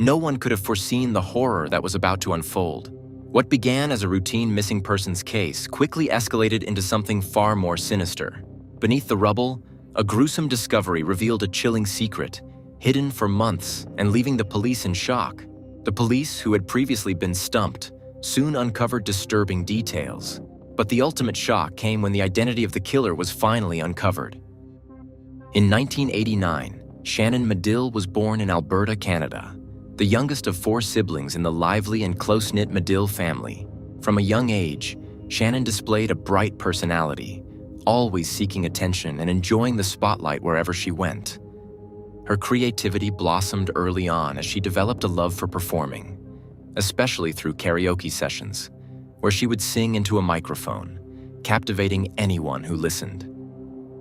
No one could have foreseen the horror that was about to unfold. What began as a routine missing persons case quickly escalated into something far more sinister. Beneath the rubble, a gruesome discovery revealed a chilling secret, hidden for months and leaving the police in shock. The police, who had previously been stumped, soon uncovered disturbing details. But the ultimate shock came when the identity of the killer was finally uncovered. In 1989, Shannon Madill was born in Alberta, Canada, the youngest of 4 siblings in the lively and close-knit Madill family. From a young age, Shannon displayed a bright personality, always seeking attention and enjoying the spotlight wherever she went. Her creativity blossomed early on as she developed a love for performing, especially through karaoke sessions, where she would sing into a microphone, captivating anyone who listened.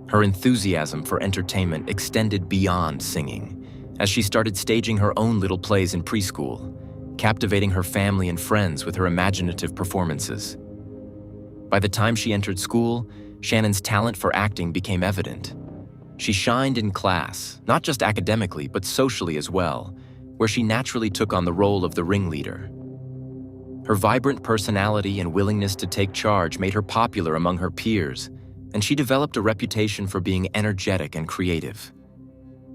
Her enthusiasm for entertainment extended beyond singing, as she started staging her own little plays in preschool, captivating her family and friends with her imaginative performances. By the time she entered school, Shannon's talent for acting became evident. She shined in class, not just academically, but socially as well, where she naturally took on the role of the ringleader. Her vibrant personality and willingness to take charge made her popular among her peers, and she developed a reputation for being energetic and creative.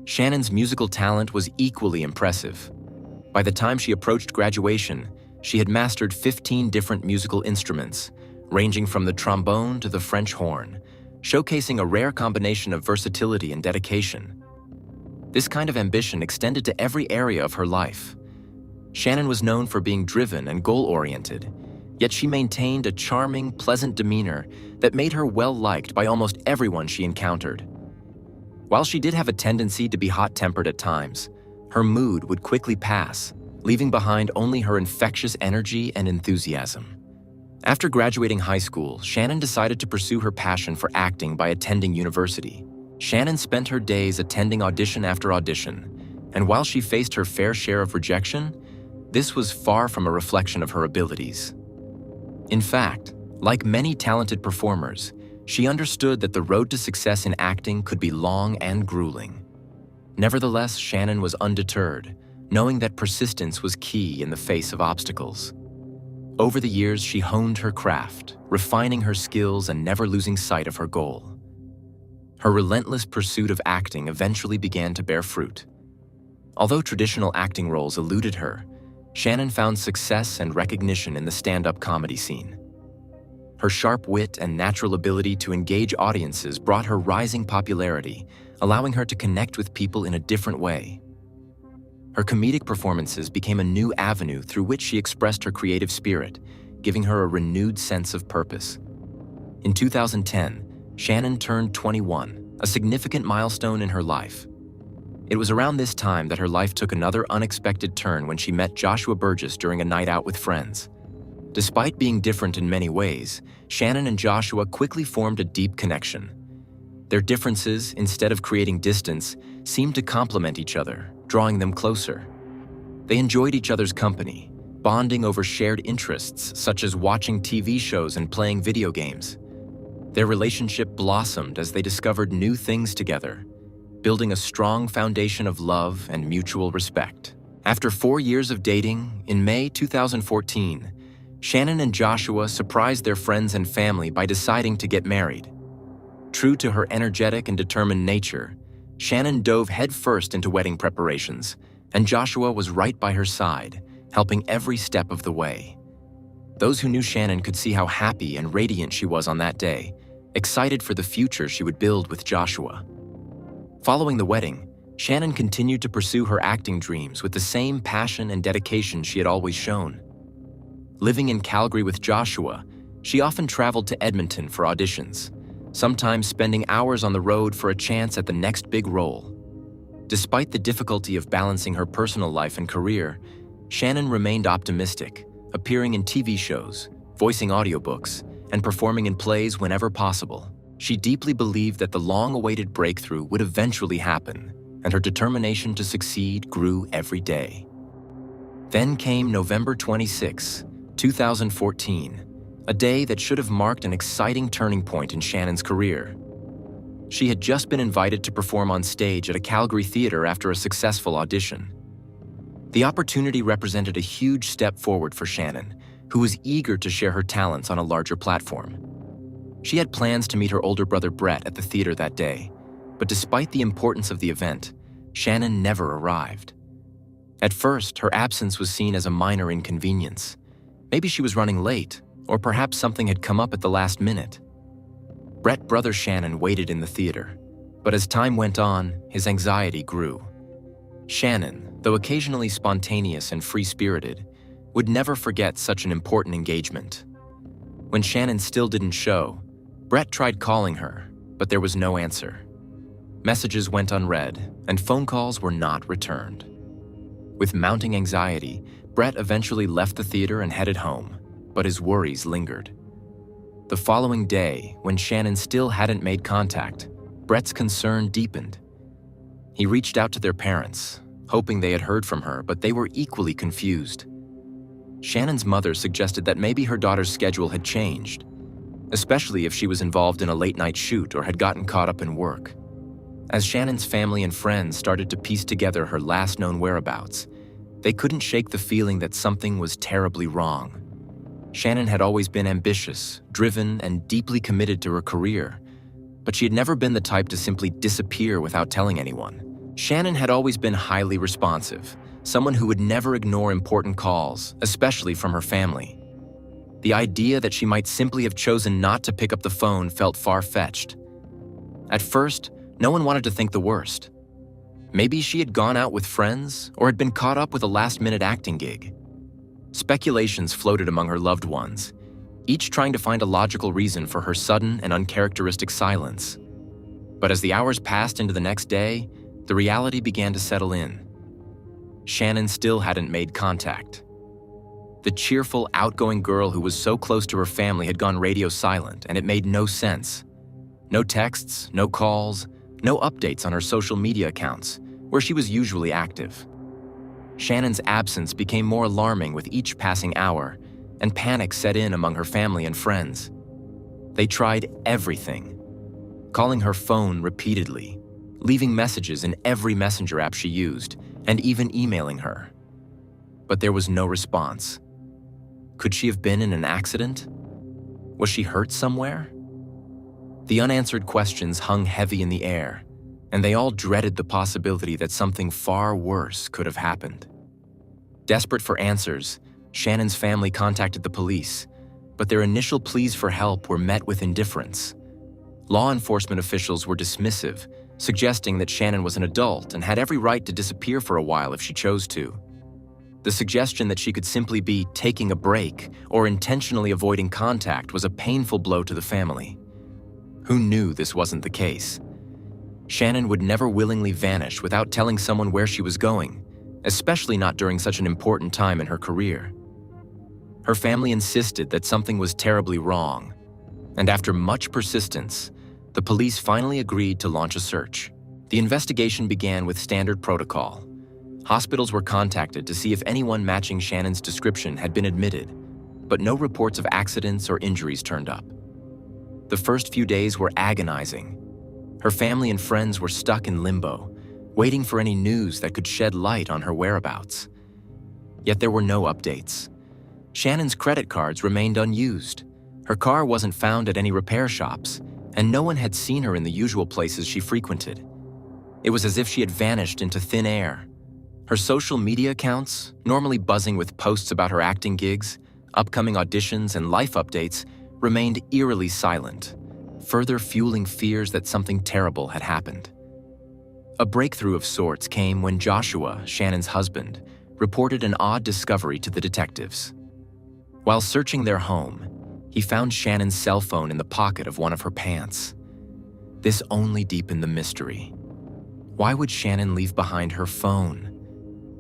Shannon's musical talent was equally impressive. By the time she approached graduation, she had mastered 15 different musical instruments, ranging from the trombone to the French horn, showcasing a rare combination of versatility and dedication. This kind of ambition extended to every area of her life. Shannon was known for being driven and goal-oriented, yet she maintained a charming, pleasant demeanor that made her well-liked by almost everyone she encountered. While she did have a tendency to be hot-tempered at times, her mood would quickly pass, leaving behind only her infectious energy and enthusiasm. After graduating high school, Shannon decided to pursue her passion for acting by attending university. Shannon spent her days attending audition after audition, and while she faced her fair share of rejection, this was far from a reflection of her abilities. In fact, like many talented performers, she understood that the road to success in acting could be long and grueling. Nevertheless, Shannon was undeterred, knowing that persistence was key in the face of obstacles. Over the years, she honed her craft, refining her skills and never losing sight of her goal. Her relentless pursuit of acting eventually began to bear fruit. Although traditional acting roles eluded her, Shannon found success and recognition in the stand-up comedy scene. Her sharp wit and natural ability to engage audiences brought her rising popularity, allowing her to connect with people in a different way. Her comedic performances became a new avenue through which she expressed her creative spirit, giving her a renewed sense of purpose. In 2010, Shannon turned 21, a significant milestone in her life. It was around this time that her life took another unexpected turn when she met Joshua Burgess during a night out with friends. Despite being different in many ways, Shannon and Joshua quickly formed a deep connection. Their differences, instead of creating distance, seemed to complement each other, drawing them closer. They enjoyed each other's company, bonding over shared interests such as watching TV shows and playing video games. Their relationship blossomed as they discovered new things together, building a strong foundation of love and mutual respect. After 4 years of dating, in May 2014, Shannon and Joshua surprised their friends and family by deciding to get married. True to her energetic and determined nature, Shannon dove headfirst into wedding preparations, and Joshua was right by her side, helping every step of the way. Those who knew Shannon could see how happy and radiant she was on that day, excited for the future she would build with Joshua. Following the wedding, Shannon continued to pursue her acting dreams with the same passion and dedication she had always shown. Living in Calgary with Joshua, she often traveled to Edmonton for auditions, sometimes spending hours on the road for a chance at the next big role. Despite the difficulty of balancing her personal life and career, Shannon remained optimistic, appearing in TV shows, voicing audiobooks, and performing in plays whenever possible. She deeply believed that the long-awaited breakthrough would eventually happen, and her determination to succeed grew every day. Then came November 26, 2014, a day that should have marked an exciting turning point in Shannon's career. She had just been invited to perform on stage at a Calgary theater after a successful audition. The opportunity represented a huge step forward for Shannon, who was eager to share her talents on a larger platform. She had plans to meet her older brother Brett at the theater that day, but despite the importance of the event, Shannon never arrived. At first, her absence was seen as a minor inconvenience. Maybe she was running late, or perhaps something had come up at the last minute. Brett's brother Shannon waited in the theater, but as time went on, his anxiety grew. Shannon, though occasionally spontaneous and free-spirited, would never forget such an important engagement. When Shannon still didn't show, Brett tried calling her, but there was no answer. Messages went unread, and phone calls were not returned. With mounting anxiety, Brett eventually left the theater and headed home, but his worries lingered. The following day, when Shannon still hadn't made contact, Brett's concern deepened. He reached out to their parents, hoping they had heard from her, but they were equally confused. Shannon's mother suggested that maybe her daughter's schedule had changed, especially if she was involved in a late-night shoot or had gotten caught up in work. As Shannon's family and friends started to piece together her last known whereabouts, they couldn't shake the feeling that something was terribly wrong. Shannon had always been ambitious, driven, and deeply committed to her career, but she had never been the type to simply disappear without telling anyone. Shannon had always been highly responsive, someone who would never ignore important calls, especially from her family. The idea that she might simply have chosen not to pick up the phone felt far-fetched. At first, no one wanted to think the worst. Maybe she had gone out with friends or had been caught up with a last-minute acting gig. Speculations floated among her loved ones, each trying to find a logical reason for her sudden and uncharacteristic silence. But as the hours passed into the next day, the reality began to settle in. Shannon still hadn't made contact. The cheerful, outgoing girl who was so close to her family had gone radio silent, and it made no sense. No texts, no calls, no updates on her social media accounts, where she was usually active. Shannon's absence became more alarming with each passing hour, and panic set in among her family and friends. They tried everything, calling her phone repeatedly, leaving messages in every messenger app she used, and even emailing her. But there was no response. Could she have been in an accident? Was she hurt somewhere? The unanswered questions hung heavy in the air, and they all dreaded the possibility that something far worse could have happened. Desperate for answers, Shannon's family contacted the police, but their initial pleas for help were met with indifference. Law enforcement officials were dismissive, suggesting that Shannon was an adult and had every right to disappear for a while if she chose to. The suggestion that she could simply be taking a break or intentionally avoiding contact was a painful blow to the family. Who knew this wasn't the case? Shannon would never willingly vanish without telling someone where she was going, especially not during such an important time in her career. Her family insisted that something was terribly wrong, and after much persistence, the police finally agreed to launch a search. The investigation began with standard protocol. Hospitals were contacted to see if anyone matching Shannon's description had been admitted, but no reports of accidents or injuries turned up. The first few days were agonizing. Her family and friends were stuck in limbo, waiting for any news that could shed light on her whereabouts. Yet there were no updates. Shannon's credit cards remained unused. Her car wasn't found at any repair shops, and no one had seen her in the usual places she frequented. It was as if she had vanished into thin air. Her social media accounts, normally buzzing with posts about her acting gigs, upcoming auditions, and life updates, remained eerily silent, further fueling fears that something terrible had happened. A breakthrough of sorts came when Joshua, Shannon's husband, reported an odd discovery to the detectives. While searching their home, he found Shannon's cell phone in the pocket of one of her pants. This only deepened the mystery. Why would Shannon leave behind her phone?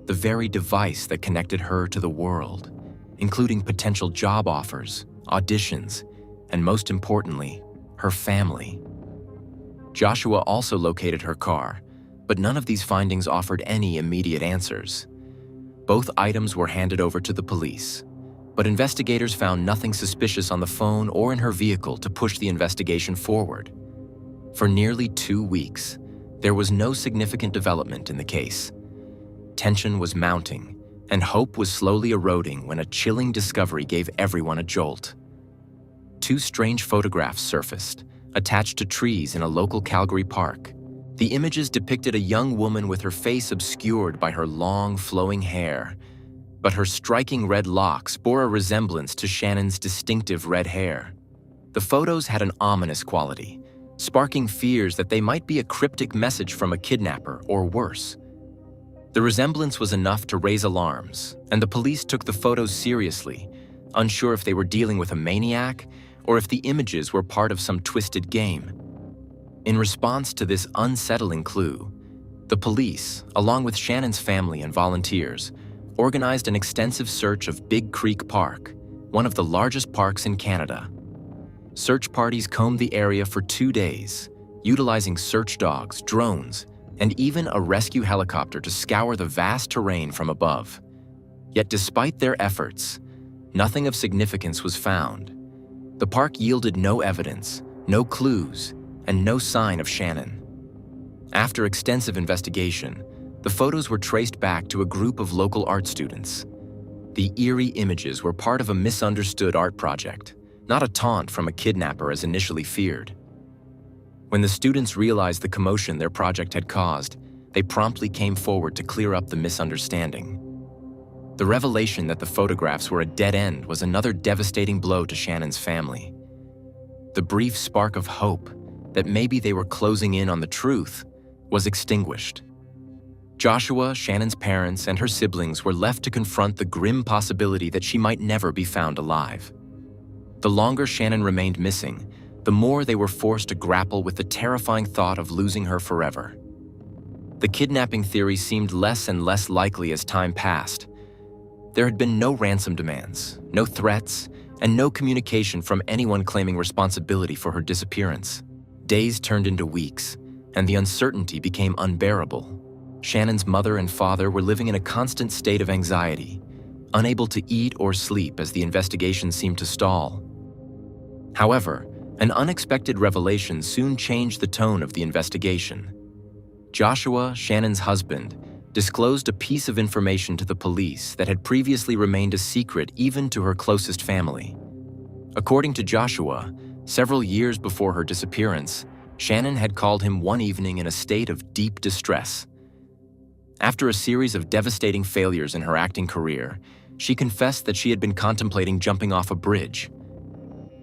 The very device that connected her to the world, including potential job offers, auditions, and most importantly, her family. Joshua also located her car, but none of these findings offered any immediate answers. Both items were handed over to the police, but investigators found nothing suspicious on the phone or in her vehicle to push the investigation forward. For nearly 2 weeks, there was no significant development in the case. Tension was mounting, And hope was slowly eroding when a chilling discovery gave everyone a jolt. Two strange photographs surfaced, attached to trees in a local Calgary park. The images depicted a young woman with her face obscured by her long, flowing hair, but her striking red locks bore a resemblance to Shannon's distinctive red hair. The photos had an ominous quality, sparking fears that they might be a cryptic message from a kidnapper or worse. The resemblance was enough to raise alarms, and the police took the photos seriously, unsure if they were dealing with a maniac or if the images were part of some twisted game. In response to this unsettling clue, the police, along with Shannon's family and volunteers, organized an extensive search of Big Creek Park, one of the largest parks in Canada. Search parties combed the area for 2 days, utilizing search dogs, drones, and even a rescue helicopter to scour the vast terrain from above. Yet despite their efforts, nothing of significance was found. The park yielded no evidence, no clues, and no sign of Shannon. After extensive investigation, the photos were traced back to a group of local art students. The eerie images were part of a misunderstood art project, not a taunt from a kidnapper as initially feared. When the students realized the commotion their project had caused, they promptly came forward to clear up the misunderstanding. The revelation that the photographs were a dead end was another devastating blow to Shannon's family. The brief spark of hope that maybe they were closing in on the truth was extinguished. Joshua, Shannon's parents, and her siblings were left to confront the grim possibility that she might never be found alive. The longer Shannon remained missing, the more they were forced to grapple with the terrifying thought of losing her forever. The kidnapping theory seemed less and less likely as time passed. There had been no ransom demands, no threats, and no communication from anyone claiming responsibility for her disappearance. Days turned into weeks, and the uncertainty became unbearable. Shannon's mother and father were living in a constant state of anxiety, unable to eat or sleep as the investigation seemed to stall. However, an unexpected revelation soon changed the tone of the investigation. Joshua, Shannon's husband, disclosed a piece of information to the police that had previously remained a secret even to her closest family. According to Joshua, several years before her disappearance, Shannon had called him one evening in a state of deep distress. After a series of devastating failures in her acting career, she confessed that she had been contemplating jumping off a bridge.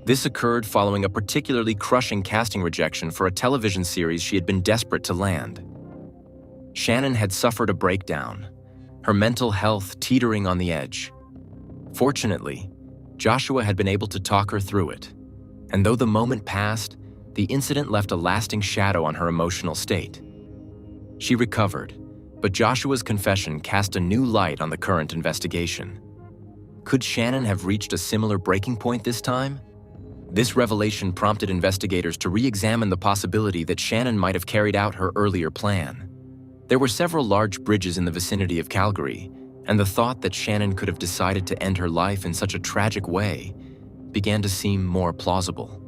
This occurred following a particularly crushing casting rejection for a television series she had been desperate to land. Shannon had suffered a breakdown, her mental health teetering on the edge. Fortunately, Joshua had been able to talk her through it, and though the moment passed, the incident left a lasting shadow on her emotional state. She recovered, but Joshua's confession cast a new light on the current investigation. Could Shannon have reached a similar breaking point this time? This revelation prompted investigators to re-examine the possibility that Shannon might have carried out her earlier plan. There were several large bridges in the vicinity of Calgary, and the thought that Shannon could have decided to end her life in such a tragic way began to seem more plausible.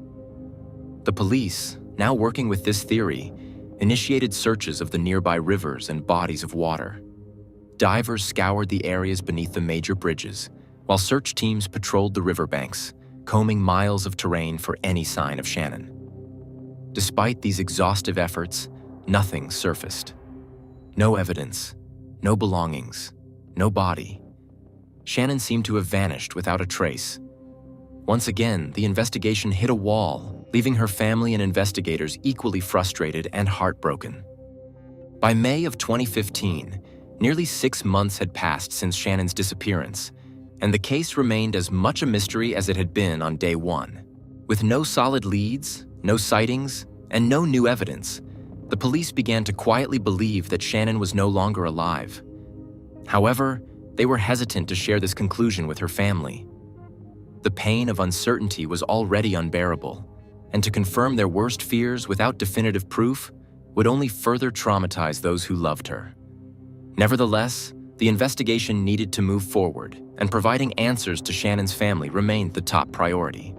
The police, now working with this theory, initiated searches of the nearby rivers and bodies of water. Divers scoured the areas beneath the major bridges, while search teams patrolled the riverbanks, combing miles of terrain for any sign of Shannon. Despite these exhaustive efforts, nothing surfaced. No evidence, no belongings, no body. Shannon seemed to have vanished without a trace. Once again, the investigation hit a wall, leaving her family and investigators equally frustrated and heartbroken. By May of 2015, nearly 6 months had passed since Shannon's disappearance, and the case remained as much a mystery as it had been on day one. With no solid leads, no sightings, and no new evidence, the police began to quietly believe that Shannon was no longer alive. However, they were hesitant to share this conclusion with her family. The pain of uncertainty was already unbearable, and to confirm their worst fears without definitive proof would only further traumatize those who loved her. Nevertheless, the investigation needed to move forward, and providing answers to Shannon's family remained the top priority.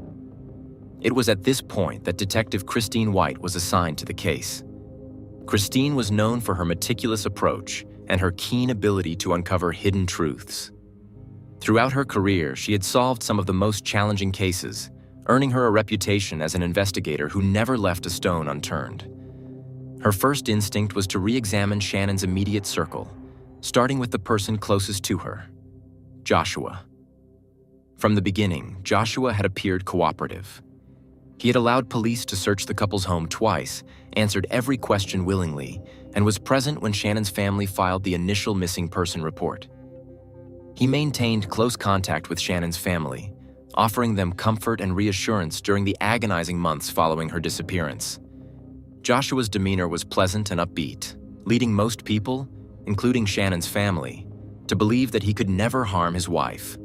It was at this point that Detective Christine White was assigned to the case. Christine was known for her meticulous approach and her keen ability to uncover hidden truths. Throughout her career, she had solved some of the most challenging cases, earning her a reputation as an investigator who never left a stone unturned. Her first instinct was to re-examine Shannon's immediate circle, starting with the person closest to her, Joshua. From the beginning, Joshua had appeared cooperative. He had allowed police to search the couple's home twice, answered every question willingly, and was present when Shannon's family filed the initial missing person report. He maintained close contact with Shannon's family, offering them comfort and reassurance during the agonizing months following her disappearance. Joshua's demeanor was pleasant and upbeat, leading most people, including Shannon's family, to believe that he could never harm his wife.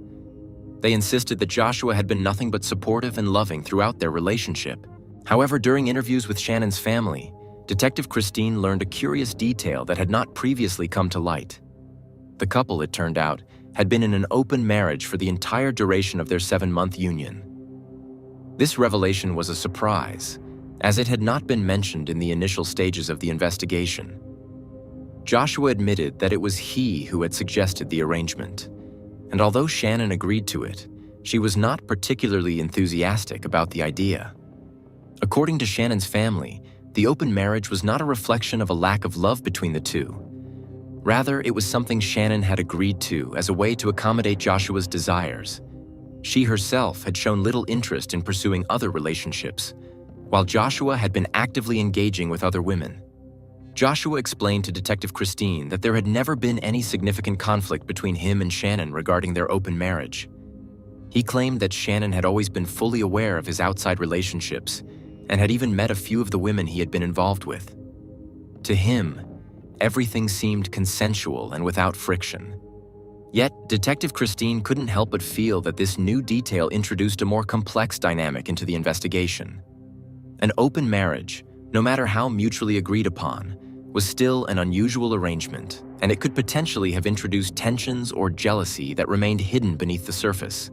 They insisted that Joshua had been nothing but supportive and loving throughout their relationship. However, during interviews with Shannon's family, Detective Christine learned a curious detail that had not previously come to light. The couple, it turned out, had been in an open marriage for the entire duration of their 7-month union. This revelation was a surprise, as it had not been mentioned in the initial stages of the investigation. Joshua admitted that it was he who had suggested the arrangement, and although Shannon agreed to it, she was not particularly enthusiastic about the idea. According to Shannon's family, the open marriage was not a reflection of a lack of love between the two. Rather, it was something Shannon had agreed to as a way to accommodate Joshua's desires. She herself had shown little interest in pursuing other relationships, while Joshua had been actively engaging with other women. Joshua explained to Detective Christine that there had never been any significant conflict between him and Shannon regarding their open marriage. He claimed that Shannon had always been fully aware of his outside relationships and had even met a few of the women he had been involved with. To him, everything seemed consensual and without friction. Yet, Detective Christine couldn't help but feel that this new detail introduced a more complex dynamic into the investigation. An open marriage, no matter how mutually agreed upon, was still an unusual arrangement, and it could potentially have introduced tensions or jealousy that remained hidden beneath the surface.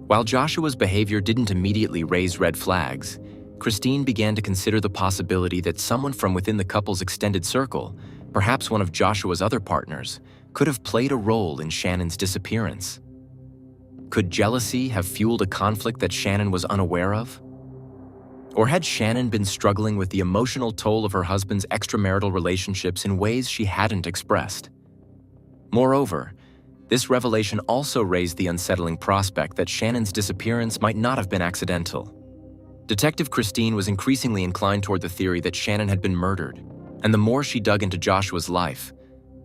While Joshua's behavior didn't immediately raise red flags, Christine began to consider the possibility that someone from within the couple's extended circle, perhaps one of Joshua's other partners, could have played a role in Shannon's disappearance. Could jealousy have fueled a conflict that Shannon was unaware of? Or had Shannon been struggling with the emotional toll of her husband's extramarital relationships in ways she hadn't expressed? Moreover, this revelation also raised the unsettling prospect that Shannon's disappearance might not have been accidental. Detective Christine was increasingly inclined toward the theory that Shannon had been murdered, and the more she dug into Joshua's life,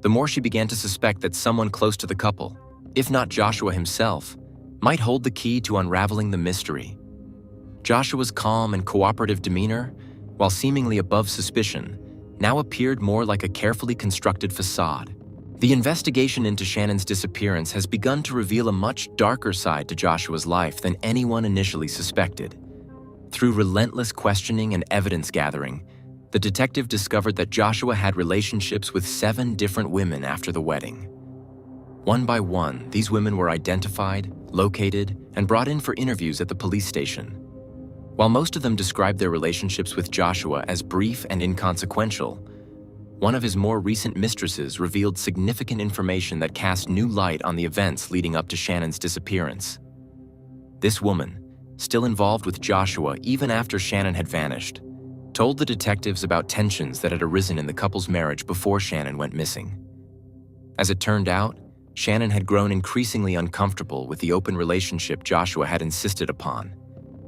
the more she began to suspect that someone close to the couple, if not Joshua himself, might hold the key to unraveling the mystery. Joshua's calm and cooperative demeanor, while seemingly above suspicion, now appeared more like a carefully constructed facade. The investigation into Shannon's disappearance has begun to reveal a much darker side to Joshua's life than anyone initially suspected. Through relentless questioning and evidence gathering, the detective discovered that Joshua had relationships with 7 different women after the wedding. One by one, these women were identified, located, and brought in for interviews at the police station. While most of them described their relationships with Joshua as brief and inconsequential, one of his more recent mistresses revealed significant information that cast new light on the events leading up to Shannon's disappearance. This woman, still involved with Joshua even after Shannon had vanished, told the detectives about tensions that had arisen in the couple's marriage before Shannon went missing. As it turned out, Shannon had grown increasingly uncomfortable with the open relationship Joshua had insisted upon.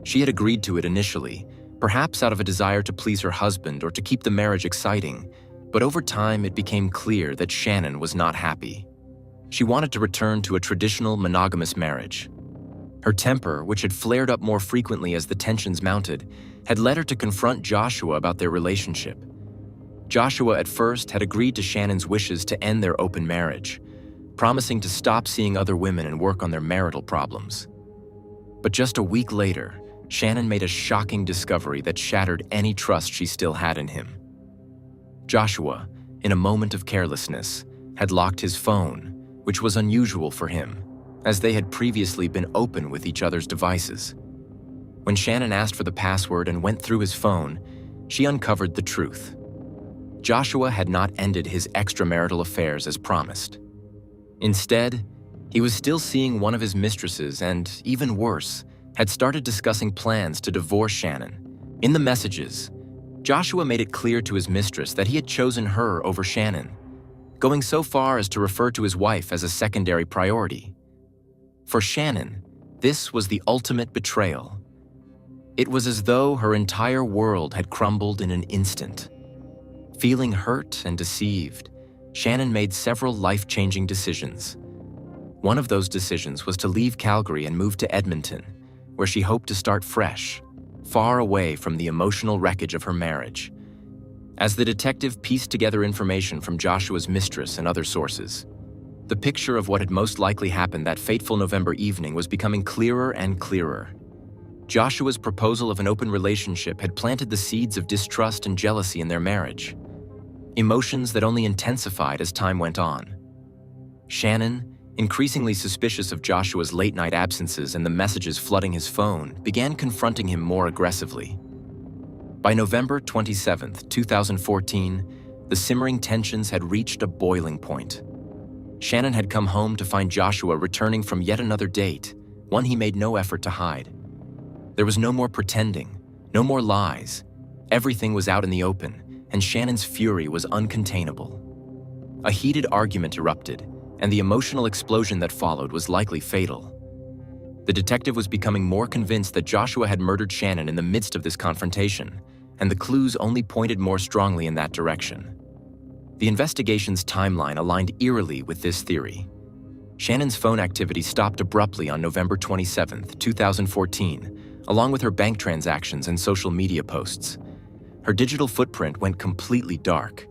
She had agreed to it initially, perhaps out of a desire to please her husband or to keep the marriage exciting, but over time it became clear that Shannon was not happy. She wanted to return to a traditional monogamous marriage. Her temper, which had flared up more frequently as the tensions mounted, had led her to confront Joshua about their relationship. Joshua at first had agreed to Shannon's wishes to end their open marriage, promising to stop seeing other women and work on their marital problems. But just a week later, Shannon made a shocking discovery that shattered any trust she still had in him. Joshua, in a moment of carelessness, had locked his phone, which was unusual for him, as they had previously been open with each other's devices. When Shannon asked for the password and went through his phone, she uncovered the truth. Joshua had not ended his extramarital affairs as promised. Instead, he was still seeing one of his mistresses and, even worse, had started discussing plans to divorce Shannon. In the messages, Joshua made it clear to his mistress that he had chosen her over Shannon, going so far as to refer to his wife as a secondary priority. For Shannon, this was the ultimate betrayal. It was as though her entire world had crumbled in an instant. Feeling hurt and deceived, Shannon made several life-changing decisions. One of those decisions was to leave Calgary and move to Edmonton, where she hoped to start fresh, far away from the emotional wreckage of her marriage. As the detective pieced together information from Joshua's mistress and other sources, the picture of what had most likely happened that fateful November evening was becoming clearer and clearer. Joshua's proposal of an open relationship had planted the seeds of distrust and jealousy in their marriage, emotions that only intensified as time went on. Shannon, increasingly suspicious of Joshua's late-night absences and the messages flooding his phone, began confronting him more aggressively. By November 27, 2014, the simmering tensions had reached a boiling point. Shannon had come home to find Joshua returning from yet another date, one he made no effort to hide. There was no more pretending, no more lies. Everything was out in the open, and Shannon's fury was uncontainable. A heated argument erupted, and the emotional explosion that followed was likely fatal. The detective was becoming more convinced that Joshua had murdered Shannon in the midst of this confrontation, and the clues only pointed more strongly in that direction. The investigation's timeline aligned eerily with this theory. Shannon's phone activity stopped abruptly on November 27, 2014, along with her bank transactions and social media posts. Her digital footprint went completely dark.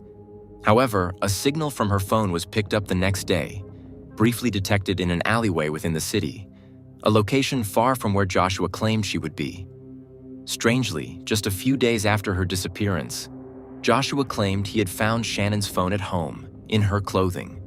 However, a signal from her phone was picked up the next day, briefly detected in an alleyway within the city, a location far from where Joshua claimed she would be. Strangely, just a few days after her disappearance, Joshua claimed he had found Shannon's phone at home, in her clothing.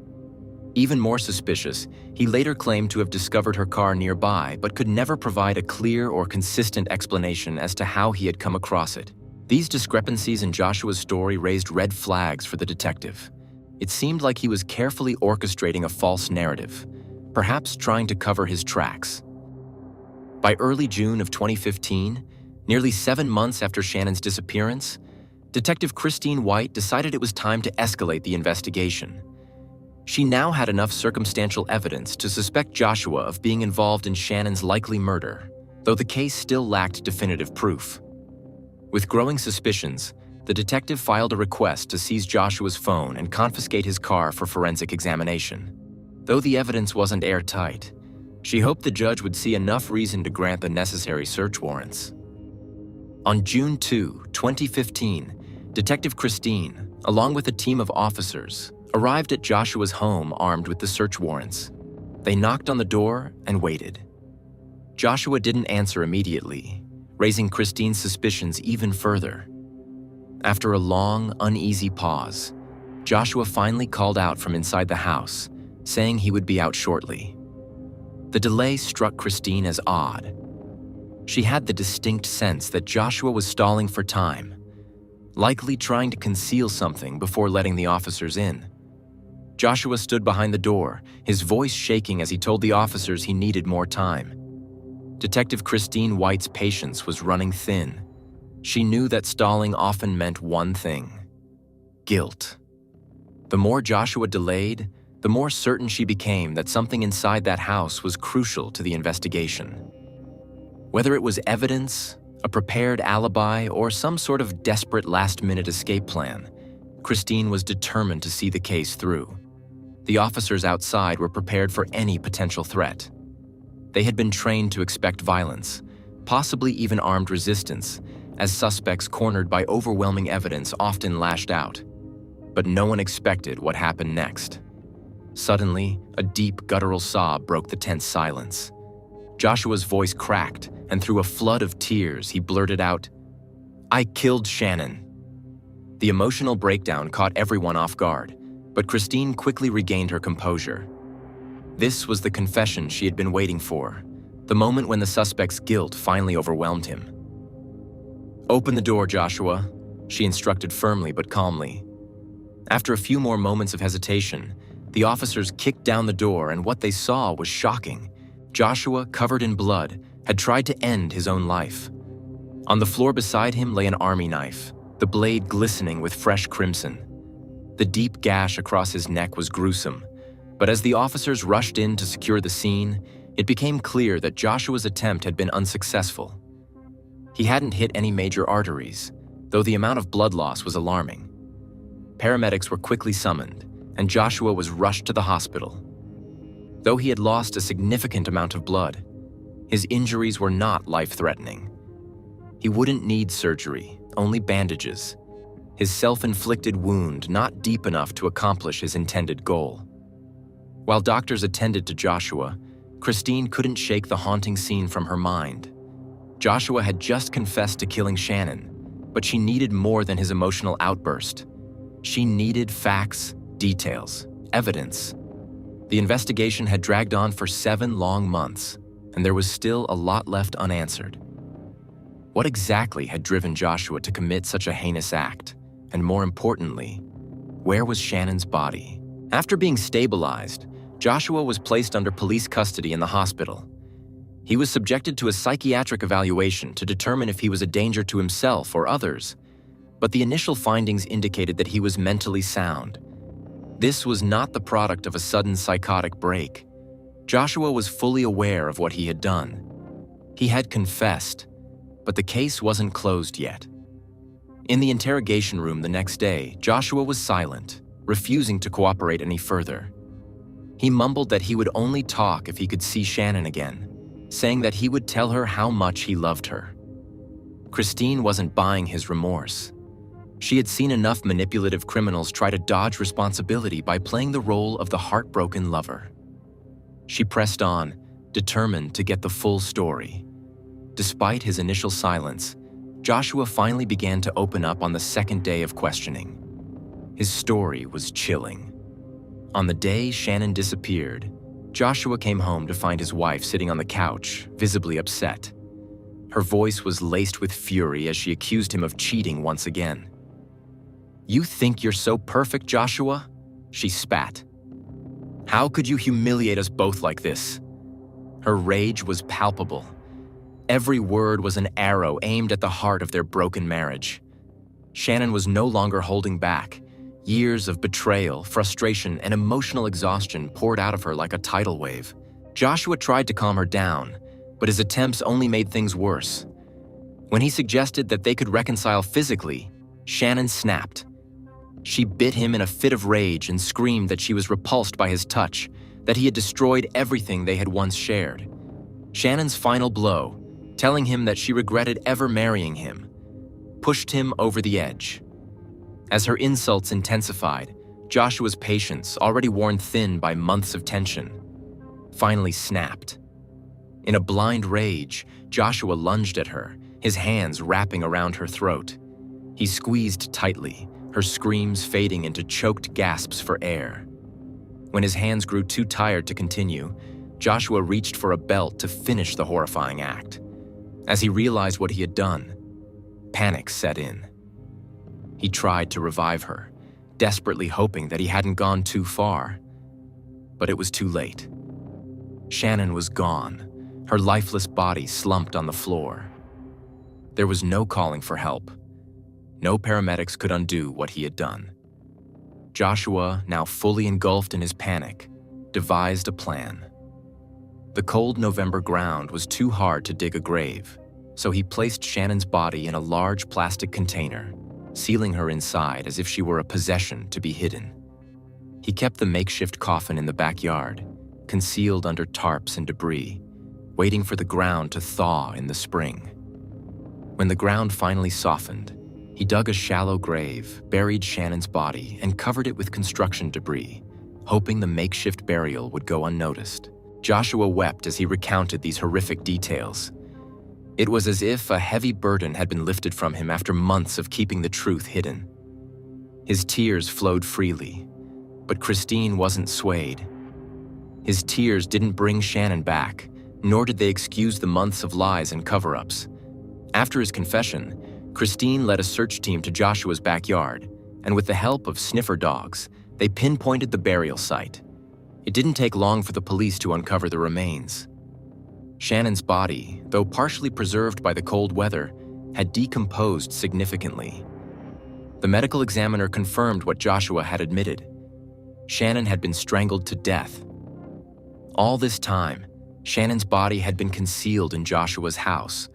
Even more suspicious, he later claimed to have discovered her car nearby but could never provide a clear or consistent explanation as to how he had come across it. These discrepancies in Joshua's story raised red flags for the detective. It seemed like he was carefully orchestrating a false narrative, perhaps trying to cover his tracks. By early June of 2015, nearly 7 months after Shannon's disappearance, Detective Christine White decided it was time to escalate the investigation. She now had enough circumstantial evidence to suspect Joshua of being involved in Shannon's likely murder, though the case still lacked definitive proof. With growing suspicions, the detective filed a request to seize Joshua's phone and confiscate his car for forensic examination. Though the evidence wasn't airtight, she hoped the judge would see enough reason to grant the necessary search warrants. On June 2, 2015, Detective Christine, along with a team of officers, arrived at Joshua's home armed with the search warrants. They knocked on the door and waited. Joshua didn't answer immediately, raising Christine's suspicions even further. After a long, uneasy pause, Joshua finally called out from inside the house, saying he would be out shortly. The delay struck Christine as odd. She had the distinct sense that Joshua was stalling for time, likely trying to conceal something before letting the officers in. Joshua stood behind the door, his voice shaking as he told the officers he needed more time. Detective Christine White's patience was running thin. She knew that stalling often meant one thing: guilt. The more Joshua delayed, the more certain she became that something inside that house was crucial to the investigation. Whether it was evidence, a prepared alibi, or some sort of desperate last-minute escape plan, Christine was determined to see the case through. The officers outside were prepared for any potential threat. They had been trained to expect violence, possibly even armed resistance, as suspects cornered by overwhelming evidence often lashed out. But no one expected what happened next. Suddenly, a deep guttural sob broke the tense silence. Joshua's voice cracked, and through a flood of tears, he blurted out, "I killed Shannon." The emotional breakdown caught everyone off guard, but Christine quickly regained her composure. This was the confession she had been waiting for, the moment when the suspect's guilt finally overwhelmed him. "Open the door, Joshua," she instructed firmly but calmly. After a few more moments of hesitation, the officers kicked down the door, and what they saw was shocking. Joshua, covered in blood, had tried to end his own life. On the floor beside him lay an army knife, the blade glistening with fresh crimson. The deep gash across his neck was gruesome, but as the officers rushed in to secure the scene, it became clear that Joshua's attempt had been unsuccessful. He hadn't hit any major arteries, though the amount of blood loss was alarming. Paramedics were quickly summoned, and Joshua was rushed to the hospital. Though he had lost a significant amount of blood, his injuries were not life-threatening. He wouldn't need surgery, only bandages. His self-inflicted wound not deep enough to accomplish his intended goal. While doctors attended to Joshua, Christine couldn't shake the haunting scene from her mind. Joshua had just confessed to killing Shannon, but she needed more than his emotional outburst. She needed facts, details, evidence. The investigation had dragged on for 7 long months, and there was still a lot left unanswered. What exactly had driven Joshua to commit such a heinous act? And more importantly, where was Shannon's body? After being stabilized, Joshua was placed under police custody in the hospital. He was subjected to a psychiatric evaluation to determine if he was a danger to himself or others, but the initial findings indicated that he was mentally sound. This was not the product of a sudden psychotic break. Joshua was fully aware of what he had done. He had confessed, but the case wasn't closed yet. In the interrogation room the next day, Joshua was silent, refusing to cooperate any further. He mumbled that he would only talk if he could see Shannon again, saying that he would tell her how much he loved her. Christine wasn't buying his remorse. She had seen enough manipulative criminals try to dodge responsibility by playing the role of the heartbroken lover. She pressed on, determined to get the full story. Despite his initial silence, Joshua finally began to open up on the second day of questioning. His story was chilling. On the day Shannon disappeared, Joshua came home to find his wife sitting on the couch, visibly upset. Her voice was laced with fury as she accused him of cheating once again. "You think you're so perfect, Joshua?" she spat. "How could you humiliate us both like this?" Her rage was palpable. Every word was an arrow aimed at the heart of their broken marriage. Shannon was no longer holding back. Years of betrayal, frustration, and emotional exhaustion poured out of her like a tidal wave. Joshua tried to calm her down, but his attempts only made things worse. When he suggested that they could reconcile physically, Shannon snapped. She bit him in a fit of rage and screamed that she was repulsed by his touch, that he had destroyed everything they had once shared. Shannon's final blow, telling him that she regretted ever marrying him, pushed him over the edge. As her insults intensified, Joshua's patience, already worn thin by months of tension, finally snapped. In a blind rage, Joshua lunged at her, his hands wrapping around her throat. He squeezed tightly, her screams fading into choked gasps for air. When his hands grew too tired to continue, Joshua reached for a belt to finish the horrifying act. As he realized what he had done, panic set in. He tried to revive her, desperately hoping that he hadn't gone too far. But it was too late. Shannon was gone, her lifeless body slumped on the floor. There was no calling for help. No paramedics could undo what he had done. Joshua, now fully engulfed in his panic, devised a plan. The cold November ground was too hard to dig a grave, so he placed Shannon's body in a large plastic container, sealing her inside as if she were a possession to be hidden. He kept the makeshift coffin in the backyard, concealed under tarps and debris, waiting for the ground to thaw in the spring. When the ground finally softened, he dug a shallow grave, buried Shannon's body, and covered it with construction debris, hoping the makeshift burial would go unnoticed. Joshua wept as he recounted these horrific details. It was as if a heavy burden had been lifted from him after months of keeping the truth hidden. His tears flowed freely, but Christine wasn't swayed. His tears didn't bring Shannon back, nor did they excuse the months of lies and cover-ups. After his confession, Christine led a search team to Joshua's backyard, and with the help of sniffer dogs, they pinpointed the burial site. It didn't take long for the police to uncover the remains. Shannon's body, though partially preserved by the cold weather, had decomposed significantly. The medical examiner confirmed what Joshua had admitted. Shannon had been strangled to death. All this time, Shannon's body had been concealed in Joshua's house,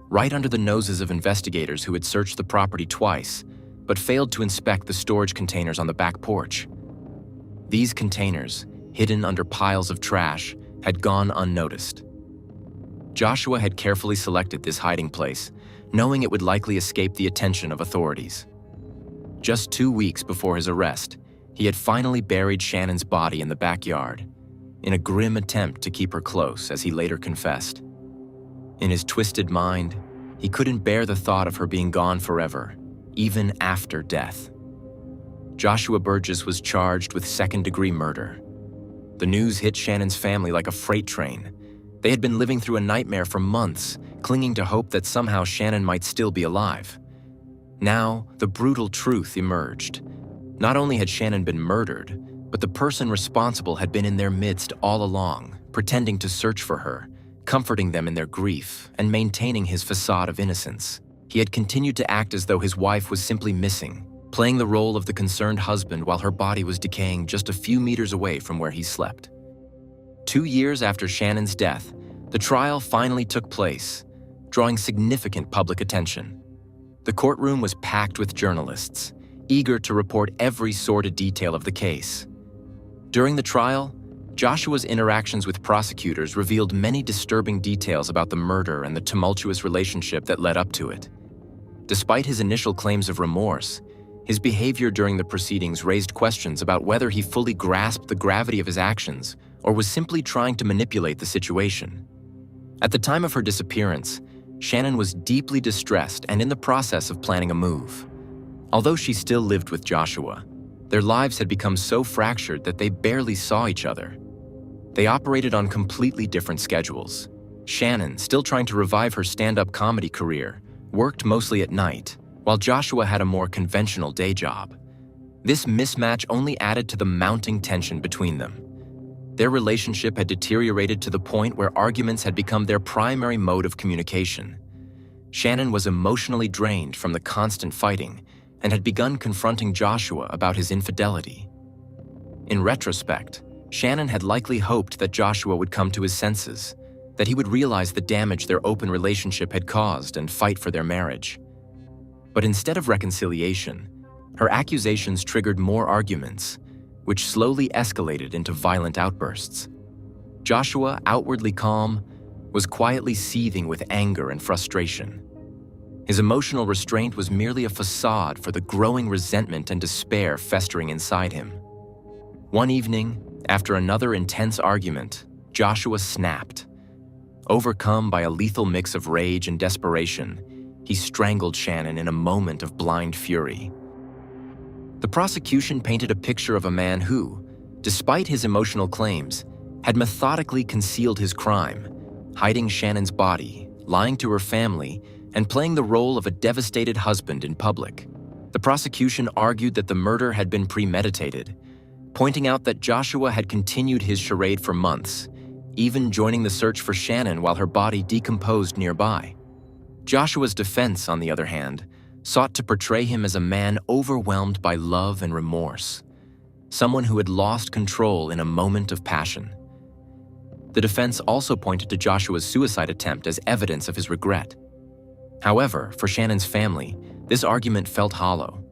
right under the noses of investigators who had searched the property twice, but failed to inspect the storage containers on the back porch. These containers, hidden under piles of trash, had gone unnoticed. Joshua had carefully selected this hiding place, knowing it would likely escape the attention of authorities. Just 2 weeks before his arrest, he had finally buried Shannon's body in the backyard, in a grim attempt to keep her close, as he later confessed. In his twisted mind, he couldn't bear the thought of her being gone forever, even after death. Joshua Burgess was charged with second-degree murder. The news hit Shannon's family like a freight train. They had been living through a nightmare for months, clinging to hope that somehow Shannon might still be alive. Now, the brutal truth emerged. Not only had Shannon been murdered, but the person responsible had been in their midst all along, pretending to search for her, comforting them in their grief, and maintaining his facade of innocence. He had continued to act as though his wife was simply missing, playing the role of the concerned husband while her body was decaying just a few meters away from where he slept. 2 years after Shannon's death, the trial finally took place, drawing significant public attention. The courtroom was packed with journalists, eager to report every sordid detail of the case. During the trial, Joshua's interactions with prosecutors revealed many disturbing details about the murder and the tumultuous relationship that led up to it. Despite his initial claims of remorse, his behavior during the proceedings raised questions about whether he fully grasped the gravity of his actions or was simply trying to manipulate the situation. At the time of her disappearance, Shannon was deeply distressed and in the process of planning a move. Although she still lived with Joshua, their lives had become so fractured that they barely saw each other. They operated on completely different schedules. Shannon, still trying to revive her stand-up comedy career, worked mostly at night, while Joshua had a more conventional day job. This mismatch only added to the mounting tension between them. Their relationship had deteriorated to the point where arguments had become their primary mode of communication. Shannon was emotionally drained from the constant fighting and had begun confronting Joshua about his infidelity. In retrospect, Shannon had likely hoped that Joshua would come to his senses, that he would realize the damage their open relationship had caused and fight for their marriage. But instead of reconciliation, her accusations triggered more arguments, which slowly escalated into violent outbursts. Joshua, outwardly calm, was quietly seething with anger and frustration. His emotional restraint was merely a facade for the growing resentment and despair festering inside him. One evening, after another intense argument, Joshua snapped. Overcome by a lethal mix of rage and desperation, he strangled Shannon in a moment of blind fury. The prosecution painted a picture of a man who, despite his emotional claims, had methodically concealed his crime, hiding Shannon's body, lying to her family, and playing the role of a devastated husband in public. The prosecution argued that the murder had been premeditated, pointing out that Joshua had continued his charade for months, even joining the search for Shannon while her body decomposed nearby. Joshua's defense, on the other hand, sought to portray him as a man overwhelmed by love and remorse, someone who had lost control in a moment of passion. The defense also pointed to Joshua's suicide attempt as evidence of his regret. However, for Shannon's family, this argument felt hollow,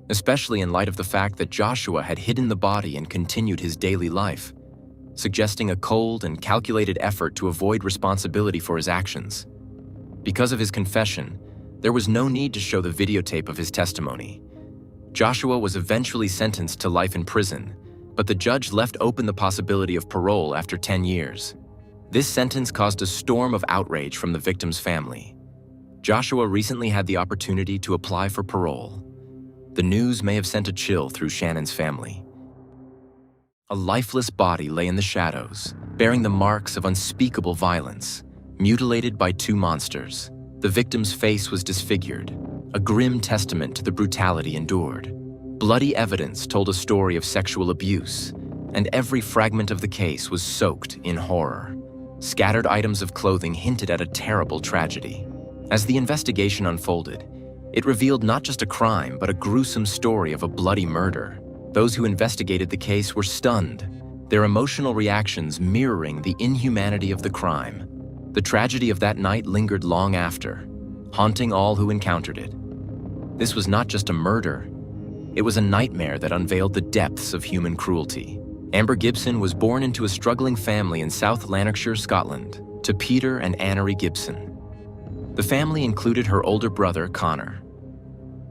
especially in light of the fact that Joshua had hidden the body and continued his daily life, suggesting a cold and calculated effort to avoid responsibility for his actions. Because of his confession, there was no need to show the videotape of his testimony. Joshua was eventually sentenced to life in prison, but the judge left open the possibility of parole after 10 years. This sentence caused a storm of outrage from the victim's family. Joshua recently had the opportunity to apply for parole. The news may have sent a chill through Shannon's family. A lifeless body lay in the shadows, bearing the marks of unspeakable violence, mutilated by two monsters. The victim's face was disfigured, a grim testament to the brutality endured. Bloody evidence told a story of sexual abuse, and every fragment of the case was soaked in horror. Scattered items of clothing hinted at a terrible tragedy. As the investigation unfolded, it revealed not just a crime, but a gruesome story of a bloody murder. Those who investigated the case were stunned, their emotional reactions mirroring the inhumanity of the crime. The tragedy of that night lingered long after, haunting all who encountered it. This was not just a murder, it was a nightmare that unveiled the depths of human cruelty. Amber Gibson was born into a struggling family in South Lanarkshire, Scotland, to Peter and Annery Gibson. The family included her older brother, Connor.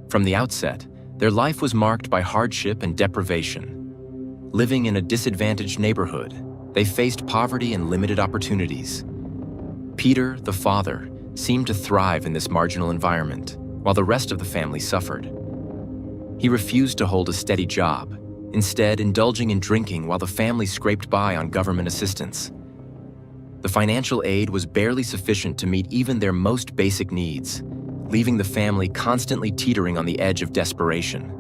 From the outset, their life was marked by hardship and deprivation. Living in a disadvantaged neighborhood, they faced poverty and limited opportunities. Peter, the father, seemed to thrive in this marginal environment, while the rest of the family suffered. He refused to hold a steady job, instead indulging in drinking while the family scraped by on government assistance. The financial aid was barely sufficient to meet even their most basic needs, leaving the family constantly teetering on the edge of desperation.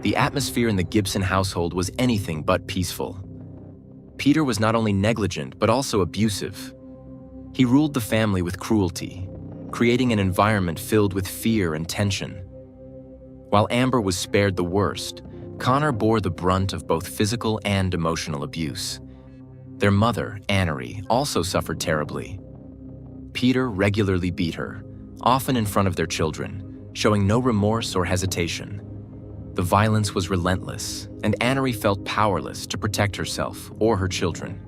The atmosphere in the Gibson household was anything but peaceful. Peter was not only negligent, but also abusive. He ruled the family with cruelty, creating an environment filled with fear and tension. While Amber was spared the worst, Connor bore the brunt of both physical and emotional abuse. Their mother, Annery, also suffered terribly. Peter regularly beat her, often in front of their children, showing no remorse or hesitation. The violence was relentless, and Annery felt powerless to protect herself or her children.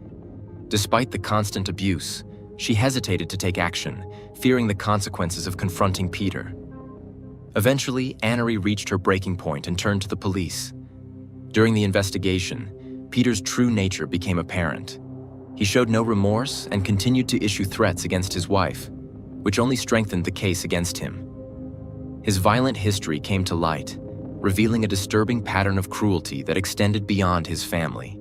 Despite the constant abuse, she hesitated to take action, fearing the consequences of confronting Peter. Eventually, Annery reached her breaking point and turned to the police. During the investigation, Peter's true nature became apparent. He showed no remorse and continued to issue threats against his wife, which only strengthened the case against him. His violent history came to light, revealing a disturbing pattern of cruelty that extended beyond his family.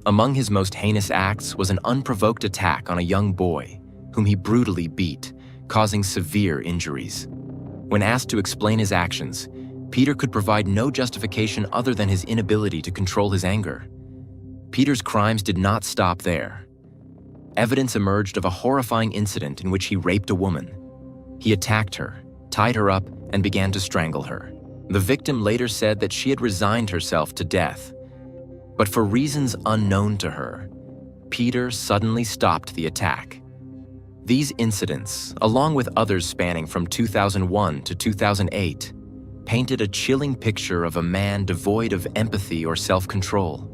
Among his most heinous acts was an unprovoked attack on a young boy, whom he brutally beat, causing severe injuries. When asked to explain his actions, Peter could provide no justification other than his inability to control his anger. Peter's crimes did not stop there. Evidence emerged of a horrifying incident in which he raped a woman. He attacked her, tied her up, and began to strangle her. The victim later said that she had resigned herself to death. But for reasons unknown to her, Peter suddenly stopped the attack. These incidents, along with others spanning from 2001 to 2008, painted a chilling picture of a man devoid of empathy or self-control.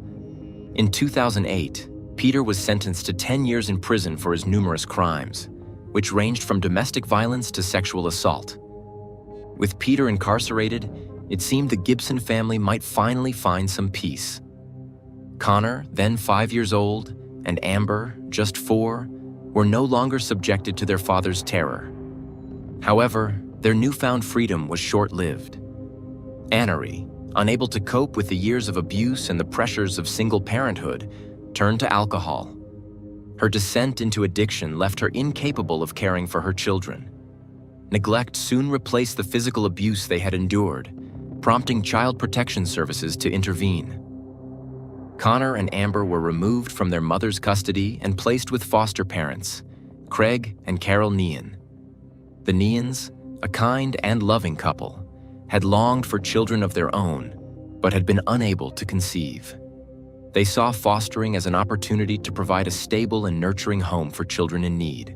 In 2008, Peter was sentenced to 10 years in prison for his numerous crimes, which ranged from domestic violence to sexual assault. With Peter incarcerated, it seemed the Gibson family might finally find some peace. Connor, then 5 years old, and Amber, just 4, were no longer subjected to their father's terror. However, their newfound freedom was short-lived. Annery, unable to cope with the years of abuse and the pressures of single parenthood, turned to alcohol. Her descent into addiction left her incapable of caring for her children. Neglect soon replaced the physical abuse they had endured, prompting Child Protection Services to intervene. Connor and Amber were removed from their mother's custody and placed with foster parents, Craig and Carol Nean. The Neans, a kind and loving couple, had longed for children of their own, but had been unable to conceive. They saw fostering as an opportunity to provide a stable and nurturing home for children in need.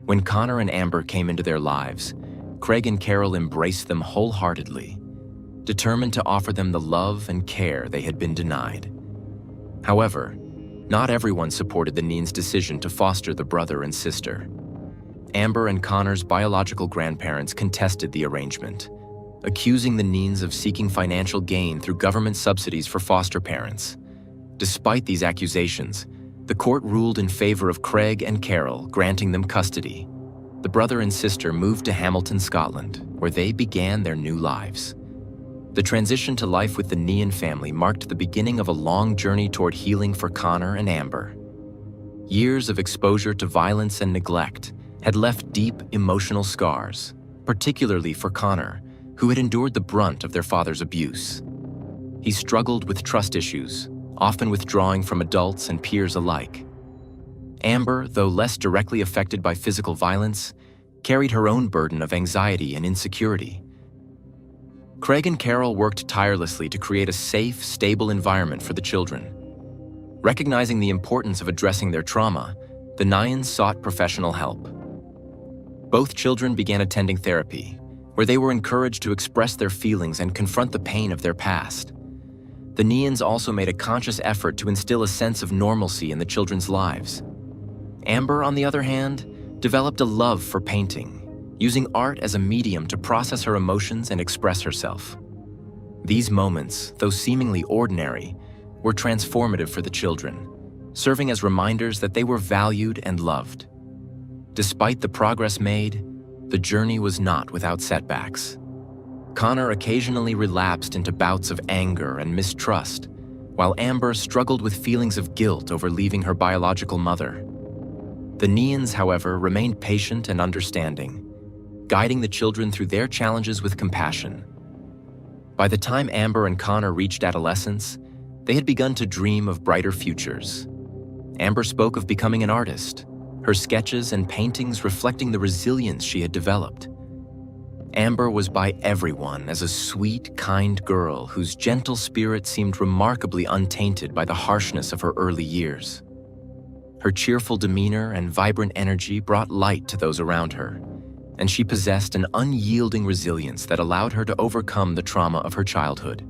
When Connor and Amber came into their lives, Craig and Carol embraced them wholeheartedly, determined to offer them the love and care they had been denied. However, not everyone supported the Neans' decision to foster the brother and sister. Amber and Connor's biological grandparents contested the arrangement, accusing the Neans of seeking financial gain through government subsidies for foster parents. Despite these accusations, the court ruled in favor of Craig and Carol, granting them custody. The brother and sister moved to Hamilton, Scotland, where they began their new lives. The transition to life with the Nean family marked the beginning of a long journey toward healing for Connor and Amber. Years of exposure to violence and neglect had left deep emotional scars, particularly for Connor, who had endured the brunt of their father's abuse. He struggled with trust issues, often withdrawing from adults and peers alike. Amber, though less directly affected by physical violence, carried her own burden of anxiety and insecurity. Craig and Carol worked tirelessly to create a safe, stable environment for the children. Recognizing the importance of addressing their trauma, the Nyans sought professional help. Both children began attending therapy, where they were encouraged to express their feelings and confront the pain of their past. The Nyans also made a conscious effort to instill a sense of normalcy in the children's lives. Amber, on the other hand, developed a love for painting, using art as a medium to process her emotions and express herself. These moments, though seemingly ordinary, were transformative for the children, serving as reminders that they were valued and loved. Despite the progress made, the journey was not without setbacks. Connor occasionally relapsed into bouts of anger and mistrust, while Amber struggled with feelings of guilt over leaving her biological mother. The Nyans, however, remained patient and understanding, guiding the children through their challenges with compassion. By the time Amber and Connor reached adolescence, they had begun to dream of brighter futures. Amber spoke of becoming an artist, her sketches and paintings reflecting the resilience she had developed. Amber was by everyone as a sweet, kind girl whose gentle spirit seemed remarkably untainted by the harshness of her early years. Her cheerful demeanor and vibrant energy brought light to those around her, and she possessed an unyielding resilience that allowed her to overcome the trauma of her childhood.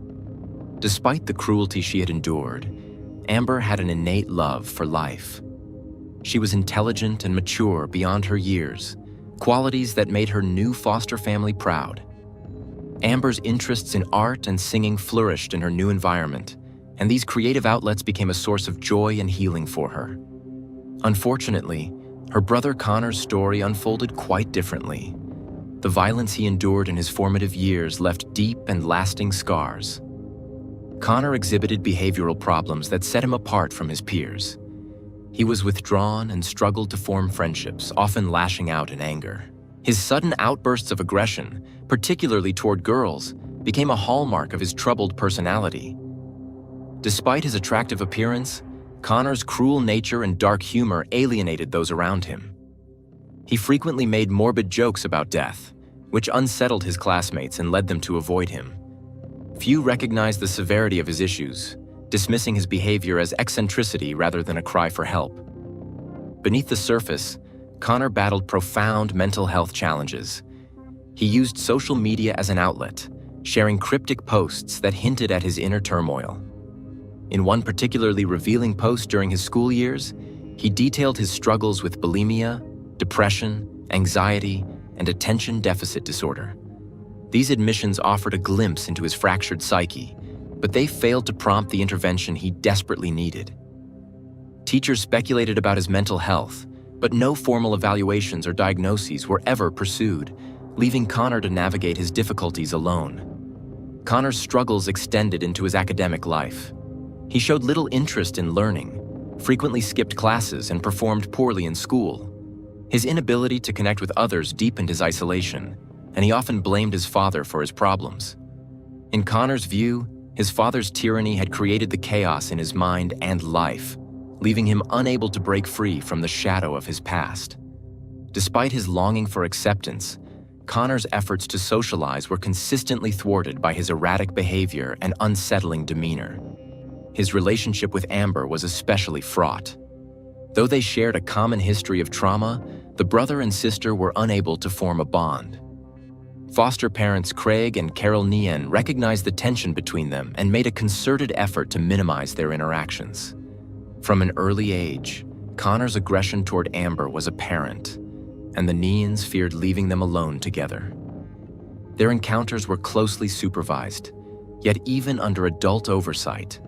Despite the cruelty she had endured, Amber had an innate love for life. She was intelligent and mature beyond her years, qualities that made her new foster family proud. Amber's interests in art and singing flourished in her new environment, and these creative outlets became a source of joy and healing for her. Unfortunately, her brother Connor's story unfolded quite differently. The violence he endured in his formative years left deep and lasting scars. Connor exhibited behavioral problems that set him apart from his peers. He was withdrawn and struggled to form friendships, often lashing out in anger. His sudden outbursts of aggression, particularly toward girls, became a hallmark of his troubled personality. Despite his attractive appearance, Connor's cruel nature and dark humor alienated those around him. He frequently made morbid jokes about death, which unsettled his classmates and led them to avoid him. Few recognized the severity of his issues, dismissing his behavior as eccentricity rather than a cry for help. Beneath the surface, Connor battled profound mental health challenges. He used social media as an outlet, sharing cryptic posts that hinted at his inner turmoil. In one particularly revealing post during his school years, he detailed his struggles with bulimia, depression, anxiety, and attention deficit disorder. These admissions offered a glimpse into his fractured psyche, but they failed to prompt the intervention he desperately needed. Teachers speculated about his mental health, but no formal evaluations or diagnoses were ever pursued, leaving Connor to navigate his difficulties alone. Connor's struggles extended into his academic life. He showed little interest in learning, frequently skipped classes, and performed poorly in school. His inability to connect with others deepened his isolation, and he often blamed his father for his problems. In Connor's view, his father's tyranny had created the chaos in his mind and life, leaving him unable to break free from the shadow of his past. Despite his longing for acceptance, Connor's efforts to socialize were consistently thwarted by his erratic behavior and unsettling demeanor. His relationship with Amber was especially fraught. Though they shared a common history of trauma, the brother and sister were unable to form a bond. Foster parents Craig and Carol Nyen recognized the tension between them and made a concerted effort to minimize their interactions. From an early age, Connor's aggression toward Amber was apparent, and the Nyans feared leaving them alone together. Their encounters were closely supervised, yet even under adult oversight,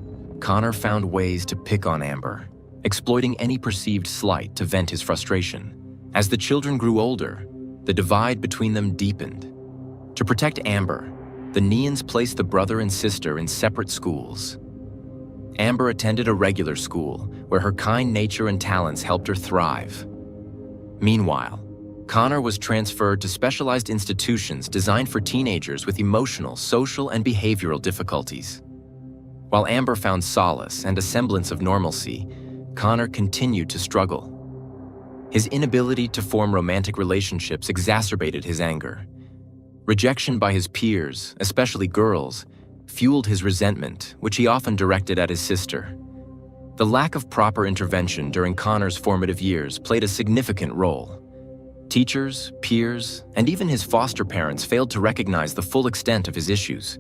Connor found ways to pick on Amber, exploiting any perceived slight to vent his frustration. As the children grew older, the divide between them deepened. To protect Amber, the Nyans placed the brother and sister in separate schools. Amber attended a regular school where her kind nature and talents helped her thrive. Meanwhile, Connor was transferred to specialized institutions designed for teenagers with emotional, social, and behavioral difficulties. While Amber found solace and a semblance of normalcy, Connor continued to struggle. His inability to form romantic relationships exacerbated his anger. Rejection by his peers, especially girls, fueled his resentment, which he often directed at his sister. The lack of proper intervention during Connor's formative years played a significant role. Teachers, peers, and even his foster parents failed to recognize the full extent of his issues.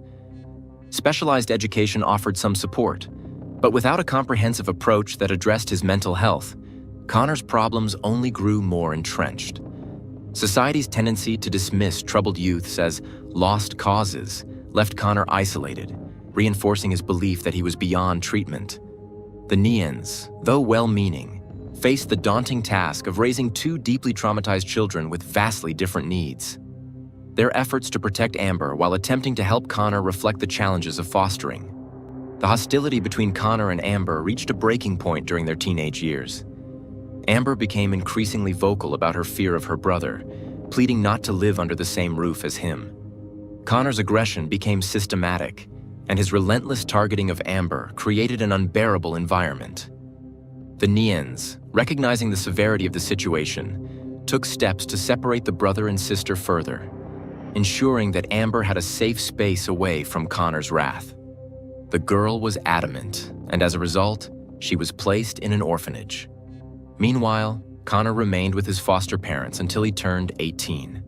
Specialized education offered some support, but without a comprehensive approach that addressed his mental health, Connor's problems only grew more entrenched. Society's tendency to dismiss troubled youths as lost causes left Connor isolated, reinforcing his belief that he was beyond treatment. The Nians, though well-meaning, faced the daunting task of raising two deeply traumatized children with vastly different needs. Their efforts to protect Amber while attempting to help Connor reflect the challenges of fostering. The hostility between Connor and Amber reached a breaking point during their teenage years. Amber became increasingly vocal about her fear of her brother, pleading not to live under the same roof as him. Connor's aggression became systematic, and his relentless targeting of Amber created an unbearable environment. The Nians, recognizing the severity of the situation, took steps to separate the brother and sister further, ensuring that Amber had a safe space away from Connor's wrath. The girl was adamant, and as a result, she was placed in an orphanage. Meanwhile, Connor remained with his foster parents until he turned 18.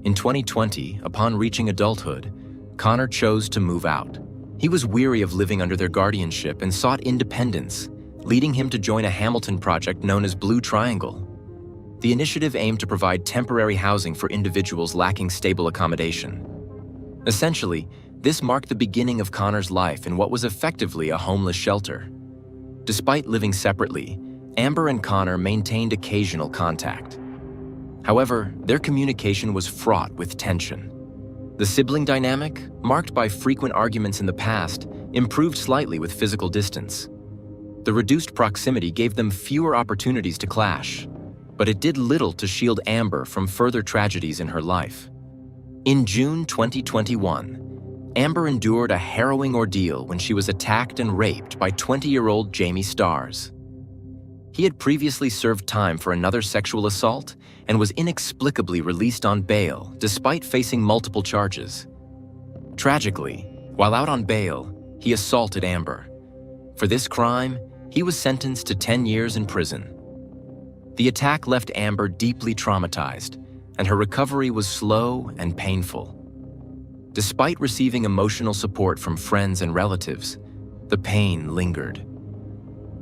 In 2020, upon reaching adulthood, Connor chose to move out. He was weary of living under their guardianship and sought independence, leading him to join a Hamilton project known as Blue Triangle. The initiative aimed to provide temporary housing for individuals lacking stable accommodation. Essentially, this marked the beginning of Connor's life in what was effectively a homeless shelter. Despite living separately, Amber and Connor maintained occasional contact. However, their communication was fraught with tension. The sibling dynamic, marked by frequent arguments in the past, improved slightly with physical distance. The reduced proximity gave them fewer opportunities to clash, but it did little to shield Amber from further tragedies in her life. In June 2021, Amber endured a harrowing ordeal when she was attacked and raped by 20-year-old Jamie Starrs. He had previously served time for another sexual assault and was inexplicably released on bail despite facing multiple charges. Tragically, while out on bail, he assaulted Amber. For this crime, he was sentenced to 10 years in prison. The attack left Amber deeply traumatized, and her recovery was slow and painful. Despite receiving emotional support from friends and relatives, the pain lingered.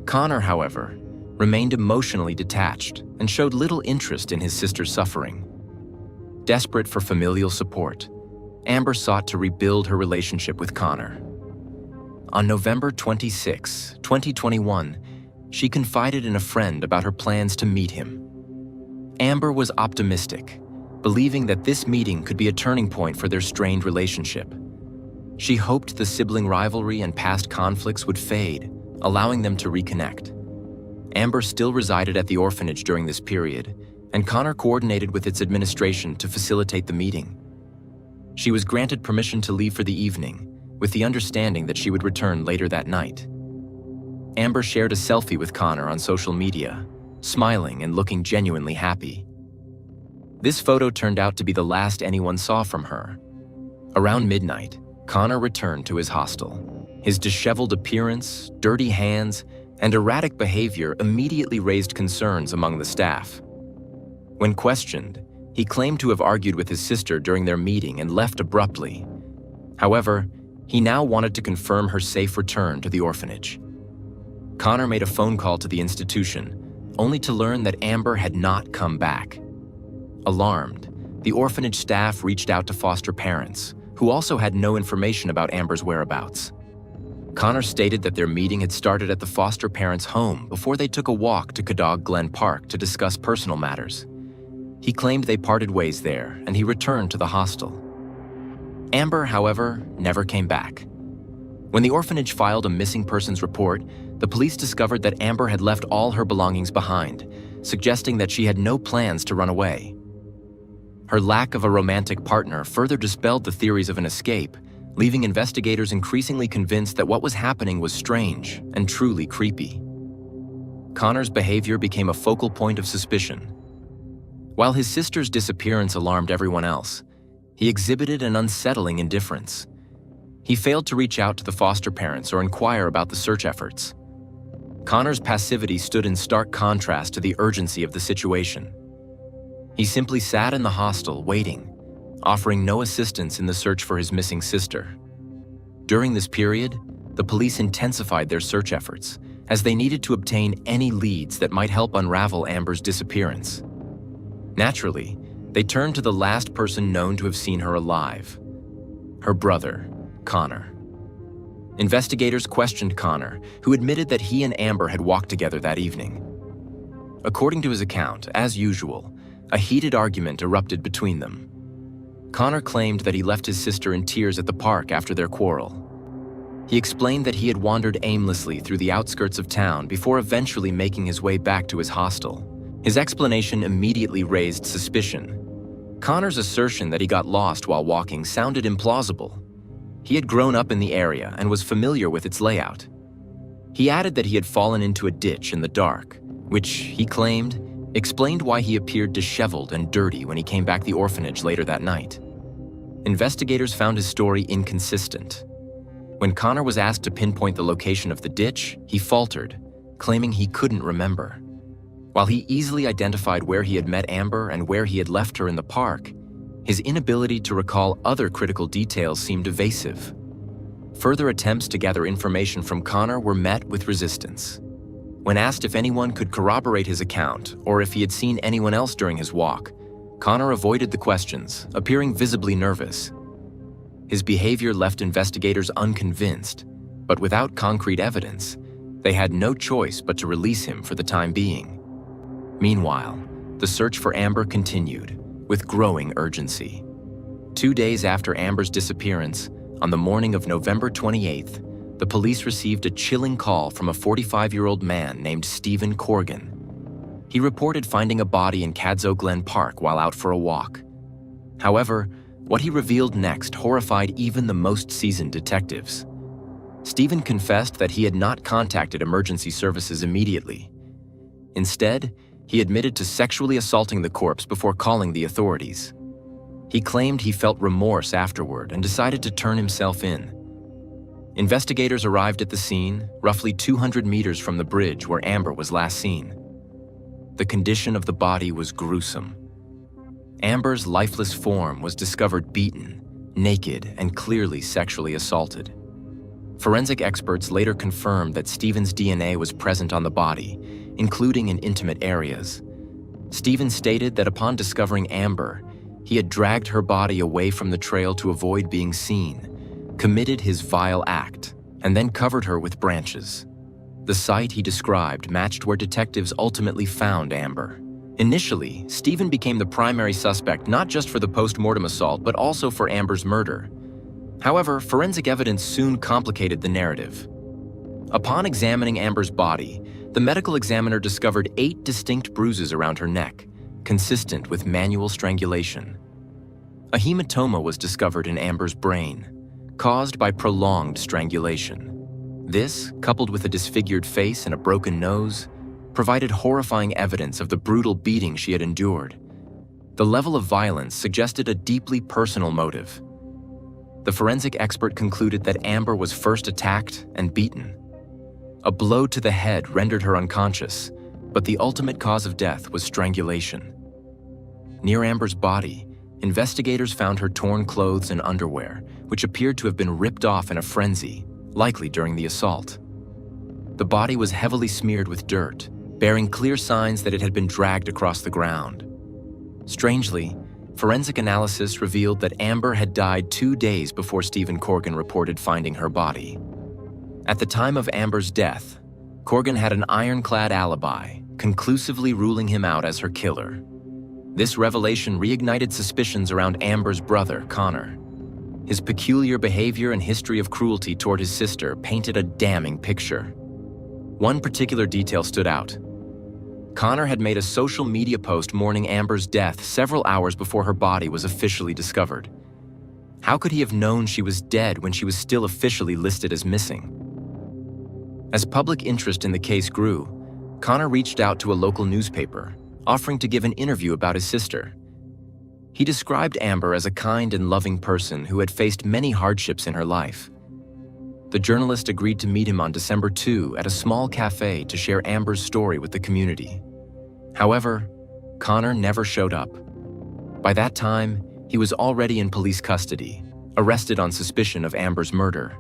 Connor, however, remained emotionally detached and showed little interest in his sister's suffering. Desperate for familial support, Amber sought to rebuild her relationship with Connor. On November 26, 2021, she confided in a friend about her plans to meet him. Amber was optimistic, believing that this meeting could be a turning point for their strained relationship. She hoped the sibling rivalry and past conflicts would fade, allowing them to reconnect. Amber still resided at the orphanage during this period, and Connor coordinated with its administration to facilitate the meeting. She was granted permission to leave for the evening, with the understanding that she would return later that night. Amber shared a selfie with Connor on social media, smiling and looking genuinely happy. This photo turned out to be the last anyone saw from her. Around midnight, Connor returned to his hostel. His disheveled appearance, dirty hands, and erratic behavior immediately raised concerns among the staff. When questioned, he claimed to have argued with his sister during their meeting and left abruptly. However, he now wanted to confirm her safe return to the orphanage. Connor made a phone call to the institution, only to learn that Amber had not come back. Alarmed, the orphanage staff reached out to foster parents, who also had no information about Amber's whereabouts. Connor stated that their meeting had started at the foster parents' home before they took a walk to Cadog Glen Park to discuss personal matters. He claimed they parted ways there, and he returned to the hostel. Amber, however, never came back. When the orphanage filed a missing persons report, the police discovered that Amber had left all her belongings behind, suggesting that she had no plans to run away. Her lack of a romantic partner further dispelled the theories of an escape, leaving investigators increasingly convinced that what was happening was strange and truly creepy. Connor's behavior became a focal point of suspicion. While his sister's disappearance alarmed everyone else, he exhibited an unsettling indifference. He failed to reach out to the foster parents or inquire about the search efforts. Connor's passivity stood in stark contrast to the urgency of the situation. He simply sat in the hostel waiting, offering no assistance in the search for his missing sister. During this period, the police intensified their search efforts, as they needed to obtain any leads that might help unravel Amber's disappearance. Naturally, they turned to the last person known to have seen her alive: her brother, Connor. Investigators questioned Connor, who admitted that he and Amber had walked together that evening. According to his account, as usual, a heated argument erupted between them. Connor claimed that he left his sister in tears at the park after their quarrel. He explained that he had wandered aimlessly through the outskirts of town before eventually making his way back to his hostel. His explanation immediately raised suspicion. Connor's assertion that he got lost while walking sounded implausible. He had grown up in the area and was familiar with its layout. He added that he had fallen into a ditch in the dark, which, he claimed, explained why he appeared disheveled and dirty when he came back to the orphanage later that night. Investigators found his story inconsistent. When Connor was asked to pinpoint the location of the ditch, he faltered, claiming he couldn't remember. While he easily identified where he had met Amber and where he had left her in the park, his inability to recall other critical details seemed evasive. Further attempts to gather information from Connor were met with resistance. When asked if anyone could corroborate his account or if he had seen anyone else during his walk, Connor avoided the questions, appearing visibly nervous. His behavior left investigators unconvinced, but without concrete evidence, they had no choice but to release him for the time being. Meanwhile, the search for Amber continued, with growing urgency. 2 days after Amber's disappearance, on the morning of November 28th, the police received a chilling call from a 45-year-old man named Stephen Corgan. He reported finding a body in Cadzo Glen Park while out for a walk. However, what he revealed next horrified even the most seasoned detectives. Stephen confessed that he had not contacted emergency services immediately. Instead, he admitted to sexually assaulting the corpse before calling the authorities. He claimed he felt remorse afterward and decided to turn himself in. Investigators arrived at the scene, roughly 200 meters from the bridge where Amber was last seen. The condition of the body was gruesome. Amber's lifeless form was discovered beaten, naked, and clearly sexually assaulted. Forensic experts later confirmed that Stephen's DNA was present on the body, including in intimate areas. Stephen stated that upon discovering Amber, he had dragged her body away from the trail to avoid being seen, committed his vile act, and then covered her with branches. The site he described matched where detectives ultimately found Amber. Initially, Stephen became the primary suspect not just for the post-mortem assault, but also for Amber's murder. However, forensic evidence soon complicated the narrative. Upon examining Amber's body, the medical examiner discovered 8 distinct bruises around her neck, consistent with manual strangulation. A hematoma was discovered in Amber's brain, caused by prolonged strangulation. This, coupled with a disfigured face and a broken nose, provided horrifying evidence of the brutal beating she had endured. The level of violence suggested a deeply personal motive. The forensic expert concluded that Amber was first attacked and beaten. A blow to the head rendered her unconscious, but the ultimate cause of death was strangulation. Near Amber's body, investigators found her torn clothes and underwear, which appeared to have been ripped off in a frenzy, likely during the assault. The body was heavily smeared with dirt, bearing clear signs that it had been dragged across the ground. Strangely, forensic analysis revealed that Amber had died 2 days before Stephen Corgan reported finding her body. At the time of Amber's death, Corgan had an ironclad alibi, conclusively ruling him out as her killer. This revelation reignited suspicions around Amber's brother, Connor. His peculiar behavior and history of cruelty toward his sister painted a damning picture. One particular detail stood out. Connor had made a social media post mourning Amber's death several hours before her body was officially discovered. How could he have known she was dead when she was still officially listed as missing? As public interest in the case grew, Connor reached out to a local newspaper, offering to give an interview about his sister. He described Amber as a kind and loving person who had faced many hardships in her life. The journalist agreed to meet him on December 2 at a small cafe to share Amber's story with the community. However, Connor never showed up. By that time, he was already in police custody, arrested on suspicion of Amber's murder.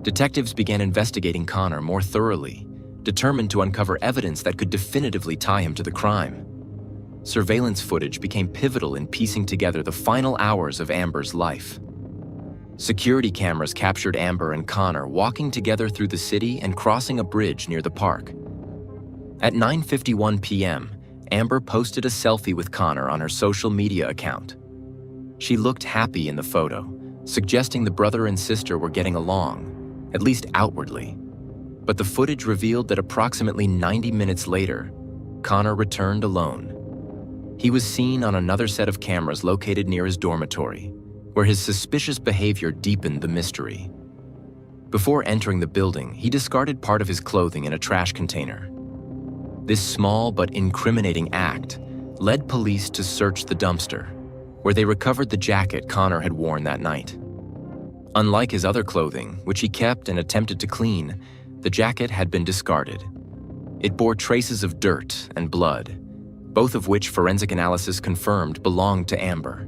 Detectives began investigating Connor more thoroughly, determined to uncover evidence that could definitively tie him to the crime. Surveillance footage became pivotal in piecing together the final hours of Amber's life. Security cameras captured Amber and Connor walking together through the city and crossing a bridge near the park. At 9:51 p.m., Amber posted a selfie with Connor on her social media account. She looked happy in the photo, suggesting the brother and sister were getting along, at least outwardly. But the footage revealed that approximately 90 minutes later, Connor returned alone. He was seen on another set of cameras located near his dormitory, where his suspicious behavior deepened the mystery. Before entering the building, he discarded part of his clothing in a trash container. This small but incriminating act led police to search the dumpster, where they recovered the jacket Connor had worn that night. Unlike his other clothing, which he kept and attempted to clean, the jacket had been discarded. It bore traces of dirt and blood, both of which forensic analysis confirmed belonged to Amber.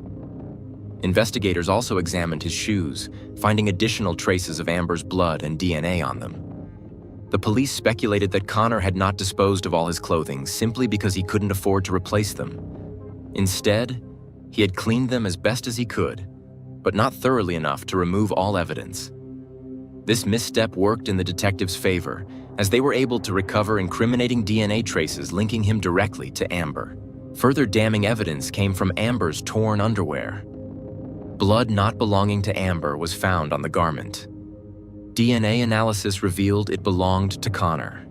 Investigators also examined his shoes, finding additional traces of Amber's blood and DNA on them. The police speculated that Connor had not disposed of all his clothing simply because he couldn't afford to replace them. Instead, he had cleaned them as best as he could, but not thoroughly enough to remove all evidence. This misstep worked in the detectives' favor, as they were able to recover incriminating DNA traces linking him directly to Amber. Further damning evidence came from Amber's torn underwear. Blood not belonging to Amber was found on the garment. DNA analysis revealed it belonged to Connor.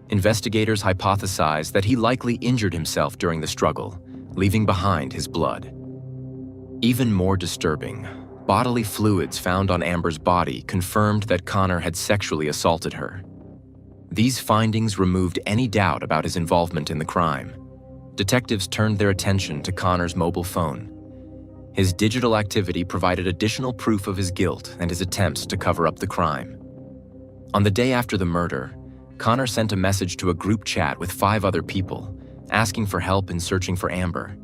Investigators hypothesized that he likely injured himself during the struggle, leaving behind his blood. Even more disturbing, bodily fluids found on Amber's body confirmed that Connor had sexually assaulted her. These findings removed any doubt about his involvement in the crime. Detectives turned their attention to Connor's mobile phone. His digital activity provided additional proof of his guilt and his attempts to cover up the crime. On the day after the murder, Connor sent a message to a group chat with 5 other people, asking for help in searching for Amber.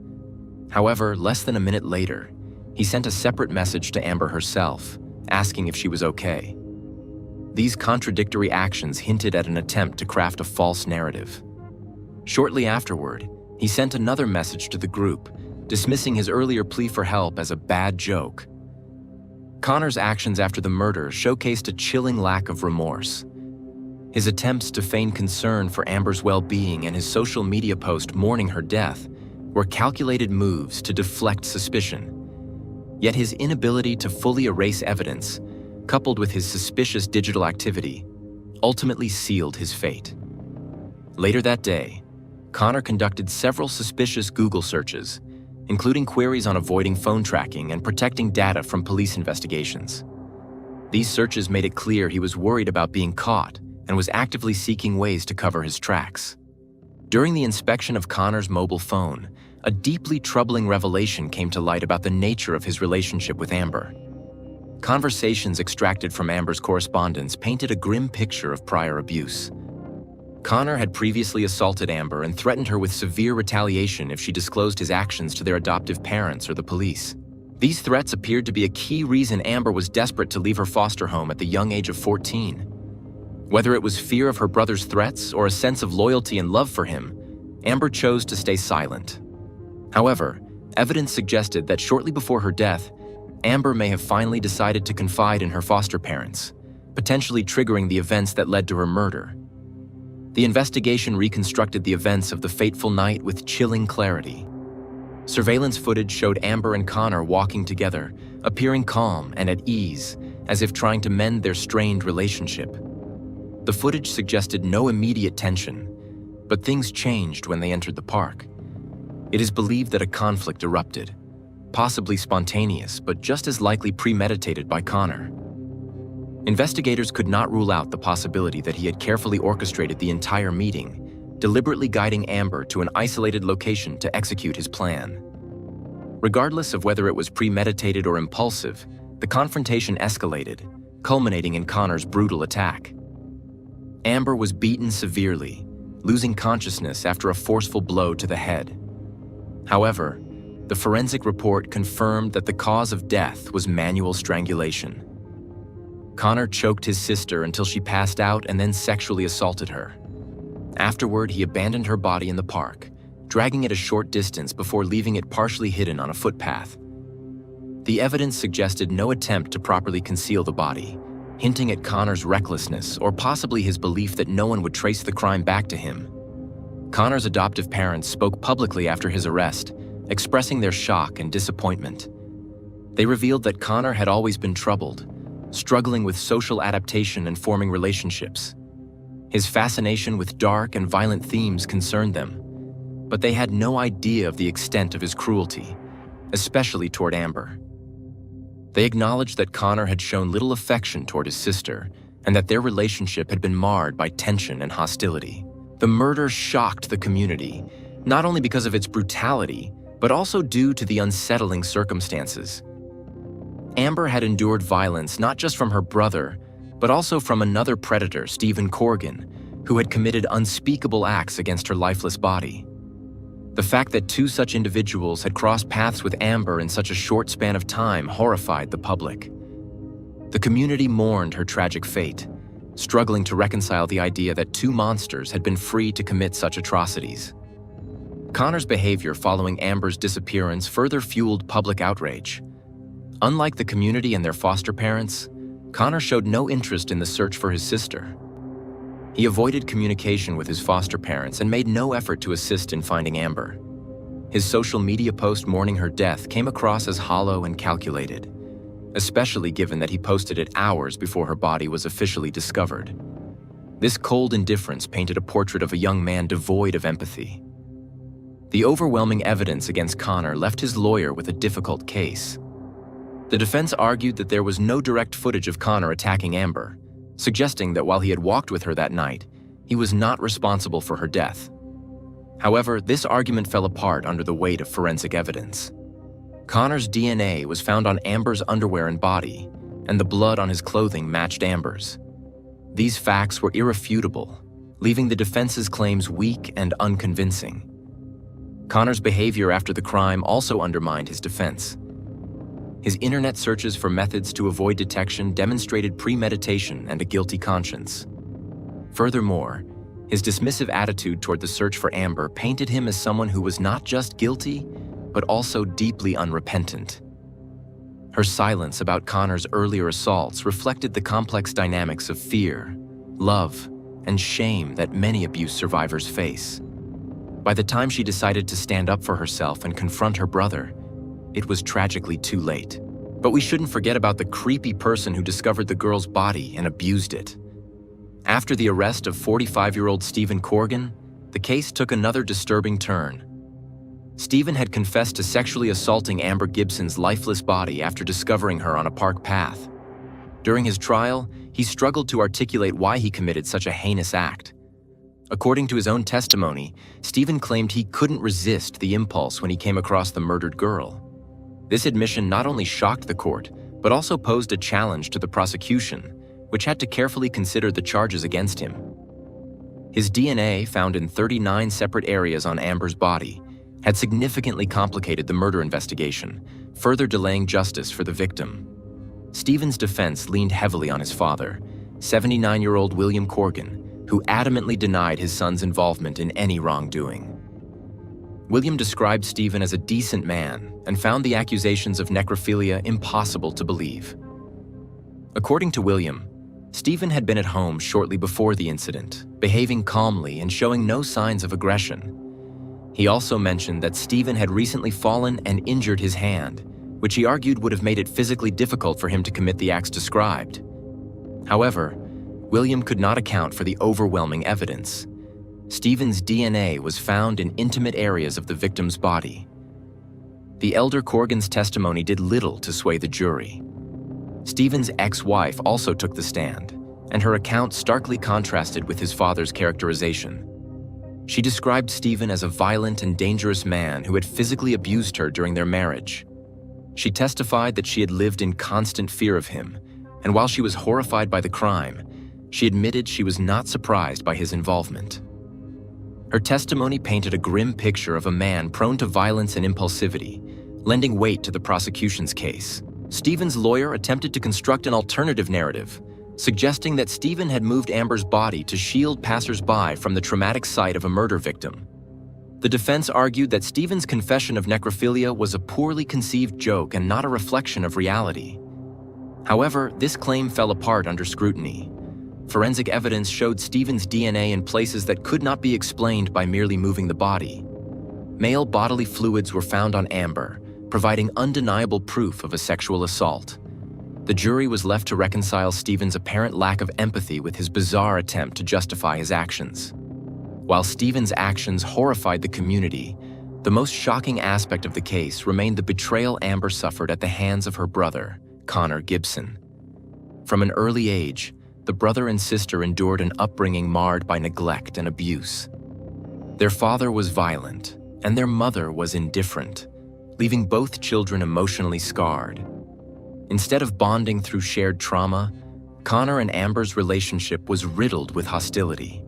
However, less than a minute later, he sent a separate message to Amber herself, asking if she was okay. These contradictory actions hinted at an attempt to craft a false narrative. Shortly afterward, he sent another message to the group, dismissing his earlier plea for help as a bad joke. Connor's actions after the murder showcased a chilling lack of remorse. His attempts to feign concern for Amber's well-being and his social media post mourning her death were calculated moves to deflect suspicion. Yet his inability to fully erase evidence, coupled with his suspicious digital activity, ultimately sealed his fate. Later that day, Connor conducted several suspicious Google searches, including queries on avoiding phone tracking and protecting data from police investigations. These searches made it clear he was worried about being caught and was actively seeking ways to cover his tracks. During the inspection of Connor's mobile phone, a deeply troubling revelation came to light about the nature of his relationship with Amber. Conversations extracted from Amber's correspondence painted a grim picture of prior abuse. Connor had previously assaulted Amber and threatened her with severe retaliation if she disclosed his actions to their adoptive parents or the police. These threats appeared to be a key reason Amber was desperate to leave her foster home at the young age of 14. Whether it was fear of her brother's threats or a sense of loyalty and love for him, Amber chose to stay silent. However, evidence suggested that shortly before her death, Amber may have finally decided to confide in her foster parents, potentially triggering the events that led to her murder. The investigation reconstructed the events of the fateful night with chilling clarity. Surveillance footage showed Amber and Connor walking together, appearing calm and at ease, as if trying to mend their strained relationship. The footage suggested no immediate tension. But things changed when they entered the park. It is believed that a conflict erupted, possibly spontaneous, but just as likely premeditated by Connor. Investigators could not rule out the possibility that he had carefully orchestrated the entire meeting, deliberately guiding Amber to an isolated location to execute his plan. Regardless of whether it was premeditated or impulsive, the confrontation escalated, culminating in Connor's brutal attack. Amber was beaten severely, losing consciousness after a forceful blow to the head. However, the forensic report confirmed that the cause of death was manual strangulation. Connor choked his sister until she passed out and then sexually assaulted her. Afterward, he abandoned her body in the park, dragging it a short distance before leaving it partially hidden on a footpath. The evidence suggested no attempt to properly conceal the body, hinting at Connor's recklessness or possibly his belief that no one would trace the crime back to him. Connor's adoptive parents spoke publicly after his arrest, expressing their shock and disappointment. They revealed that Connor had always been troubled, struggling with social adaptation and forming relationships. His fascination with dark and violent themes concerned them, but they had no idea of the extent of his cruelty, especially toward Amber. They acknowledged that Connor had shown little affection toward his sister and that their relationship had been marred by tension and hostility. The murder shocked the community, not only because of its brutality, but also due to the unsettling circumstances. Amber had endured violence not just from her brother, but also from another predator, Stephen Corrigan, who had committed unspeakable acts against her lifeless body. The fact that two such individuals had crossed paths with Amber in such a short span of time horrified the public. The community mourned her tragic fate, struggling to reconcile the idea that two monsters had been free to commit such atrocities. Connor's behavior following Amber's disappearance further fueled public outrage. Unlike the community and their foster parents, Connor showed no interest in the search for his sister. He avoided communication with his foster parents and made no effort to assist in finding Amber. His social media post mourning her death came across as hollow and calculated, especially given that he posted it hours before her body was officially discovered. This cold indifference painted a portrait of a young man devoid of empathy. The overwhelming evidence against Connor left his lawyer with a difficult case. The defense argued that there was no direct footage of Connor attacking Amber, suggesting that while he had walked with her that night, he was not responsible for her death. However, this argument fell apart under the weight of forensic evidence. Connor's DNA was found on Amber's underwear and body, and the blood on his clothing matched Amber's. These facts were irrefutable, leaving the defense's claims weak and unconvincing. Connor's behavior after the crime also undermined his defense. His internet searches for methods to avoid detection demonstrated premeditation and a guilty conscience. Furthermore, his dismissive attitude toward the search for Amber painted him as someone who was not just guilty, but also deeply unrepentant. Her silence about Connor's earlier assaults reflected the complex dynamics of fear, love, and shame that many abuse survivors face. By the time she decided to stand up for herself and confront her brother, it was tragically too late. But we shouldn't forget about the creepy person who discovered the girl's body and abused it. After the arrest of 45-year-old Stephen Corrigan, the case took another disturbing turn. Stephen had confessed to sexually assaulting Amber Gibson's lifeless body after discovering her on a park path. During his trial, he struggled to articulate why he committed such a heinous act. According to his own testimony, Stephen claimed he couldn't resist the impulse when he came across the murdered girl. This admission not only shocked the court, but also posed a challenge to the prosecution, which had to carefully consider the charges against him. His DNA, found in 39 separate areas on Amber's body, had significantly complicated the murder investigation, further delaying justice for the victim. Stephen's defense leaned heavily on his father, 79-year-old William Corrigan, who adamantly denied his son's involvement in any wrongdoing. William described Stephen as a decent man and found the accusations of necrophilia impossible to believe. According to William, Stephen had been at home shortly before the incident, behaving calmly and showing no signs of aggression. He also mentioned that Stephen had recently fallen and injured his hand, which he argued would have made it physically difficult for him to commit the acts described. However, William could not account for the overwhelming evidence. Stephen's DNA was found in intimate areas of the victim's body. The elder Corrigan's testimony did little to sway the jury. Stephen's ex-wife also took the stand, and her account starkly contrasted with his father's characterization. She described Stephen as a violent and dangerous man who had physically abused her during their marriage. She testified that she had lived in constant fear of him, and while she was horrified by the crime, she admitted she was not surprised by his involvement. Her testimony painted a grim picture of a man prone to violence and impulsivity, lending weight to the prosecution's case. Stephen's lawyer attempted to construct an alternative narrative, suggesting that Stephen had moved Amber's body to shield passers-by from the traumatic sight of a murder victim. The defense argued that Stephen's confession of necrophilia was a poorly conceived joke and not a reflection of reality. However, this claim fell apart under scrutiny. Forensic evidence showed Stephen's DNA in places that could not be explained by merely moving the body. Male bodily fluids were found on Amber, providing undeniable proof of a sexual assault. The jury was left to reconcile Stephen's apparent lack of empathy with his bizarre attempt to justify his actions. While Stephen's actions horrified the community, the most shocking aspect of the case remained the betrayal Amber suffered at the hands of her brother, Amber Gibson. From an early age, the brother and sister endured an upbringing marred by neglect and abuse. Their father was violent, and their mother was indifferent, leaving both children emotionally scarred. Instead of bonding through shared trauma, Connor and Amber's relationship was riddled with hostility.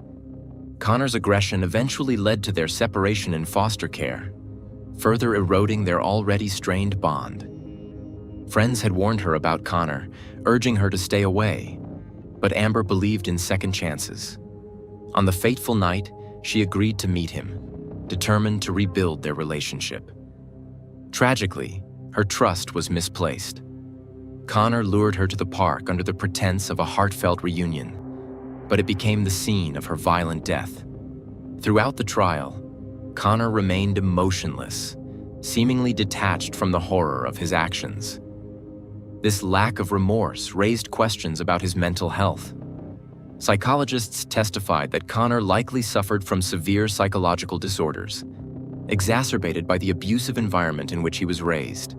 Connor's aggression eventually led to their separation in foster care, further eroding their already strained bond. Friends had warned her about Connor, urging her to stay away, but Amber believed in second chances. On the fateful night, she agreed to meet him, determined to rebuild their relationship. Tragically, her trust was misplaced. Connor lured her to the park under the pretense of a heartfelt reunion, but it became the scene of her violent death. Throughout the trial, Connor remained emotionless, seemingly detached from the horror of his actions. This lack of remorse raised questions about his mental health. Psychologists testified that Connor likely suffered from severe psychological disorders, exacerbated by the abusive environment in which he was raised.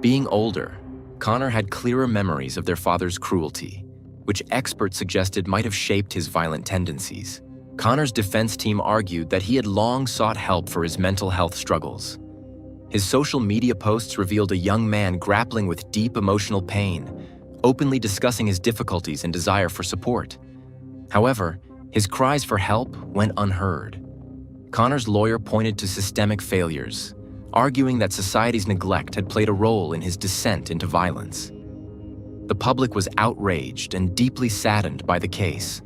Being older, Connor had clearer memories of their father's cruelty, which experts suggested might have shaped his violent tendencies. Connor's defense team argued that he had long sought help for his mental health struggles. His social media posts revealed a young man grappling with deep emotional pain, openly discussing his difficulties and desire for support. However, his cries for help went unheard. Connor's lawyer pointed to systemic failures, arguing that society's neglect had played a role in his descent into violence. The public was outraged and deeply saddened by the case,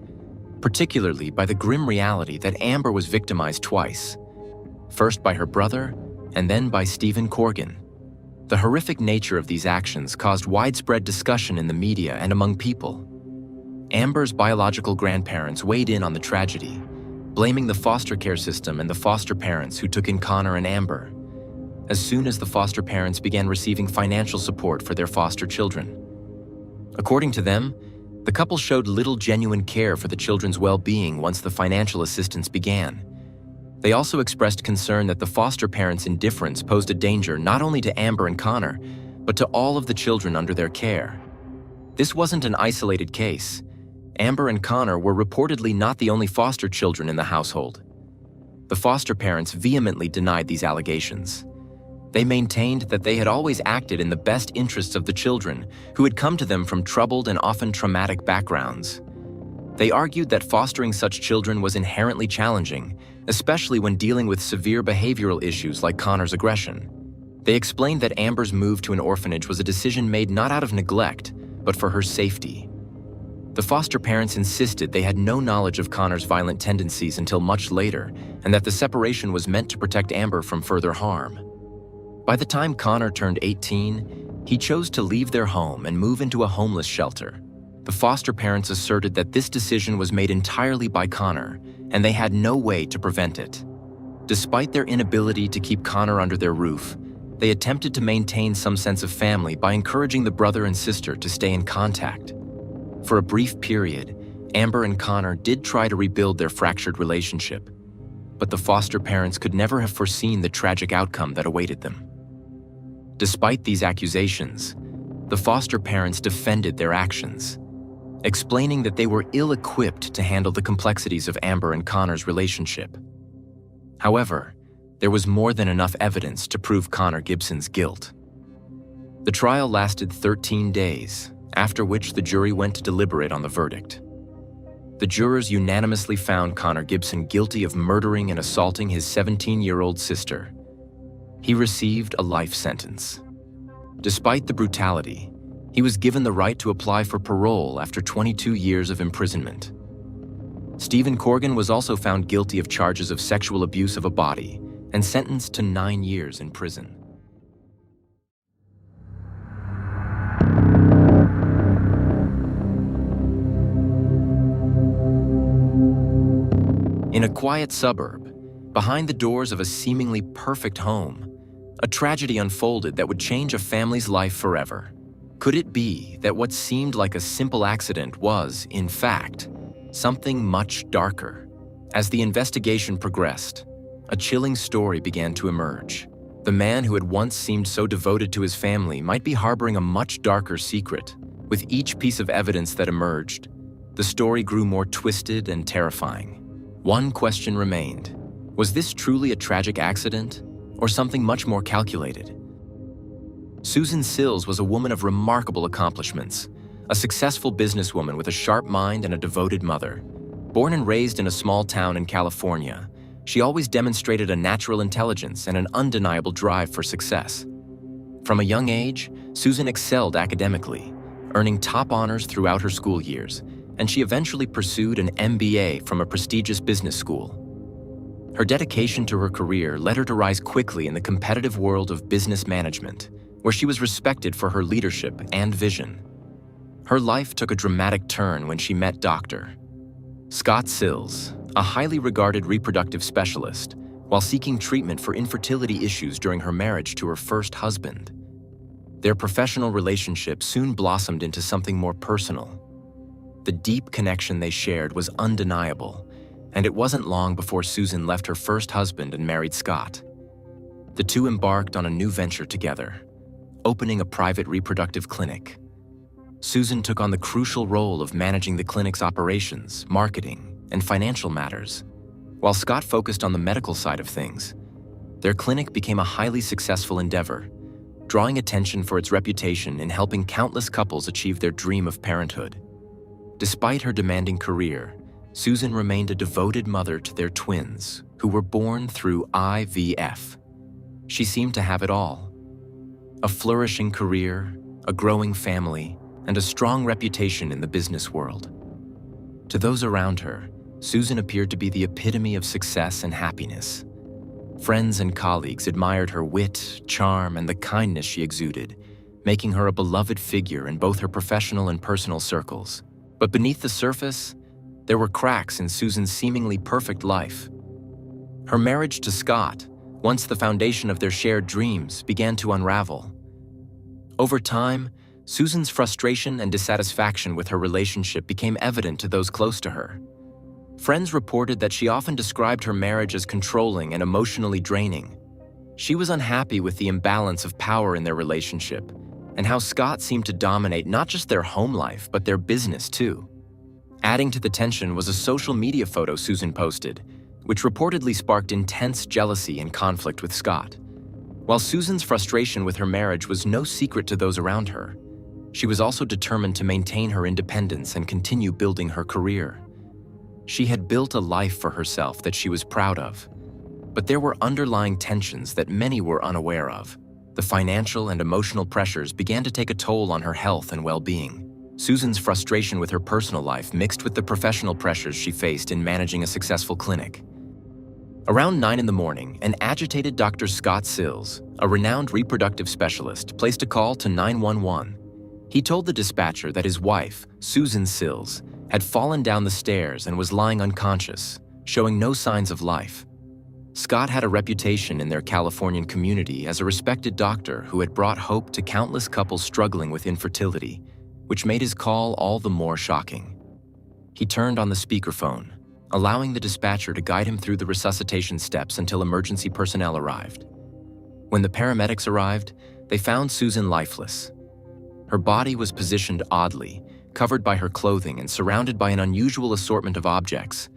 particularly by the grim reality that Amber was victimized twice, first by her brother and then by Stephen Corrigan. The horrific nature of these actions caused widespread discussion in the media and among people. Amber's biological grandparents weighed in on the tragedy, blaming the foster care system and the foster parents who took in Connor and Amber, as soon as the foster parents began receiving financial support for their foster children. According to them, the couple showed little genuine care for the children's well-being once the financial assistance began. They also expressed concern that the foster parents' indifference posed a danger not only to Amber and Connor, but to all of the children under their care. This wasn't an isolated case. Amber and Connor were reportedly not the only foster children in the household. The foster parents vehemently denied these allegations. They maintained that they had always acted in the best interests of the children, who had come to them from troubled and often traumatic backgrounds. They argued that fostering such children was inherently challenging, especially when dealing with severe behavioral issues like Connor's aggression. They explained that Amber's move to an orphanage was a decision made not out of neglect, but for her safety. The foster parents insisted they had no knowledge of Connor's violent tendencies until much later, and that the separation was meant to protect Amber from further harm. By the time Connor turned 18, he chose to leave their home and move into a homeless shelter. The foster parents asserted that this decision was made entirely by Connor, and they had no way to prevent it. Despite their inability to keep Connor under their roof, they attempted to maintain some sense of family by encouraging the brother and sister to stay in contact. For a brief period, Amber and Connor did try to rebuild their fractured relationship, but the foster parents could never have foreseen the tragic outcome that awaited them. Despite these accusations, the foster parents defended their actions, explaining that they were ill-equipped to handle the complexities of Amber and Connor's relationship. However, there was more than enough evidence to prove Connor Gibson's guilt. The trial lasted 13 days, after which the jury went to deliberate on the verdict. The jurors unanimously found Connor Gibson guilty of murdering and assaulting his 17-year-old sister. He received a life sentence. Despite the brutality, he was given the right to apply for parole after 22 years of imprisonment. Stephen Corgan was also found guilty of charges of sexual abuse of a body and sentenced to 9 years in prison. In a quiet suburb, behind the doors of a seemingly perfect home, a tragedy unfolded that would change a family's life forever. Could it be that what seemed like a simple accident was, in fact, something much darker? As the investigation progressed, a chilling story began to emerge. The man who had once seemed so devoted to his family might be harboring a much darker secret. With each piece of evidence that emerged, the story grew more twisted and terrifying. One question remained: was this truly a tragic accident, or something much more calculated? Susan Sills was a woman of remarkable accomplishments, a successful businesswoman with a sharp mind and a devoted mother. Born and raised in a small town in California, she always demonstrated a natural intelligence and an undeniable drive for success. From a young age, Susan excelled academically, earning top honors throughout her school years, and she eventually pursued an MBA from a prestigious business school. Her dedication to her career led her to rise quickly in the competitive world of business management, where she was respected for her leadership and vision. Her life took a dramatic turn when she met Dr. Scott Sills, a highly regarded reproductive specialist, while seeking treatment for infertility issues during her marriage to her first husband. Their professional relationship soon blossomed into something more personal. The deep connection they shared was undeniable, and it wasn't long before Susan left her first husband and married Scott. The two embarked on a new venture together, opening a private reproductive clinic. Susan took on the crucial role of managing the clinic's operations, marketing, and financial matters, while Scott focused on the medical side of things. Their clinic became a highly successful endeavor, drawing attention for its reputation in helping countless couples achieve their dream of parenthood. Despite her demanding career, Susan remained a devoted mother to their twins, who were born through IVF. She seemed to have it all: a flourishing career, a growing family, and a strong reputation in the business world. To those around her, Susan appeared to be the epitome of success and happiness. Friends and colleagues admired her wit, charm, and the kindness she exuded, making her a beloved figure in both her professional and personal circles. But beneath the surface, there were cracks in Susan's seemingly perfect life. Her marriage to Scott, once the foundation of their shared dreams, began to unravel. Over time, Susan's frustration and dissatisfaction with her relationship became evident to those close to her. Friends reported that she often described her marriage as controlling and emotionally draining. She was unhappy with the imbalance of power in their relationship, and how Scott seemed to dominate not just their home life, but their business too. Adding to the tension was a social media photo Susan posted, which reportedly sparked intense jealousy and conflict with Scott. While Susan's frustration with her marriage was no secret to those around her, she was also determined to maintain her independence and continue building her career. She had built a life for herself that she was proud of, but there were underlying tensions that many were unaware of. The financial and emotional pressures began to take a toll on her health and well-being. Susan's frustration with her personal life mixed with the professional pressures she faced in managing a successful clinic. Around 9 in the morning, an agitated Dr. Scott Sills, a renowned reproductive specialist, placed a call to 911. He told the dispatcher that his wife, Susan Sills, had fallen down the stairs and was lying unconscious, showing no signs of life. Scott had a reputation in their Californian community as a respected doctor who had brought hope to countless couples struggling with infertility, which made his call all the more shocking. He turned on the speakerphone, allowing the dispatcher to guide him through the resuscitation steps until emergency personnel arrived. When the paramedics arrived, they found Susan lifeless. Her body was positioned oddly, covered by her clothing and surrounded by an unusual assortment of objects: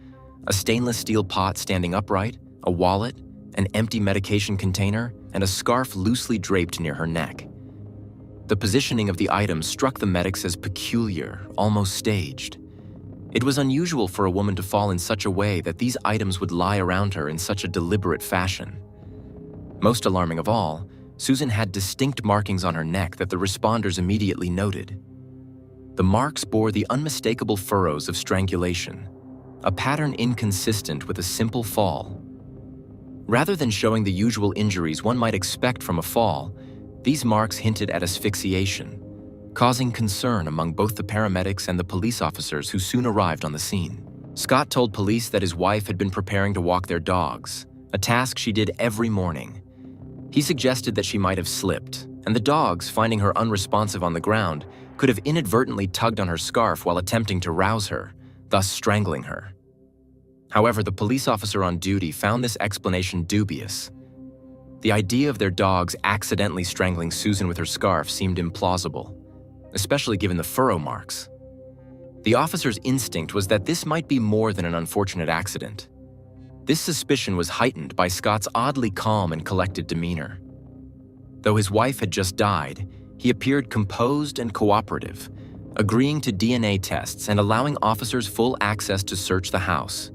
a stainless steel pot standing upright, a wallet, an empty medication container, and a scarf loosely draped near her neck. The positioning of the items struck the medics as peculiar, almost staged. It was unusual for a woman to fall in such a way that these items would lie around her in such a deliberate fashion. Most alarming of all, Susan had distinct markings on her neck that the responders immediately noted. The marks bore the unmistakable furrows of strangulation, a pattern inconsistent with a simple fall. Rather than showing the usual injuries one might expect from a fall, these marks hinted at asphyxiation, causing concern among both the paramedics and the police officers who soon arrived on the scene. Scott told police that his wife had been preparing to walk their dogs, a task she did every morning. He suggested that she might have slipped, and the dogs, finding her unresponsive on the ground, could have inadvertently tugged on her scarf while attempting to rouse her, thus strangling her. However, the police officer on duty found this explanation dubious. The idea of their dogs accidentally strangling Susan with her scarf seemed implausible, especially given the furrow marks. The officer's instinct was that this might be more than an unfortunate accident. This suspicion was heightened by Scott's oddly calm and collected demeanor. Though his wife had just died, he appeared composed and cooperative, agreeing to DNA tests and allowing officers full access to search the house.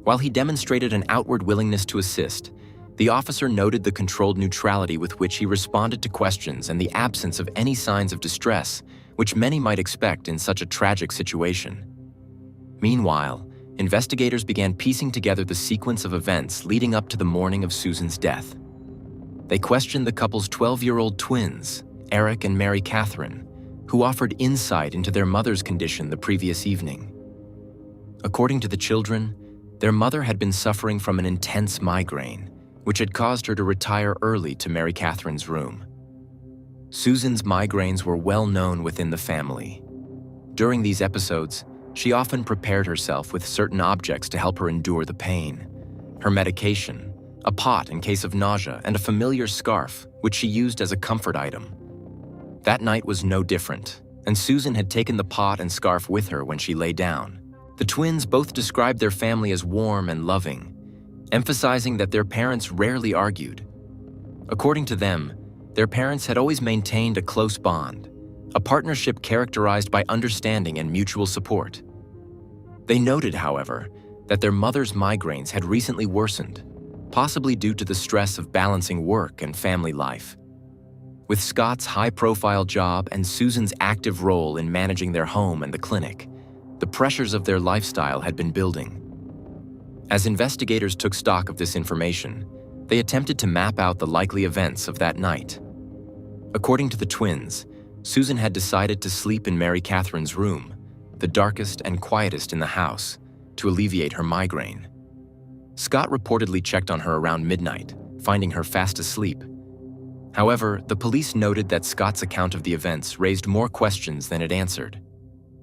While he demonstrated an outward willingness to assist, the officer noted the controlled neutrality with which he responded to questions and the absence of any signs of distress, which many might expect in such a tragic situation. Meanwhile, investigators began piecing together the sequence of events leading up to the morning of Susan's death. They questioned the couple's 12-year-old twins, Eric and Mary Catherine, who offered insight into their mother's condition the previous evening. According to the children, their mother had been suffering from an intense migraine, which had caused her to retire early to Mary Catherine's room. Susan's migraines were well known within the family. During these episodes, she often prepared herself with certain objects to help her endure the pain: her medication, a pot in case of nausea, and a familiar scarf, which she used as a comfort item. That night was no different, and Susan had taken the pot and scarf with her when she lay down. The twins both described their family as warm and loving, emphasizing that their parents rarely argued. According to them, their parents had always maintained a close bond, a partnership characterized by understanding and mutual support. They noted, however, that their mother's migraines had recently worsened, possibly due to the stress of balancing work and family life. With Scott's high-profile job and Susan's active role in managing their home and the clinic, the pressures of their lifestyle had been building. As investigators took stock of this information, they attempted to map out the likely events of that night. According to the twins, Susan had decided to sleep in Mary Catherine's room, the darkest and quietest in the house, to alleviate her migraine. Scott reportedly checked on her around midnight, finding her fast asleep. However, the police noted that Scott's account of the events raised more questions than it answered.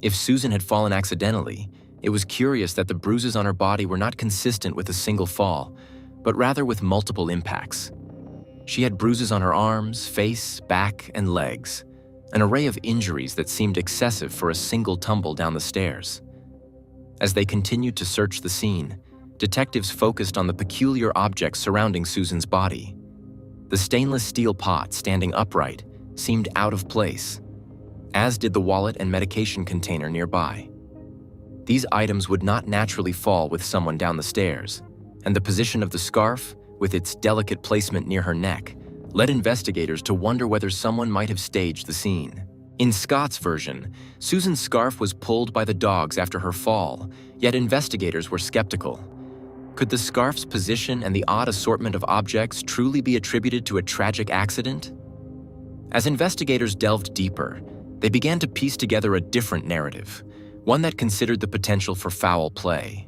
If Susan had fallen accidentally, it was curious that the bruises on her body were not consistent with a single fall, but rather with multiple impacts. She had bruises on her arms, face, back, and legs, an array of injuries that seemed excessive for a single tumble down the stairs. As they continued to search the scene, detectives focused on the peculiar objects surrounding Susan's body. The stainless steel pot standing upright seemed out of place, as did the wallet and medication container nearby. These items would not naturally fall with someone down the stairs, and the position of the scarf, with its delicate placement near her neck, led investigators to wonder whether someone might have staged the scene. In Scott's version, Susan's scarf was pulled by the dogs after her fall, yet investigators were skeptical. Could the scarf's position and the odd assortment of objects truly be attributed to a tragic accident? As investigators delved deeper, they began to piece together a different narrative, one that considered the potential for foul play.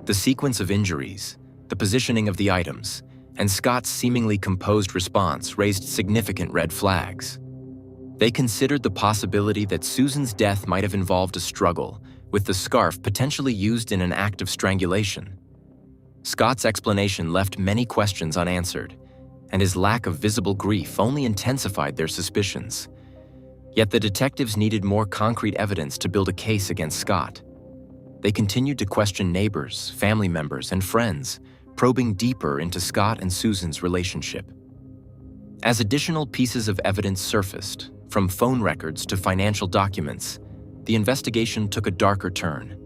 The sequence of injuries, the positioning of the items, and Scott's seemingly composed response raised significant red flags. They considered the possibility that Susan's death might have involved a struggle, with the scarf potentially used in an act of strangulation. Scott's explanation left many questions unanswered, and his lack of visible grief only intensified their suspicions. Yet the detectives needed more concrete evidence to build a case against Scott. They continued to question neighbors, family members, and friends, probing deeper into Scott and Susan's relationship. As additional pieces of evidence surfaced, from phone records to financial documents, the investigation took a darker turn.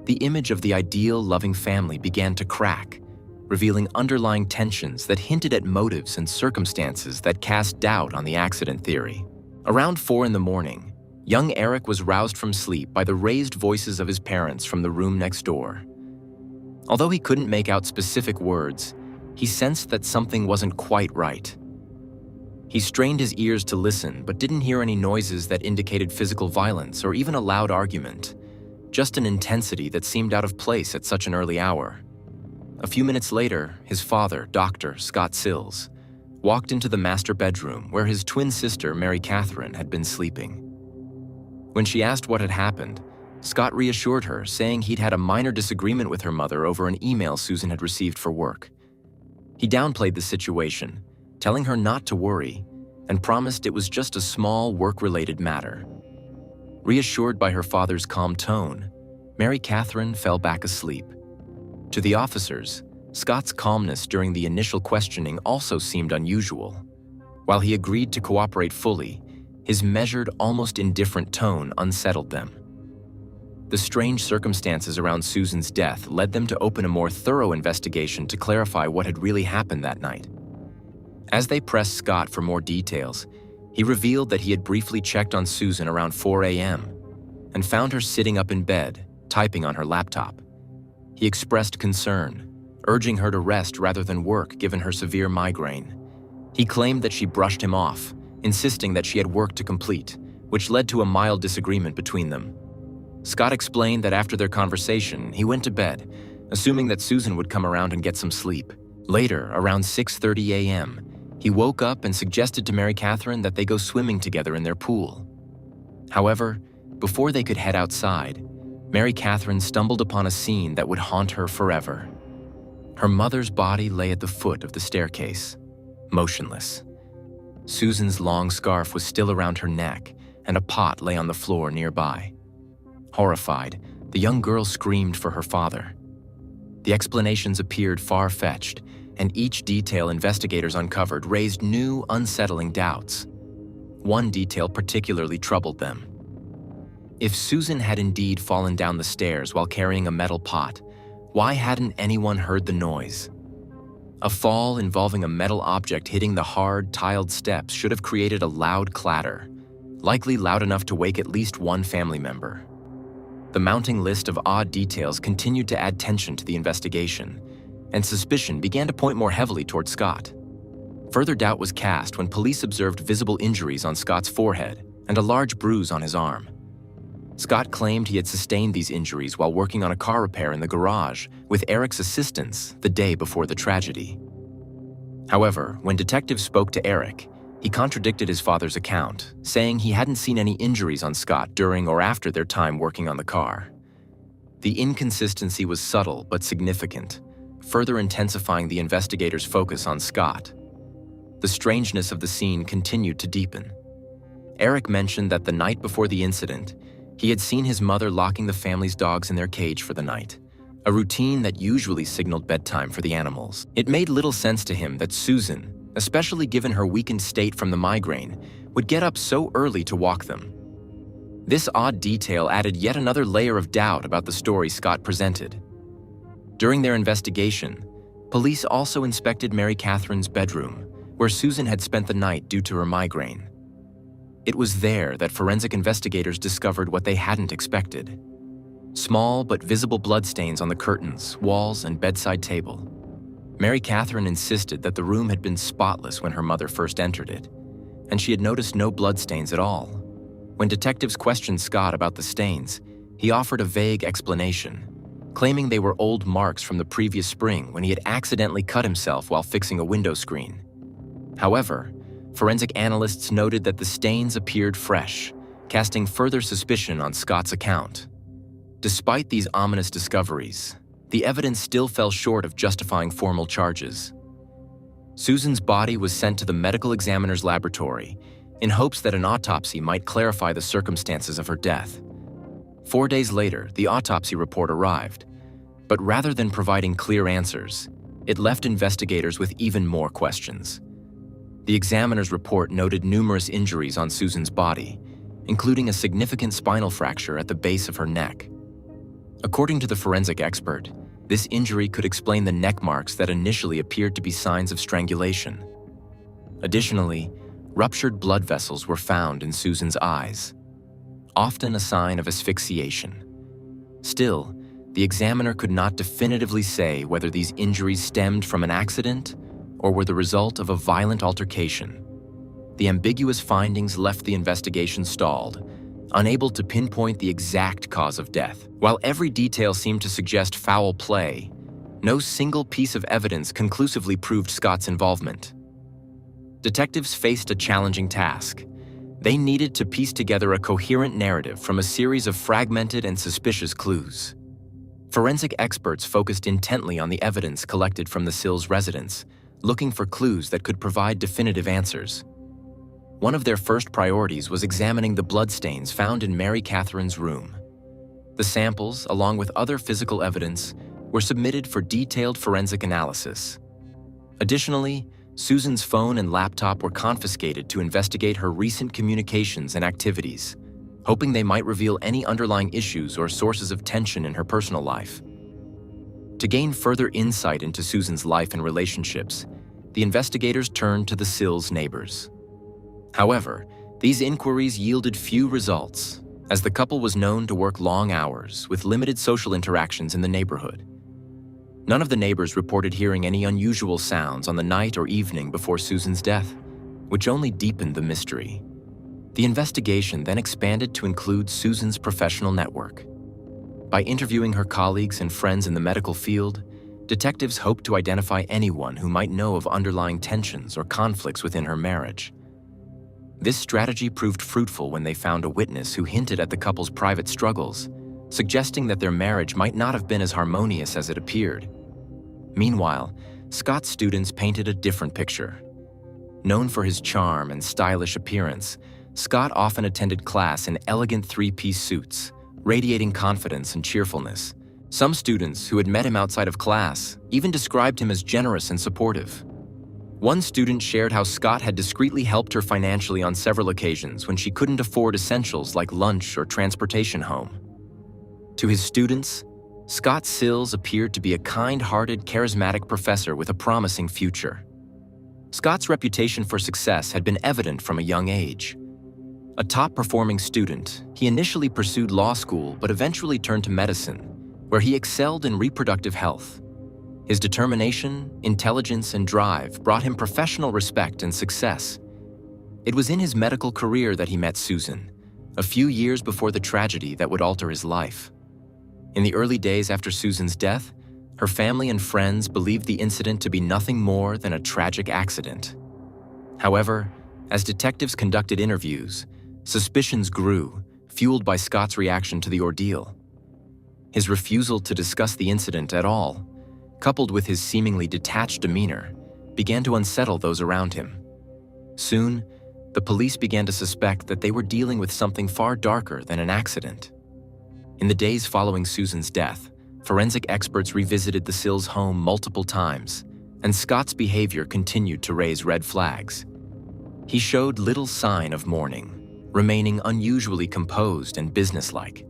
The image of the ideal, loving family began to crack, revealing underlying tensions that hinted at motives and circumstances that cast doubt on the accident theory. Around 4 a.m, young Eric was roused from sleep by the raised voices of his parents from the room next door. Although he couldn't make out specific words, he sensed that something wasn't quite right. He strained his ears to listen, but didn't hear any noises that indicated physical violence or even a loud argument, just an intensity that seemed out of place at such an early hour. A few minutes later, his father, Dr. Scott Sills, walked into the master bedroom where his twin sister, Mary Catherine, had been sleeping. When she asked what had happened, Scott reassured her, saying he'd had a minor disagreement with her mother over an email Susan had received for work. He downplayed the situation, telling her not to worry, and promised it was just a small work-related matter. Reassured by her father's calm tone, Mary Catherine fell back asleep. To the officers, Scott's calmness during the initial questioning also seemed unusual. While he agreed to cooperate fully, his measured, almost indifferent tone unsettled them. The strange circumstances around Susan's death led them to open a more thorough investigation to clarify what had really happened that night. As they pressed Scott for more details, he revealed that he had briefly checked on Susan around 4 a.m. and found her sitting up in bed, typing on her laptop. He expressed concern, urging her to rest rather than work given her severe migraine. He claimed that she brushed him off, insisting that she had work to complete, which led to a mild disagreement between them. Scott explained that after their conversation, he went to bed, assuming that Susan would come around and get some sleep. Later, around 6:30 a.m., he woke up and suggested to Mary Catherine that they go swimming together in their pool. However, before they could head outside, Mary Catherine stumbled upon a scene that would haunt her forever. Her mother's body lay at the foot of the staircase, motionless. Susan's long scarf was still around her neck, and a pot lay on the floor nearby. Horrified, the young girl screamed for her father. The explanations appeared far-fetched, and each detail investigators uncovered raised new, unsettling doubts. One detail particularly troubled them. If Susan had indeed fallen down the stairs while carrying a metal pot, why hadn't anyone heard the noise? A fall involving a metal object hitting the hard, tiled steps should have created a loud clatter, likely loud enough to wake at least one family member. The mounting list of odd details continued to add tension to the investigation, and suspicion began to point more heavily toward Scott. Further doubt was cast when police observed visible injuries on Scott's forehead and a large bruise on his arm. Scott claimed he had sustained these injuries while working on a car repair in the garage with Eric's assistance the day before the tragedy. However, when detectives spoke to Eric, he contradicted his father's account, saying he hadn't seen any injuries on Scott during or after their time working on the car. The inconsistency was subtle but significant, further intensifying the investigators' focus on Scott. The strangeness of the scene continued to deepen. Eric mentioned that the night before the incident, he had seen his mother locking the family's dogs in their cage for the night, a routine that usually signaled bedtime for the animals. It made little sense to him that Susan, especially given her weakened state from the migraine, would get up so early to walk them. This odd detail added yet another layer of doubt about the story Scott presented. During their investigation, police also inspected Mary Catherine's bedroom, where Susan had spent the night due to her migraine. It was there that forensic investigators discovered what they hadn't expected: small but visible bloodstains on the curtains, walls, and bedside table. Mary Catherine insisted that the room had been spotless when her mother first entered it, and she had noticed no bloodstains at all. When detectives questioned Scott about the stains, he offered a vague explanation, claiming they were old marks from the previous spring when he had accidentally cut himself while fixing a window screen. However, forensic analysts noted that the stains appeared fresh, casting further suspicion on Scott's account. Despite these ominous discoveries, the evidence still fell short of justifying formal charges. Susan's body was sent to the medical examiner's laboratory in hopes that an autopsy might clarify the circumstances of her death. 4 days later, the autopsy report arrived, but rather than providing clear answers, it left investigators with even more questions. The examiner's report noted numerous injuries on Susan's body, including a significant spinal fracture at the base of her neck. According to the forensic expert, this injury could explain the neck marks that initially appeared to be signs of strangulation. Additionally, ruptured blood vessels were found in Susan's eyes, often a sign of asphyxiation. Still, the examiner could not definitively say whether these injuries stemmed from an accident or were the result of a violent altercation. The ambiguous findings left the investigation stalled, unable to pinpoint the exact cause of death. While every detail seemed to suggest foul play, no single piece of evidence conclusively proved Scott's involvement. Detectives faced a challenging task. They needed to piece together a coherent narrative from a series of fragmented and suspicious clues. Forensic experts focused intently on the evidence collected from the Sills residence, looking for clues that could provide definitive answers. One of their first priorities was examining the bloodstains found in Mary Catherine's room. The samples, along with other physical evidence, were submitted for detailed forensic analysis. Additionally, Susan's phone and laptop were confiscated to investigate her recent communications and activities, hoping they might reveal any underlying issues or sources of tension in her personal life. To gain further insight into Susan's life and relationships, the investigators turned to the Sills neighbors. However, these inquiries yielded few results, as the couple was known to work long hours with limited social interactions in the neighborhood. None of the neighbors reported hearing any unusual sounds on the night or evening before Susan's death, which only deepened the mystery. The investigation then expanded to include Susan's professional network. By interviewing her colleagues and friends in the medical field, detectives hoped to identify anyone who might know of underlying tensions or conflicts within her marriage. This strategy proved fruitful when they found a witness who hinted at the couple's private struggles, suggesting that their marriage might not have been as harmonious as it appeared. Meanwhile, Scott's students painted a different picture. Known for his charm and stylish appearance, Scott often attended class in elegant three-piece suits, radiating confidence and cheerfulness. Some students who had met him outside of class even described him as generous and supportive. One student shared how Scott had discreetly helped her financially on several occasions when she couldn't afford essentials like lunch or transportation home. To his students, Scott Sills appeared to be a kind-hearted, charismatic professor with a promising future. Scott's reputation for success had been evident from a young age. A top-performing student, he initially pursued law school but eventually turned to medicine, where he excelled in reproductive health. His determination, intelligence, and drive brought him professional respect and success. It was in his medical career that he met Susan, a few years before the tragedy that would alter his life. In the early days after Susan's death, her family and friends believed the incident to be nothing more than a tragic accident. However, as detectives conducted interviews, suspicions grew, fueled by Scott's reaction to the ordeal. His refusal to discuss the incident at all, coupled with his seemingly detached demeanor, began to unsettle those around him. Soon, the police began to suspect that they were dealing with something far darker than an accident. In the days following Susan's death, forensic experts revisited the Sills' home multiple times, and Scott's behavior continued to raise red flags. He showed little sign of mourning, remaining unusually composed and businesslike.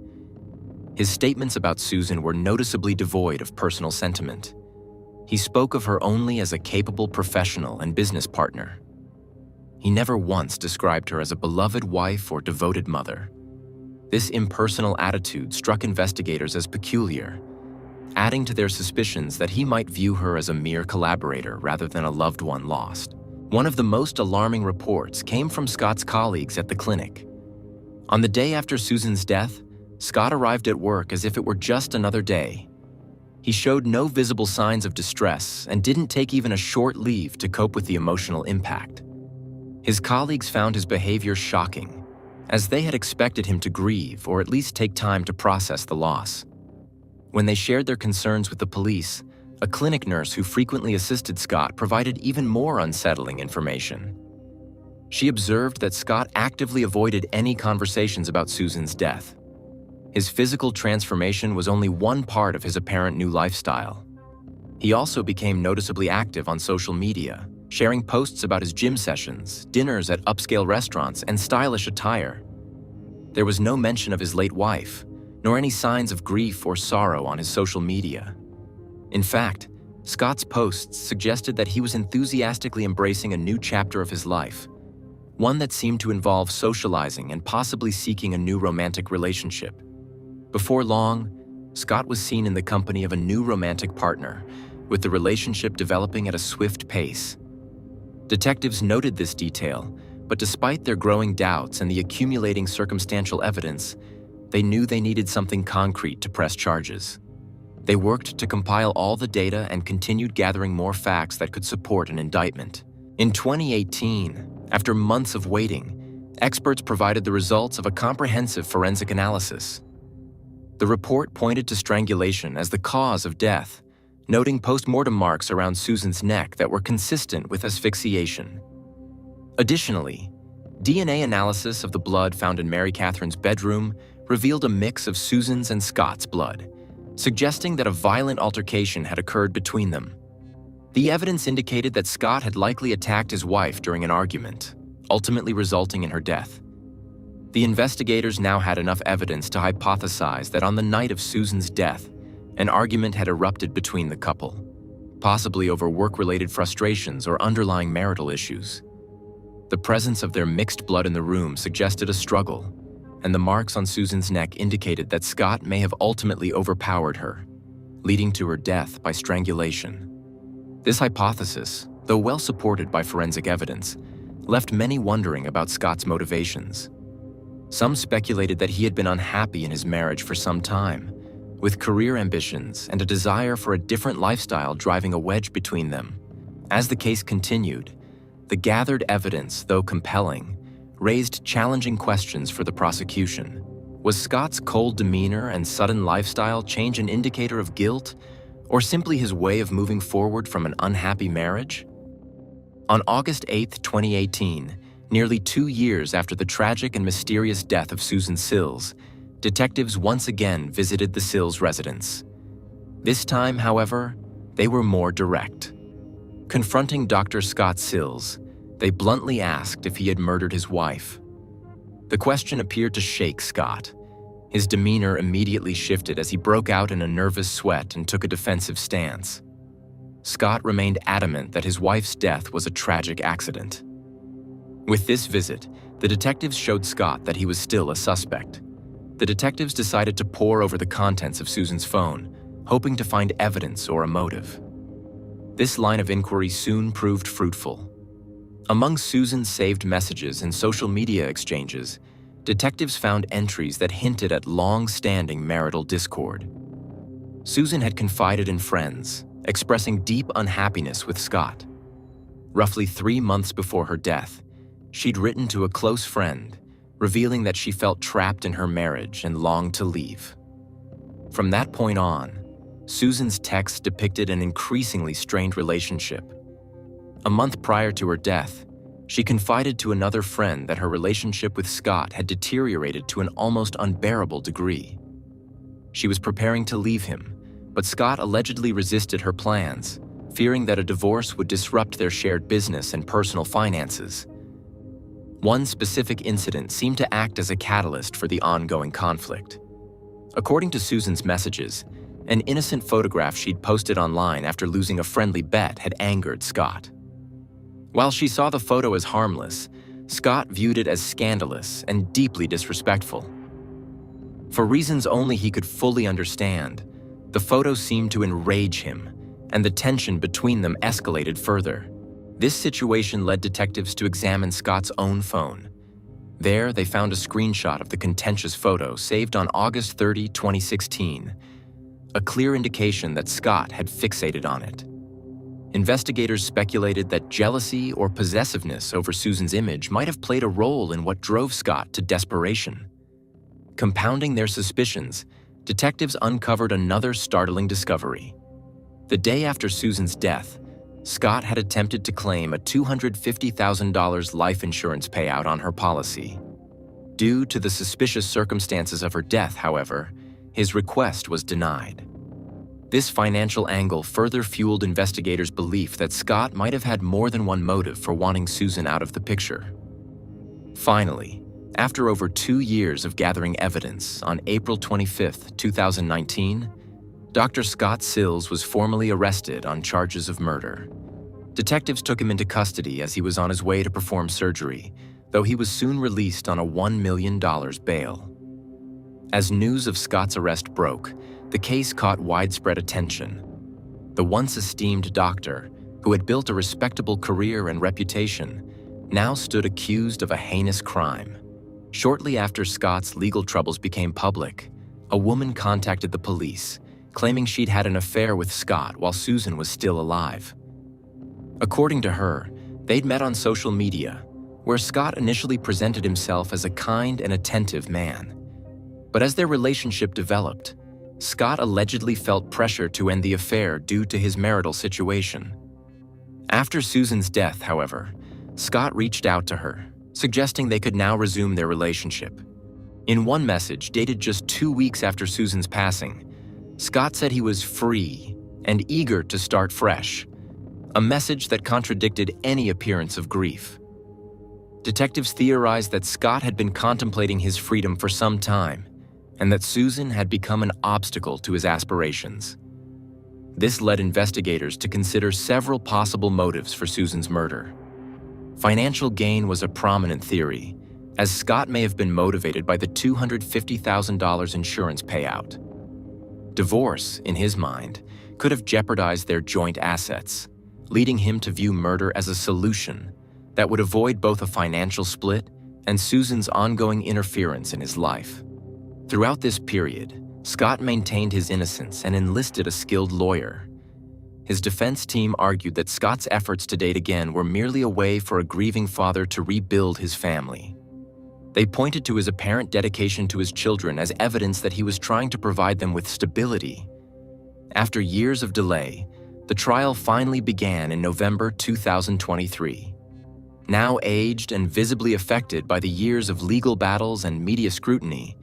His statements about Susan were noticeably devoid of personal sentiment. He spoke of her only as a capable professional and business partner. He never once described her as a beloved wife or devoted mother. This impersonal attitude struck investigators as peculiar, adding to their suspicions that he might view her as a mere collaborator rather than a loved one lost. One of the most alarming reports came from Scott's colleagues at the clinic. On the day after Susan's death, Scott arrived at work as if it were just another day. He showed no visible signs of distress and didn't take even a short leave to cope with the emotional impact. His colleagues found his behavior shocking, as they had expected him to grieve or at least take time to process the loss. When they shared their concerns with the police, a clinic nurse who frequently assisted Scott provided even more unsettling information. She observed that Scott actively avoided any conversations about Susan's death. His physical transformation was only one part of his apparent new lifestyle. He also became noticeably active on social media, sharing posts about his gym sessions, dinners at upscale restaurants, and stylish attire. There was no mention of his late wife, nor any signs of grief or sorrow on his social media. In fact, Scott's posts suggested that he was enthusiastically embracing a new chapter of his life, one that seemed to involve socializing and possibly seeking a new romantic relationship. Before long, Scott was seen in the company of a new romantic partner, with the relationship developing at a swift pace. Detectives noted this detail, but despite their growing doubts and the accumulating circumstantial evidence, they knew they needed something concrete to press charges. They worked to compile all the data and continued gathering more facts that could support an indictment. In 2018, after months of waiting, experts provided the results of a comprehensive forensic analysis. The report pointed to strangulation as the cause of death, noting post-mortem marks around Susan's neck that were consistent with asphyxiation. Additionally, DNA analysis of the blood found in Mary Catherine's bedroom revealed a mix of Susan's and Scott's blood, suggesting that a violent altercation had occurred between them. The evidence indicated that Scott had likely attacked his wife during an argument, ultimately resulting in her death. The investigators now had enough evidence to hypothesize that on the night of Susan's death, an argument had erupted between the couple, possibly over work-related frustrations or underlying marital issues. The presence of their mixed blood in the room suggested a struggle, and the marks on Susan's neck indicated that Scott may have ultimately overpowered her, leading to her death by strangulation. This hypothesis, though well supported by forensic evidence, left many wondering about Scott's motivations. Some speculated that he had been unhappy in his marriage for some time, with career ambitions and a desire for a different lifestyle driving a wedge between them. As the case continued, the gathered evidence, though compelling, raised challenging questions for the prosecution. Was Scott's cold demeanor and sudden lifestyle change an indicator of guilt, or simply his way of moving forward from an unhappy marriage? On August 8, 2018, nearly 2 years after the tragic and mysterious death of Susan Sills, detectives once again visited the Sills residence. This time, however, they were more direct. Confronting Dr. Scott Sills, they bluntly asked if he had murdered his wife. The question appeared to shake Scott. His demeanor immediately shifted as he broke out in a nervous sweat and took a defensive stance. Scott remained adamant that his wife's death was a tragic accident. With this visit, the detectives showed Scott that he was still a suspect. The detectives decided to pore over the contents of Susan's phone, hoping to find evidence or a motive. This line of inquiry soon proved fruitful. Among Susan's saved messages and social media exchanges, detectives found entries that hinted at long-standing marital discord. Susan had confided in friends, expressing deep unhappiness with Scott. Roughly 3 months before her death, she'd written to a close friend, revealing that she felt trapped in her marriage and longed to leave. From that point on, Susan's texts depicted an increasingly strained relationship. A month prior to her death, she confided to another friend that her relationship with Scott had deteriorated to an almost unbearable degree. She was preparing to leave him, but Scott allegedly resisted her plans, fearing that a divorce would disrupt their shared business and personal finances. One specific incident seemed to act as a catalyst for the ongoing conflict. According to Susan's messages, an innocent photograph she'd posted online after losing a friendly bet had angered Scott. While she saw the photo as harmless, Scott viewed it as scandalous and deeply disrespectful. For reasons only he could fully understand, the photo seemed to enrage him, and the tension between them escalated further. This situation led detectives to examine Scott's own phone. There, they found a screenshot of the contentious photo saved on August 30, 2016, a clear indication that Scott had fixated on it. Investigators speculated that jealousy or possessiveness over Susan's image might have played a role in what drove Scott to desperation. Compounding their suspicions, detectives uncovered another startling discovery. The day after Susan's death, Scott had attempted to claim a $250,000 life insurance payout on her policy. Due to the suspicious circumstances of her death, however, his request was denied. This financial angle further fueled investigators' belief that Scott might have had more than one motive for wanting Susan out of the picture. Finally, after over 2 years of gathering evidence, on April 25, 2019, Dr. Scott Sills was formally arrested on charges of murder. Detectives took him into custody as he was on his way to perform surgery, though he was soon released on a $1 million bail. As news of Scott's arrest broke, the case caught widespread attention. The once esteemed doctor, who had built a respectable career and reputation, now stood accused of a heinous crime. Shortly after Scott's legal troubles became public, a woman contacted the police, claiming she'd had an affair with Scott while Susan was still alive. According to her, they'd met on social media, where Scott initially presented himself as a kind and attentive man. But as their relationship developed, Scott allegedly felt pressure to end the affair due to his marital situation. After Susan's death, however, Scott reached out to her, suggesting they could now resume their relationship. In one message dated just 2 weeks after Susan's passing, Scott said he was free and eager to start fresh, a message that contradicted any appearance of grief. Detectives theorized that Scott had been contemplating his freedom for some time, and that Susan had become an obstacle to his aspirations. This led investigators to consider several possible motives for Susan's murder. Financial gain was a prominent theory, as Scott may have been motivated by the $250,000 insurance payout. Divorce, in his mind, could have jeopardized their joint assets, leading him to view murder as a solution that would avoid both a financial split and Susan's ongoing interference in his life. Throughout this period, Scott maintained his innocence and enlisted a skilled lawyer. His defense team argued that Scott's efforts to date again were merely a way for a grieving father to rebuild his family. They pointed to his apparent dedication to his children as evidence that he was trying to provide them with stability. After years of delay, the trial finally began in November 2023. Now aged and visibly affected by the years of legal battles and media scrutiny,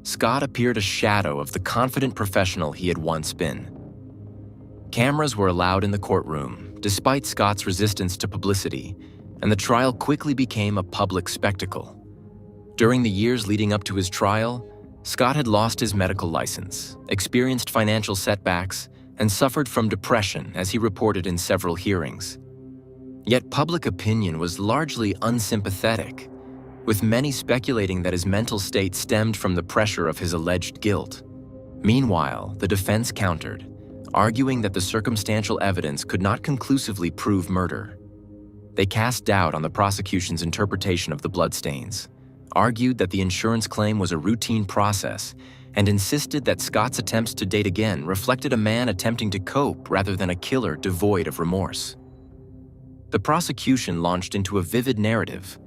Scott appeared a shadow of the confident professional he had once been. Cameras were allowed in the courtroom, despite Scott's resistance to publicity, and the trial quickly became a public spectacle. During the years leading up to his trial, Scott had lost his medical license, experienced financial setbacks, and suffered from depression, as he reported in several hearings. Yet public opinion was largely unsympathetic, with many speculating that his mental state stemmed from the pressure of his alleged guilt. Meanwhile, the defense countered, arguing that the circumstantial evidence could not conclusively prove murder. They cast doubt on the prosecution's interpretation of the bloodstains, argued that the insurance claim was a routine process, and insisted that Scott's attempts to date again reflected a man attempting to cope rather than a killer devoid of remorse. The prosecution launched into a vivid narrative,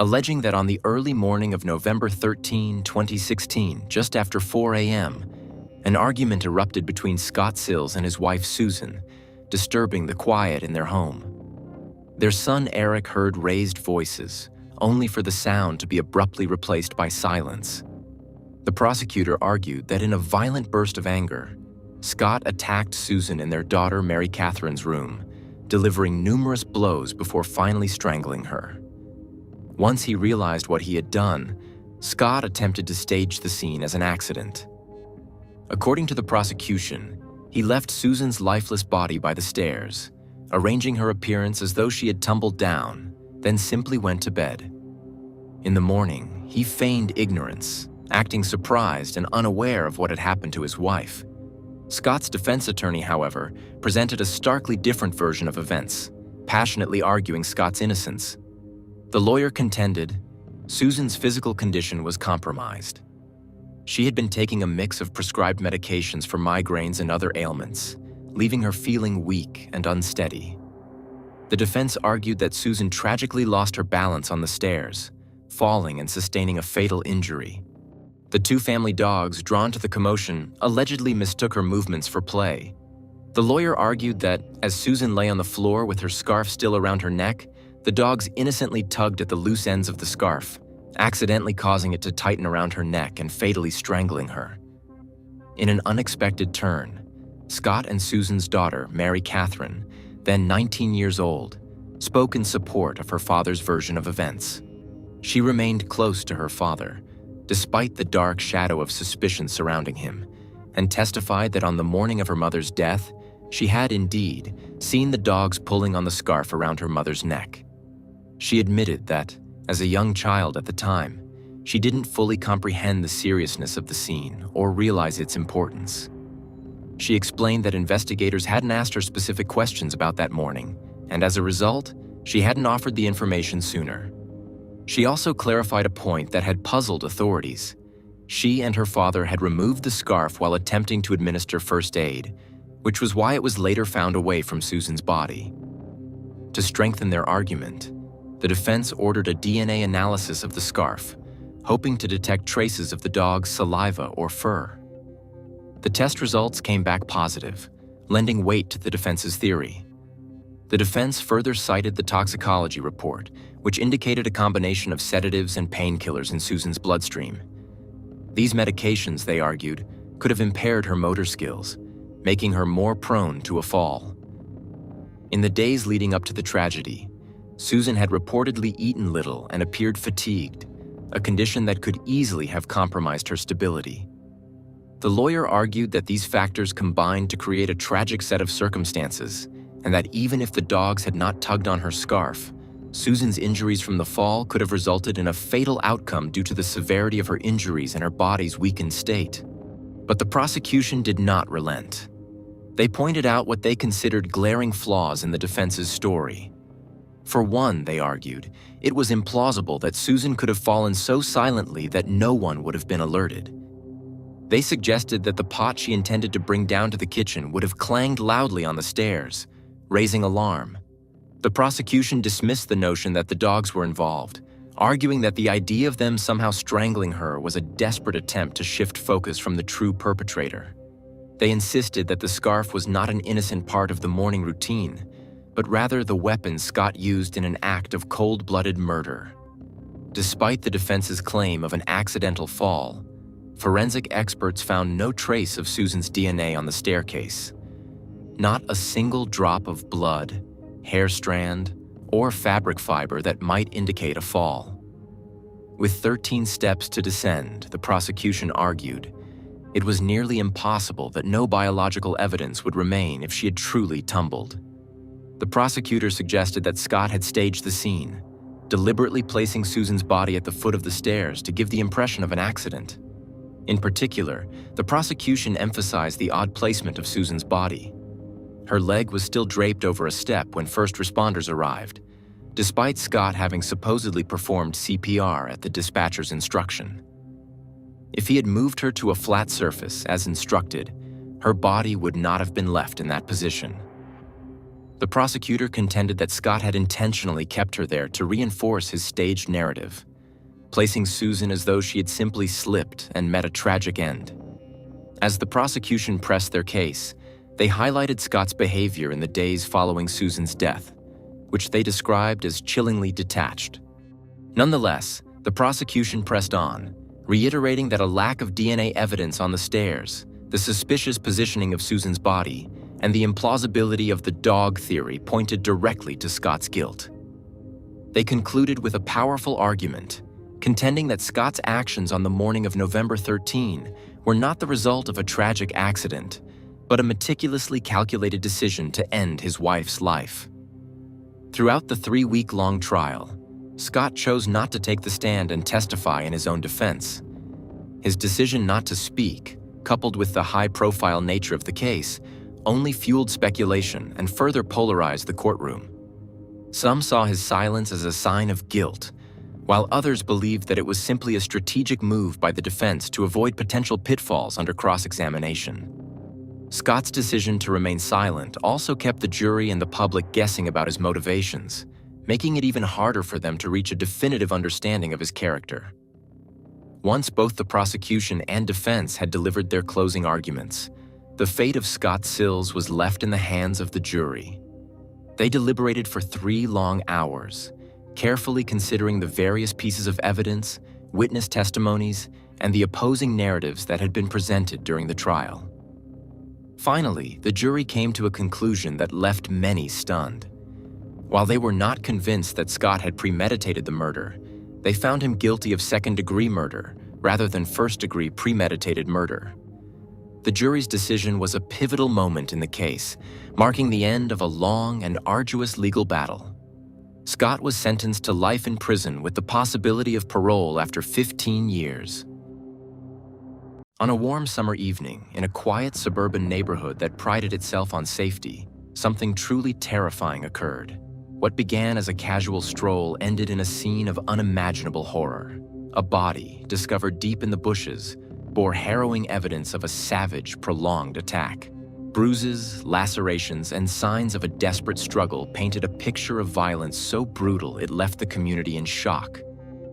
alleging that on the early morning of November 13, 2016, just after 4 a.m., an argument erupted between Scott Sills and his wife Susan, disturbing the quiet in their home. Their son Eric heard raised voices, only for the sound to be abruptly replaced by silence. The prosecutor argued that in a violent burst of anger, Scott attacked Susan in their daughter Mary Catherine's room, delivering numerous blows before finally strangling her. Once he realized what he had done, Scott attempted to stage the scene as an accident. According to the prosecution, he left Susan's lifeless body by the stairs, arranging her appearance as though she had tumbled down, then simply went to bed. In the morning, he feigned ignorance, acting surprised and unaware of what had happened to his wife. Scott's defense attorney, however, presented a starkly different version of events, passionately arguing Scott's innocence. The lawyer contended Susan's physical condition was compromised. She had been taking a mix of prescribed medications for migraines and other ailments, leaving her feeling weak and unsteady. The defense argued that Susan tragically lost her balance on the stairs, falling and sustaining a fatal injury. The two family dogs, drawn to the commotion, allegedly mistook her movements for play. The lawyer argued that, as Susan lay on the floor with her scarf still around her neck, the dogs innocently tugged at the loose ends of the scarf, accidentally causing it to tighten around her neck and fatally strangling her. In an unexpected turn, Scott and Susan's daughter, Mary Catherine, then 19 years old, spoke in support of her father's version of events. She remained close to her father, despite the dark shadow of suspicion surrounding him, and testified that on the morning of her mother's death, she had indeed seen the dogs pulling on the scarf around her mother's neck. She admitted that, as a young child at the time, she didn't fully comprehend the seriousness of the scene or realize its importance. She explained that investigators hadn't asked her specific questions about that morning, and as a result, she hadn't offered the information sooner. She also clarified a point that had puzzled authorities. She and her father had removed the scarf while attempting to administer first aid, which was why it was later found away from Susan's body. To strengthen their argument, the defense ordered a DNA analysis of the scarf, hoping to detect traces of the dog's saliva or fur. The test results came back positive, lending weight to the defense's theory. The defense further cited the toxicology report, which indicated a combination of sedatives and painkillers in Susan's bloodstream. These medications, they argued, could have impaired her motor skills, making her more prone to a fall. In the days leading up to the tragedy, Susan had reportedly eaten little and appeared fatigued, a condition that could easily have compromised her stability. The lawyer argued that these factors combined to create a tragic set of circumstances, and that even if the dogs had not tugged on her scarf, Susan's injuries from the fall could have resulted in a fatal outcome due to the severity of her injuries and her body's weakened state. But the prosecution did not relent. They pointed out what they considered glaring flaws in the defense's story. For one, they argued, it was implausible that Susan could have fallen so silently that no one would have been alerted. They suggested that the pot she intended to bring down to the kitchen would have clanged loudly on the stairs, raising alarm. The prosecution dismissed the notion that the dogs were involved, arguing that the idea of them somehow strangling her was a desperate attempt to shift focus from the true perpetrator. They insisted that the scarf was not an innocent part of the morning routine, but rather the weapon Scott used in an act of cold-blooded murder. Despite the defense's claim of an accidental fall, forensic experts found no trace of Susan's DNA on the staircase. Not a single drop of blood, hair strand, or fabric fiber that might indicate a fall. With 13 steps to descend, the prosecution argued, it was nearly impossible that no biological evidence would remain if she had truly tumbled. The prosecutor suggested that Scott had staged the scene, deliberately placing Susan's body at the foot of the stairs to give the impression of an accident. In particular, the prosecution emphasized the odd placement of Susan's body. Her leg was still draped over a step when first responders arrived, despite Scott having supposedly performed CPR at the dispatcher's instruction. If he had moved her to a flat surface, as instructed, her body would not have been left in that position. The prosecutor contended that Scott had intentionally kept her there to reinforce his staged narrative, placing Susan as though she had simply slipped and met a tragic end. As the prosecution pressed their case, they highlighted Scott's behavior in the days following Susan's death, which they described as chillingly detached. Nonetheless, the prosecution pressed on, reiterating that a lack of DNA evidence on the stairs, the suspicious positioning of Susan's body, and the implausibility of the dog theory pointed directly to Scott's guilt. They concluded with a powerful argument, contending that Scott's actions on the morning of November 13 were not the result of a tragic accident, but a meticulously calculated decision to end his wife's life. Throughout the 3-week-long trial, Scott chose not to take the stand and testify in his own defense. His decision not to speak, coupled with the high-profile nature of the case, only fueled speculation and further polarized the courtroom. Some saw his silence as a sign of guilt, while others believed that it was simply a strategic move by the defense to avoid potential pitfalls under cross-examination. Scott's decision to remain silent also kept the jury and the public guessing about his motivations, making it even harder for them to reach a definitive understanding of his character. Once both the prosecution and defense had delivered their closing arguments, the fate of Scott Sills was left in the hands of the jury. They deliberated for 3 long hours, carefully considering the various pieces of evidence, witness testimonies, and the opposing narratives that had been presented during the trial. Finally, the jury came to a conclusion that left many stunned. While they were not convinced that Scott had premeditated the murder, they found him guilty of second-degree murder rather than first-degree premeditated murder. The jury's decision was a pivotal moment in the case, marking the end of a long and arduous legal battle. Scott was sentenced to life in prison with the possibility of parole after 15 years. On a warm summer evening, in a quiet suburban neighborhood that prided itself on safety, something truly terrifying occurred. What began as a casual stroll ended in a scene of unimaginable horror. A body, discovered deep in the bushes, bore harrowing evidence of a savage, prolonged attack. Bruises, lacerations, and signs of a desperate struggle painted a picture of violence so brutal it left the community in shock.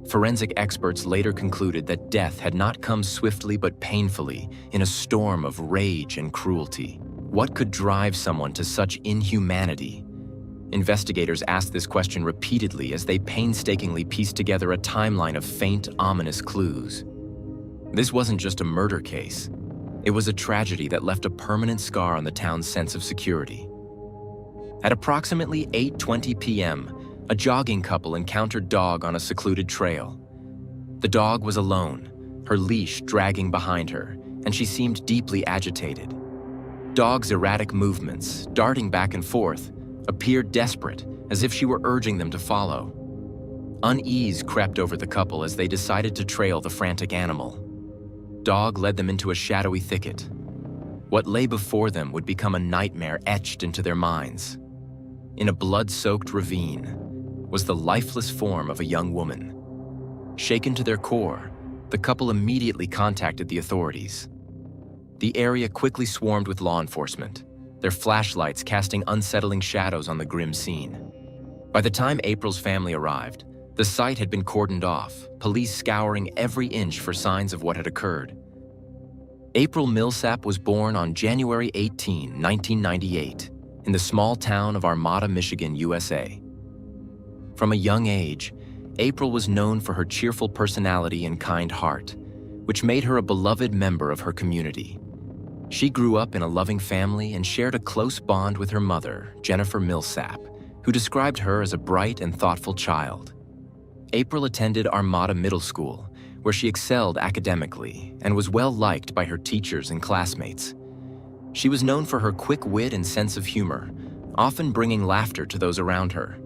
Forensic experts later concluded that death had not come swiftly but painfully in a storm of rage and cruelty. What could drive someone to such inhumanity? Investigators asked this question repeatedly as they painstakingly pieced together a timeline of faint, ominous clues. This wasn't just a murder case. It was a tragedy that left a permanent scar on the town's sense of security. At approximately 8:20 p.m., a jogging couple encountered Dog on a secluded trail. The dog was alone, her leash dragging behind her, and she seemed deeply agitated. Dog's erratic movements, darting back and forth, appeared desperate, as if she were urging them to follow. Unease crept over the couple as they decided to trail the frantic animal. Dog led them into a shadowy thicket. What lay before them would become a nightmare etched into their minds. In a blood-soaked ravine was the lifeless form of a young woman. Shaken to their core, the couple immediately contacted the authorities. The area quickly swarmed with law enforcement, their flashlights casting unsettling shadows on the grim scene. By the time April's family arrived, the site had been cordoned off, police scouring every inch for signs of what had occurred. April Milsap was born on January 18, 1998, in the small town of Armada, Michigan, USA. From a young age, April was known for her cheerful personality and kind heart, which made her a beloved member of her community. She grew up in a loving family and shared a close bond with her mother, Jennifer Milsap, who described her as a bright and thoughtful child. April attended Armada Middle School, where she excelled academically and was well-liked by her teachers and classmates. She was known for her quick wit and sense of humor, often bringing laughter to those around her.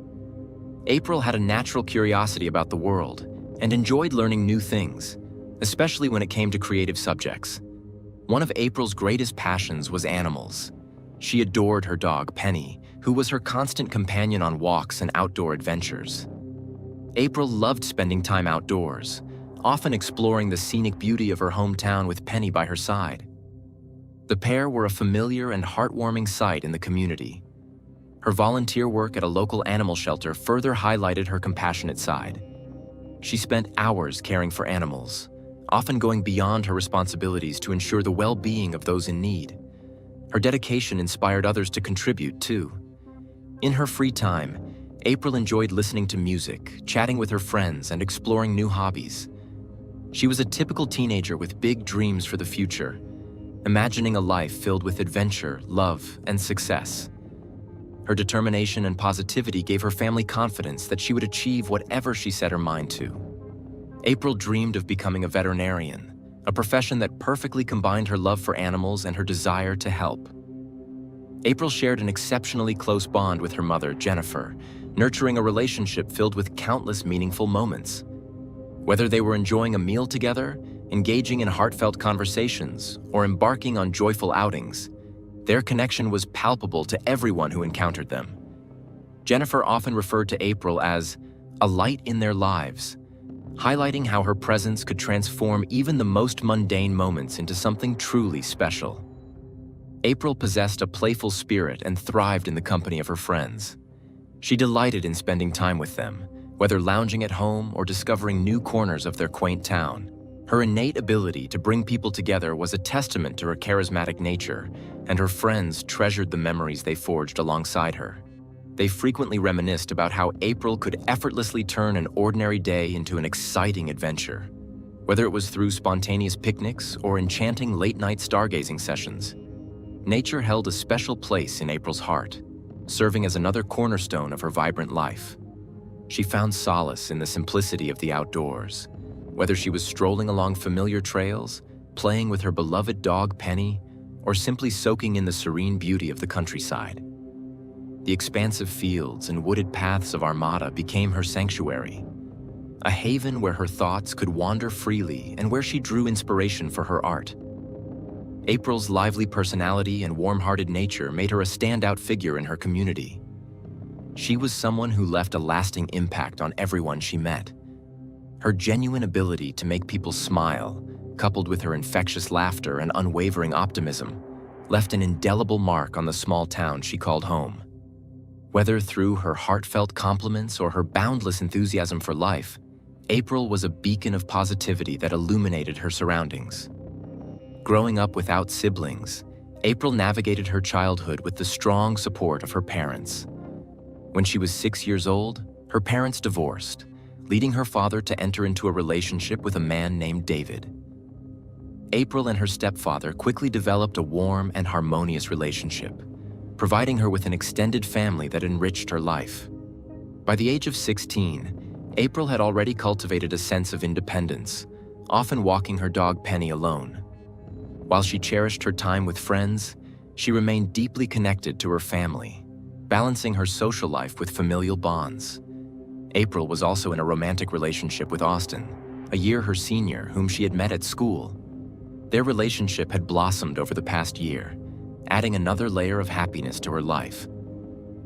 April had a natural curiosity about the world and enjoyed learning new things, especially when it came to creative subjects. One of April's greatest passions was animals. She adored her dog, Penny, who was her constant companion on walks and outdoor adventures. April loved spending time outdoors, often exploring the scenic beauty of her hometown with Penny by her side. The pair were a familiar and heartwarming sight in the community. Her volunteer work at a local animal shelter further highlighted her compassionate side. She spent hours caring for animals, often going beyond her responsibilities to ensure the well-being of those in need. Her dedication inspired others to contribute, too. In her free time, April enjoyed listening to music, chatting with her friends, and exploring new hobbies. She was a typical teenager with big dreams for the future, imagining a life filled with adventure, love, and success. Her determination and positivity gave her family confidence that she would achieve whatever she set her mind to. April dreamed of becoming a veterinarian, a profession that perfectly combined her love for animals and her desire to help. April shared an exceptionally close bond with her mother, Jennifer, nurturing a relationship filled with countless meaningful moments. Whether they were enjoying a meal together, engaging in heartfelt conversations, or embarking on joyful outings, their connection was palpable to everyone who encountered them. Jennifer often referred to April as a light in their lives, highlighting how her presence could transform even the most mundane moments into something truly special. April possessed a playful spirit and thrived in the company of her friends. She delighted in spending time with them, whether lounging at home or discovering new corners of their quaint town. Her innate ability to bring people together was a testament to her charismatic nature, and her friends treasured the memories they forged alongside her. They frequently reminisced about how April could effortlessly turn an ordinary day into an exciting adventure, whether it was through spontaneous picnics or enchanting late-night stargazing sessions. Nature held a special place in April's heart, serving as another cornerstone of her vibrant life. She found solace in the simplicity of the outdoors, whether she was strolling along familiar trails, playing with her beloved dog Penny, or simply soaking in the serene beauty of the countryside. The expansive fields and wooded paths of Armada became her sanctuary, a haven where her thoughts could wander freely and where she drew inspiration for her art. April's lively personality and warm-hearted nature made her a standout figure in her community. She was someone who left a lasting impact on everyone she met. Her genuine ability to make people smile, coupled with her infectious laughter and unwavering optimism, left an indelible mark on the small town she called home. Whether through her heartfelt compliments or her boundless enthusiasm for life, April was a beacon of positivity that illuminated her surroundings. Growing up without siblings, April navigated her childhood with the strong support of her parents. When she was 6 years old, her parents divorced, leading her father to enter into a relationship with a man named David. April and her stepfather quickly developed a warm and harmonious relationship, providing her with an extended family that enriched her life. By the age of 16, April had already cultivated a sense of independence, often walking her dog Penny alone. While she cherished her time with friends, she remained deeply connected to her family, balancing her social life with familial bonds. April was also in a romantic relationship with Austin, a year her senior, whom she had met at school. Their relationship had blossomed over the past year, adding another layer of happiness to her life.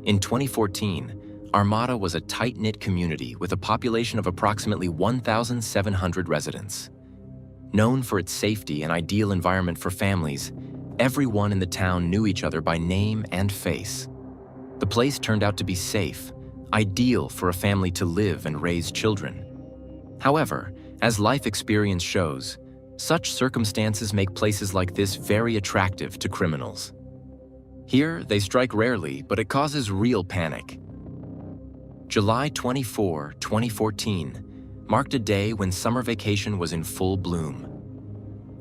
In 2014, Armada was a tight-knit community with a population of approximately 1,700 residents. Known for its safety and ideal environment for families, everyone in the town knew each other by name and face. The place turned out to be safe, ideal for a family to live and raise children. However, as life experience shows, such circumstances make places like this very attractive to criminals. Here, they strike rarely, but it causes real panic. July 24, 2014, marked a day when summer vacation was in full bloom.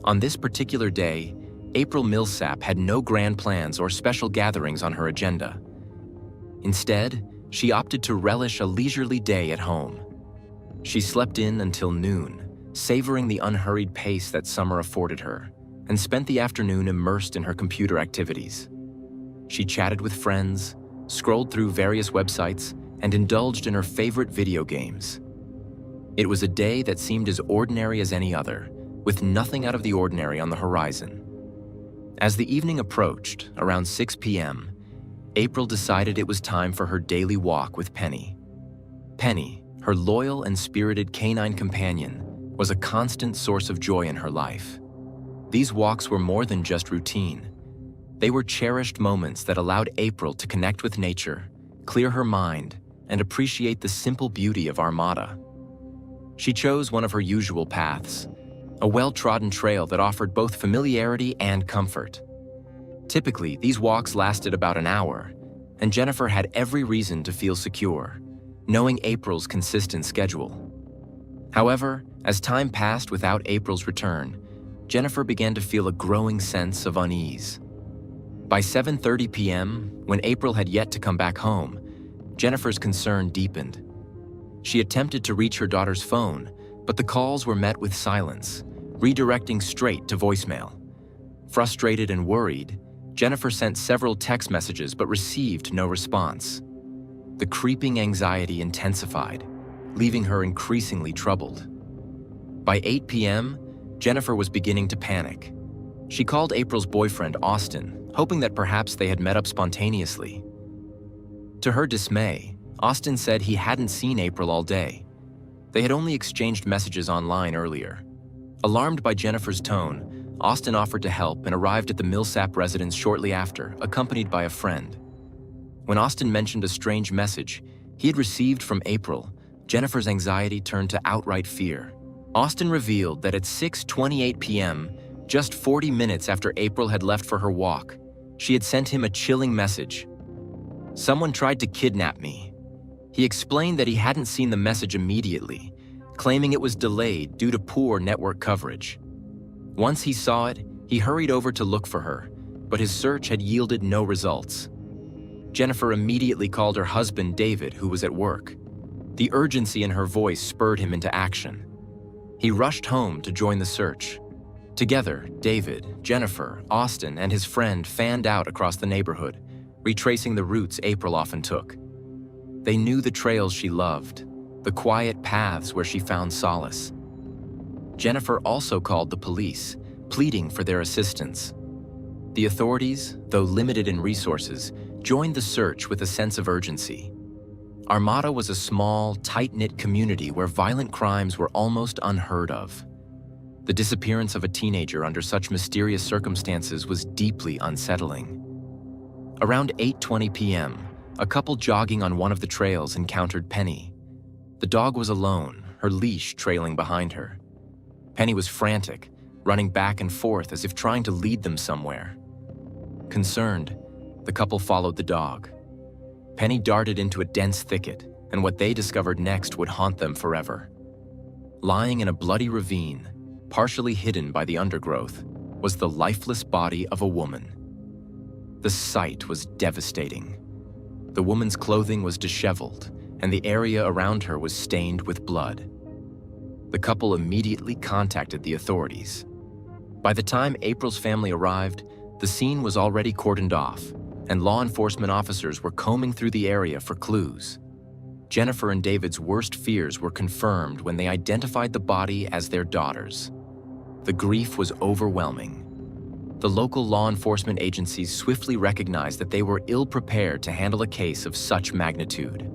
On this particular day, April Milsap had no grand plans or special gatherings on her agenda. Instead, she opted to relish a leisurely day at home. She slept in until noon, savoring the unhurried pace that summer afforded her, and spent the afternoon immersed in her computer activities. She chatted with friends, scrolled through various websites, and indulged in her favorite video games. It was a day that seemed as ordinary as any other, with nothing out of the ordinary on the horizon. As the evening approached, around 6 p.m., April decided it was time for her daily walk with Penny. Penny, her loyal and spirited canine companion, was a constant source of joy in her life. These walks were more than just routine. They were cherished moments that allowed April to connect with nature, clear her mind, and appreciate the simple beauty of Armada. She chose one of her usual paths, a well-trodden trail that offered both familiarity and comfort. Typically, these walks lasted about an hour, and Jennifer had every reason to feel secure, knowing April's consistent schedule. However, as time passed without April's return, Jennifer began to feel a growing sense of unease. By 7:30 p.m., when April had yet to come back home, Jennifer's concern deepened. She attempted to reach her daughter's phone, but the calls were met with silence, redirecting straight to voicemail. Frustrated and worried, Jennifer sent several text messages but received no response. The creeping anxiety intensified, leaving her increasingly troubled. By 8 p.m., Jennifer was beginning to panic. She called April's boyfriend, Austin, hoping that perhaps they had met up spontaneously. To her dismay, Austin said he hadn't seen April all day. They had only exchanged messages online earlier. Alarmed by Jennifer's tone, Austin offered to help and arrived at the Milsap residence shortly after, accompanied by a friend. When Austin mentioned a strange message he had received from April, Jennifer's anxiety turned to outright fear. Austin revealed that at 6:28 p.m., just 40 minutes after April had left for her walk, she had sent him a chilling message. "Someone tried to kidnap me." He explained that he hadn't seen the message immediately, claiming it was delayed due to poor network coverage. Once he saw it, he hurried over to look for her, but his search had yielded no results. Jennifer immediately called her husband, David, who was at work. The urgency in her voice spurred him into action. He rushed home to join the search. Together, David, Jennifer, Austin, and his friend fanned out across the neighborhood, retracing the routes April often took. They knew the trails she loved, the quiet paths where she found solace. Jennifer also called the police, pleading for their assistance. The authorities, though limited in resources, joined the search with a sense of urgency. Armada was a small, tight-knit community where violent crimes were almost unheard of. The disappearance of a teenager under such mysterious circumstances was deeply unsettling. Around 8:20 p.m., a couple jogging on one of the trails encountered Penny. The dog was alone, her leash trailing behind her. Penny was frantic, running back and forth as if trying to lead them somewhere. Concerned, the couple followed the dog. Penny darted into a dense thicket, and what they discovered next would haunt them forever. Lying in a bloody ravine, partially hidden by the undergrowth, was the lifeless body of a woman. The sight was devastating. The woman's clothing was disheveled, and the area around her was stained with blood. The couple immediately contacted the authorities. By the time April's family arrived, the scene was already cordoned off, and law enforcement officers were combing through the area for clues. Jennifer and David's worst fears were confirmed when they identified the body as their daughter's. The grief was overwhelming. The local law enforcement agencies swiftly recognized that they were ill-prepared to handle a case of such magnitude.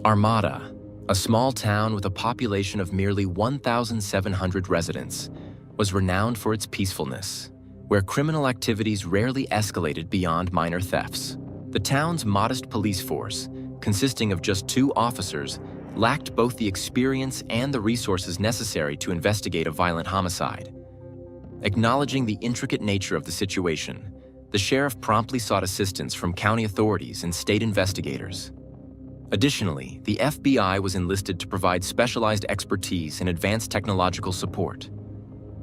Armada, a small town with a population of merely 1,700 residents, was renowned for its peacefulness, where criminal activities rarely escalated beyond minor thefts. The town's modest police force, consisting of just 2 officers, lacked both the experience and the resources necessary to investigate a violent homicide. Acknowledging the intricate nature of the situation, the sheriff promptly sought assistance from county authorities and state investigators. Additionally, the FBI was enlisted to provide specialized expertise and advanced technological support.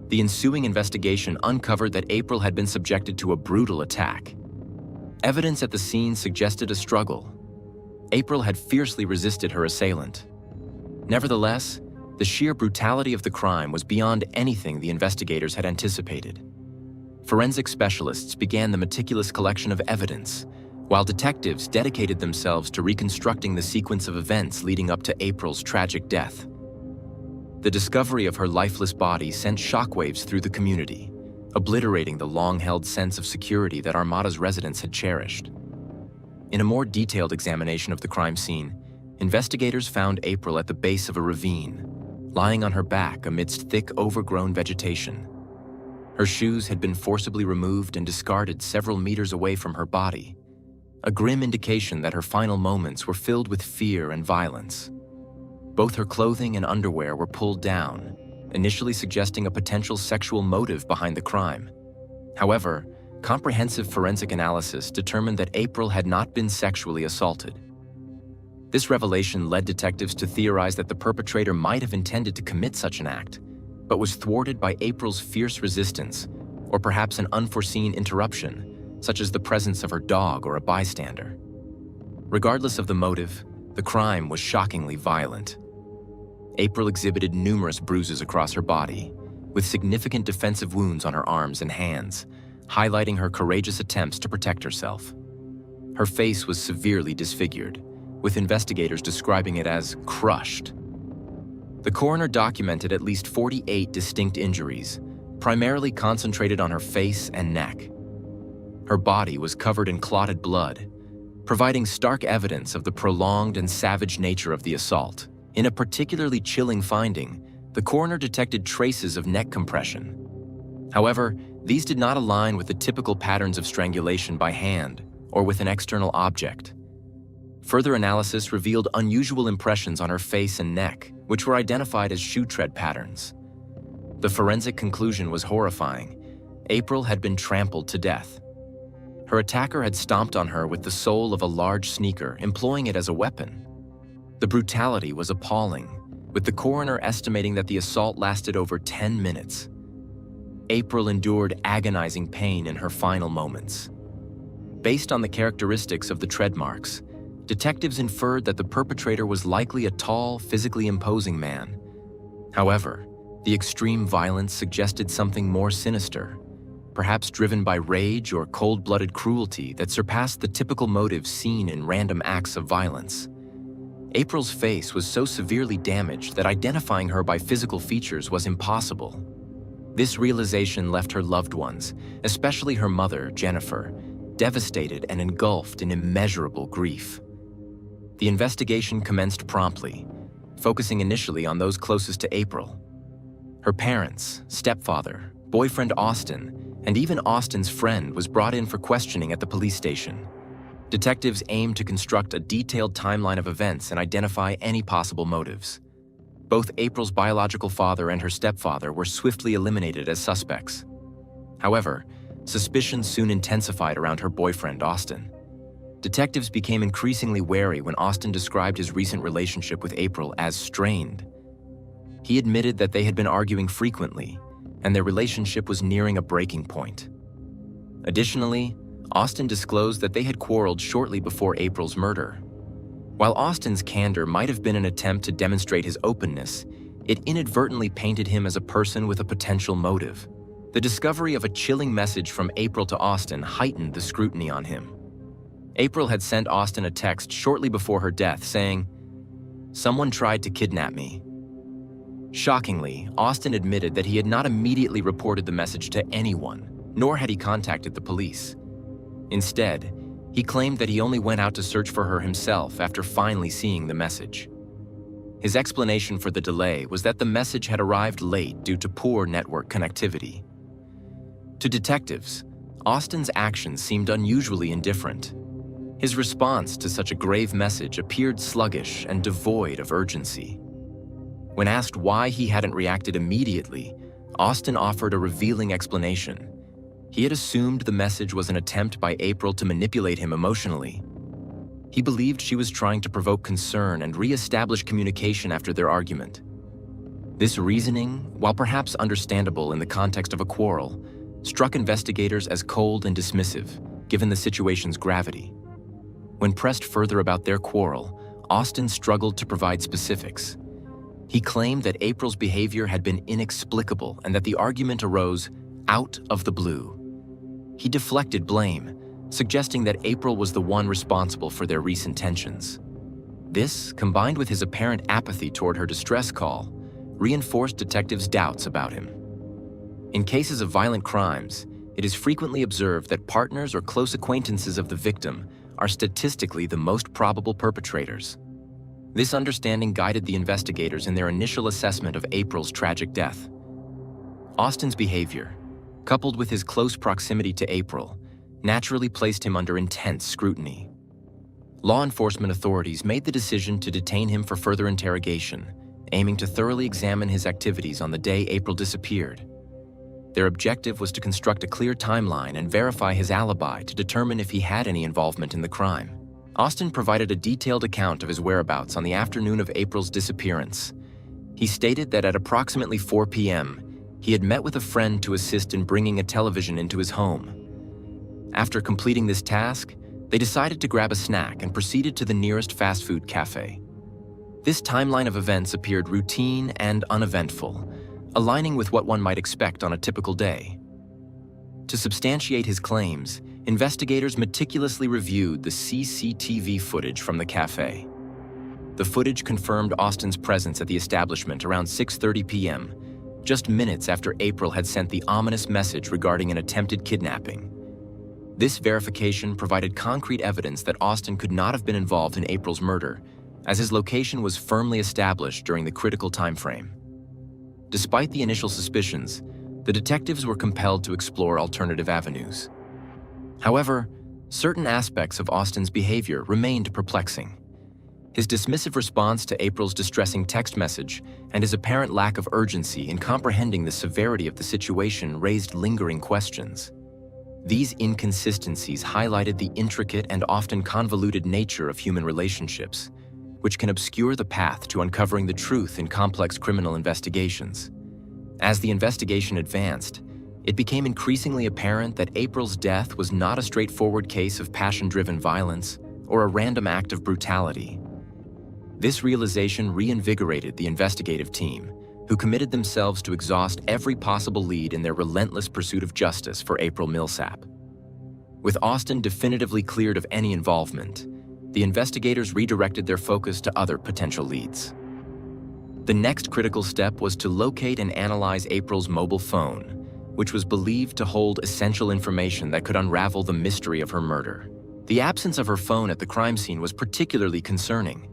The ensuing investigation uncovered that April had been subjected to a brutal attack. Evidence at the scene suggested a struggle. April had fiercely resisted her assailant. Nevertheless, the sheer brutality of the crime was beyond anything the investigators had anticipated. Forensic specialists began the meticulous collection of evidence, while detectives dedicated themselves to reconstructing the sequence of events leading up to April's tragic death. The discovery of her lifeless body sent shockwaves through the community, obliterating the long-held sense of security that Armada's residents had cherished. In a more detailed examination of the crime scene, investigators found April at the base of a ravine, lying on her back amidst thick, overgrown vegetation. Her shoes had been forcibly removed and discarded several meters away from her body, a grim indication that her final moments were filled with fear and violence. Both her clothing and underwear were pulled down, initially suggesting a potential sexual motive behind the crime. However, comprehensive forensic analysis determined that April had not been sexually assaulted. This revelation led detectives to theorize that the perpetrator might have intended to commit such an act, but was thwarted by April's fierce resistance, or perhaps an unforeseen interruption, such as the presence of her dog or a bystander. Regardless of the motive, the crime was shockingly violent. April exhibited numerous bruises across her body, with significant defensive wounds on her arms and hands, highlighting her courageous attempts to protect herself. Her face was severely disfigured, with investigators describing it as crushed. The coroner documented at least 48 distinct injuries, primarily concentrated on her face and neck. Her body was covered in clotted blood, providing stark evidence of the prolonged and savage nature of the assault. In a particularly chilling finding, the coroner detected traces of neck compression. However, these did not align with the typical patterns of strangulation by hand or with an external object. Further analysis revealed unusual impressions on her face and neck, which were identified as shoe tread patterns. The forensic conclusion was horrifying. April had been trampled to death. Her attacker had stomped on her with the sole of a large sneaker, employing it as a weapon. The brutality was appalling, with the coroner estimating that the assault lasted over 10 minutes. April endured agonizing pain in her final moments. Based on the characteristics of the tread marks, detectives inferred that the perpetrator was likely a tall, physically imposing man. However, the extreme violence suggested something more sinister, perhaps driven by rage or cold-blooded cruelty that surpassed the typical motives seen in random acts of violence. April's face was so severely damaged that identifying her by physical features was impossible. This realization left her loved ones, especially her mother, Jennifer, devastated and engulfed in immeasurable grief. The investigation commenced promptly, focusing initially on those closest to April. Her parents, stepfather, boyfriend Austin, and even Austin's friend was brought in for questioning at the police station. Detectives aimed to construct a detailed timeline of events and identify any possible motives. Both April's biological father and her stepfather were swiftly eliminated as suspects. However, suspicion soon intensified around her boyfriend Austin. Detectives became increasingly wary when Austin described his recent relationship with April as strained. He admitted that they had been arguing frequently, and their relationship was nearing a breaking point. Additionally, Austin disclosed that they had quarreled shortly before April's murder. While Austin's candor might have been an attempt to demonstrate his openness, it inadvertently painted him as a person with a potential motive. The discovery of a chilling message from April to Austin heightened the scrutiny on him. April had sent Austin a text shortly before her death saying, "Someone tried to kidnap me." Shockingly, Austin admitted that he had not immediately reported the message to anyone, nor had he contacted the police. Instead, he claimed that he only went out to search for her himself after finally seeing the message. His explanation for the delay was that the message had arrived late due to poor network connectivity. To detectives, Austin's actions seemed unusually indifferent. His response to such a grave message appeared sluggish and devoid of urgency. When asked why he hadn't reacted immediately, Austin offered a revealing explanation. He had assumed the message was an attempt by April to manipulate him emotionally. He believed she was trying to provoke concern and re-establish communication after their argument. This reasoning, while perhaps understandable in the context of a quarrel, struck investigators as cold and dismissive, given the situation's gravity. When pressed further about their quarrel, Austin struggled to provide specifics. He claimed that April's behavior had been inexplicable and that the argument arose out of the blue. He deflected blame, suggesting that April was the one responsible for their recent tensions. This, combined with his apparent apathy toward her distress call, reinforced detectives' doubts about him. In cases of violent crimes, it is frequently observed that partners or close acquaintances of the victim are statistically the most probable perpetrators. This understanding guided the investigators in their initial assessment of April's tragic death. Austin's behavior, coupled with his close proximity to April, naturally placed him under intense scrutiny. Law enforcement authorities made the decision to detain him for further interrogation, aiming to thoroughly examine his activities on the day April disappeared. Their objective was to construct a clear timeline and verify his alibi to determine if he had any involvement in the crime. Austin provided a detailed account of his whereabouts on the afternoon of April's disappearance. He stated that at approximately 4 p.m., he had met with a friend to assist in bringing a television into his home. After completing this task, they decided to grab a snack and proceeded to the nearest fast food cafe. This timeline of events appeared routine and uneventful, aligning with what one might expect on a typical day. To substantiate his claims, investigators meticulously reviewed the CCTV footage from the cafe. The footage confirmed Austin's presence at the establishment around 6:30 p.m., just minutes after April had sent the ominous message regarding an attempted kidnapping. This verification provided concrete evidence that Austin could not have been involved in April's murder, as his location was firmly established during the critical time frame. Despite the initial suspicions, The detectives were compelled to explore alternative avenues. However, certain aspects of Austin's behavior remained perplexing. His dismissive response to April's distressing text message and his apparent lack of urgency in comprehending the severity of the situation raised lingering questions. These inconsistencies highlighted the intricate and often convoluted nature of human relationships, which can obscure the path to uncovering the truth in complex criminal investigations. As the investigation advanced, it became increasingly apparent that April's death was not a straightforward case of passion-driven violence or a random act of brutality. This realization reinvigorated the investigative team, who committed themselves to exhaust every possible lead in their relentless pursuit of justice for April Milsap. With Austin definitively cleared of any involvement, the investigators redirected their focus to other potential leads. The next critical step was to locate and analyze April's mobile phone, which was believed to hold essential information that could unravel the mystery of her murder. The absence of her phone at the crime scene was particularly concerning,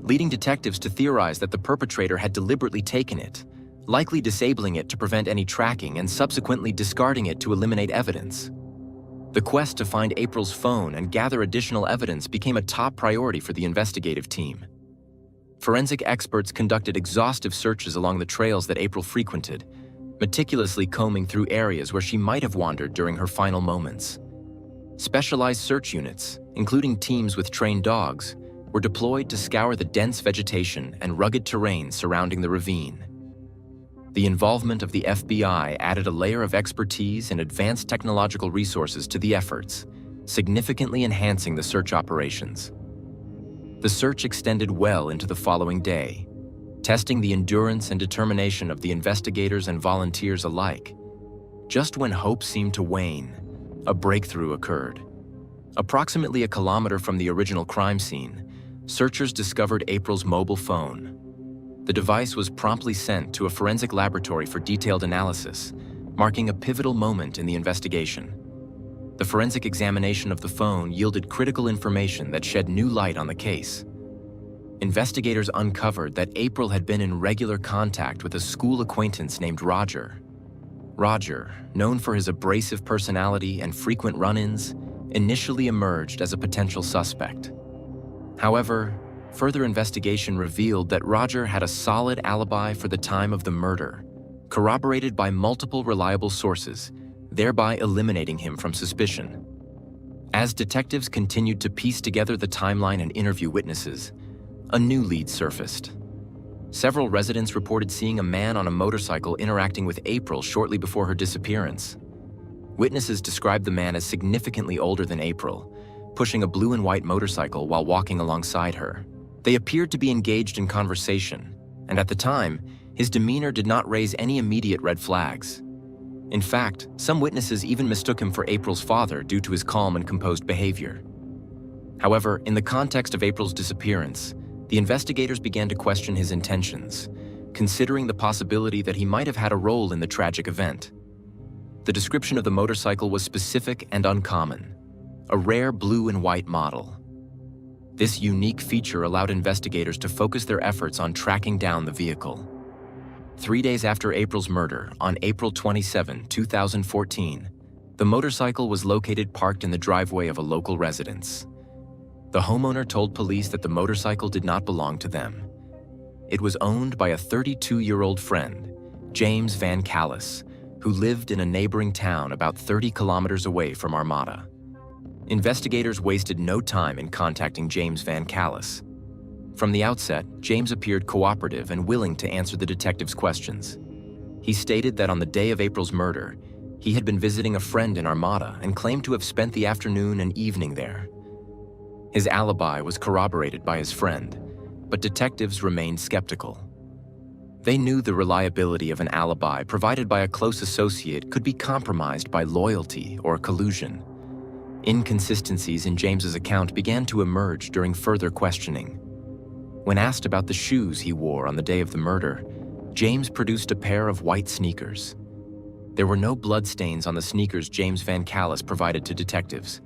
leading detectives to theorize that the perpetrator had deliberately taken it, likely disabling it to prevent any tracking and subsequently discarding it to eliminate evidence. The quest to find April's phone and gather additional evidence became a top priority for the investigative team. Forensic experts conducted exhaustive searches along the trails that April frequented, meticulously combing through areas where she might have wandered during her final moments. Specialized search units, including teams with trained dogs, were deployed to scour the dense vegetation and rugged terrain surrounding the ravine. The involvement of the FBI added a layer of expertise and advanced technological resources to the efforts, significantly enhancing the search operations. The search extended well into the following day, testing the endurance and determination of the investigators and volunteers alike. Just when hope seemed to wane, a breakthrough occurred. Approximately a kilometer from the original crime scene, searchers discovered April's mobile phone. The device was promptly sent to a forensic laboratory for detailed analysis, marking a pivotal moment in the investigation. The forensic examination of the phone yielded critical information that shed new light on the case. Investigators uncovered that April had been in regular contact with a school acquaintance named Roger. Roger, known for his abrasive personality and frequent run-ins, initially emerged as a potential suspect. However, further investigation revealed that Roger had a solid alibi for the time of the murder, corroborated by multiple reliable sources, thereby eliminating him from suspicion. As detectives continued to piece together the timeline and interview witnesses, a new lead surfaced. Several residents reported seeing a man on a motorcycle interacting with April shortly before her disappearance. Witnesses described the man as significantly older than April, pushing a blue and white motorcycle while walking alongside her. They appeared to be engaged in conversation, and at the time, his demeanor did not raise any immediate red flags. In fact, some witnesses even mistook him for April's father due to his calm and composed behavior. However, in the context of April's disappearance, the investigators began to question his intentions, considering the possibility that he might have had a role in the tragic event. The description of the motorcycle was specific and uncommon, a rare blue and white model. This unique feature allowed investigators to focus their efforts on tracking down the vehicle. 3 days after April's murder, on April 27, 2014, the motorcycle was located parked in the driveway of a local residence. The homeowner told police that the motorcycle did not belong to them. It was owned by a 32-year-old friend, James Van Callis, who lived in a neighboring town about 30 kilometers away from Armada. Investigators wasted no time in contacting James Van Callis. From the outset, James appeared cooperative and willing to answer the detectives' questions. He stated that on the day of April's murder, he had been visiting a friend in Armada and claimed to have spent the afternoon and evening there. His alibi was corroborated by his friend, but detectives remained skeptical. They knew the reliability of an alibi provided by a close associate could be compromised by loyalty or collusion. Inconsistencies in James's account began to emerge during further questioning. When asked about the shoes he wore on the day of the murder, James produced a pair of white sneakers. There were no bloodstains on the sneakers James Van Callis provided to detectives.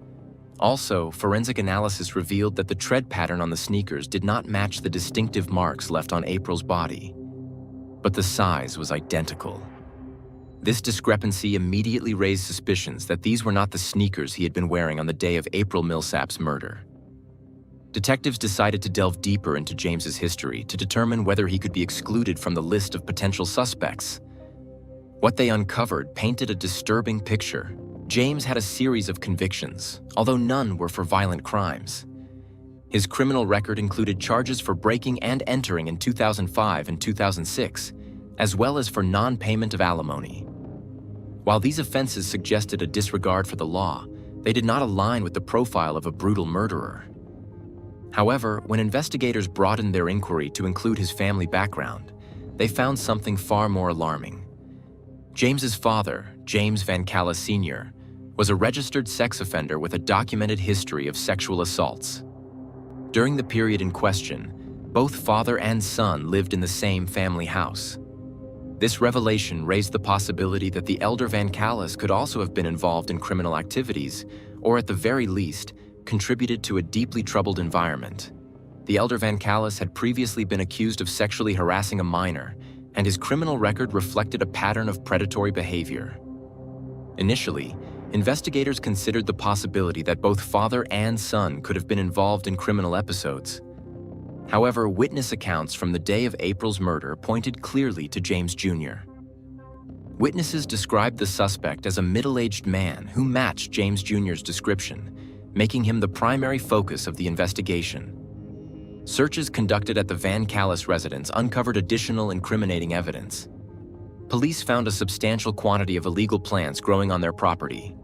Also, forensic analysis revealed that the tread pattern on the sneakers did not match the distinctive marks left on April's body, but the size was identical. This discrepancy immediately raised suspicions that these were not the sneakers he had been wearing on the day of April Milsap's murder. Detectives decided to delve deeper into James's history to determine whether he could be excluded from the list of potential suspects. What they uncovered painted a disturbing picture. James had a series of convictions, although none were for violent crimes. His criminal record included charges for breaking and entering in 2005 and 2006, as well as for non-payment of alimony. While these offenses suggested a disregard for the law, they did not align with the profile of a brutal murderer. However, when investigators broadened their inquiry to include his family background, they found something far more alarming. James's father, James Van Callis Sr., was a registered sex offender with a documented history of sexual assaults. During the period in question, both father and son lived in the same family house. This revelation raised the possibility that the elder Van Callis could also have been involved in criminal activities, or at the very least, contributed to a deeply troubled environment. The elder Van Callis had previously been accused of sexually harassing a minor, and his criminal record reflected a pattern of predatory behavior. Initially, investigators considered the possibility that both father and son could have been involved in criminal episodes. However, witness accounts from the day of April's murder pointed clearly to James Jr. Witnesses described the suspect as a middle-aged man who matched James Jr.'s description, making him the primary focus of the investigation. Searches conducted at the Van Callis residence uncovered additional incriminating evidence. Police found a substantial quantity of illegal plants growing on their property.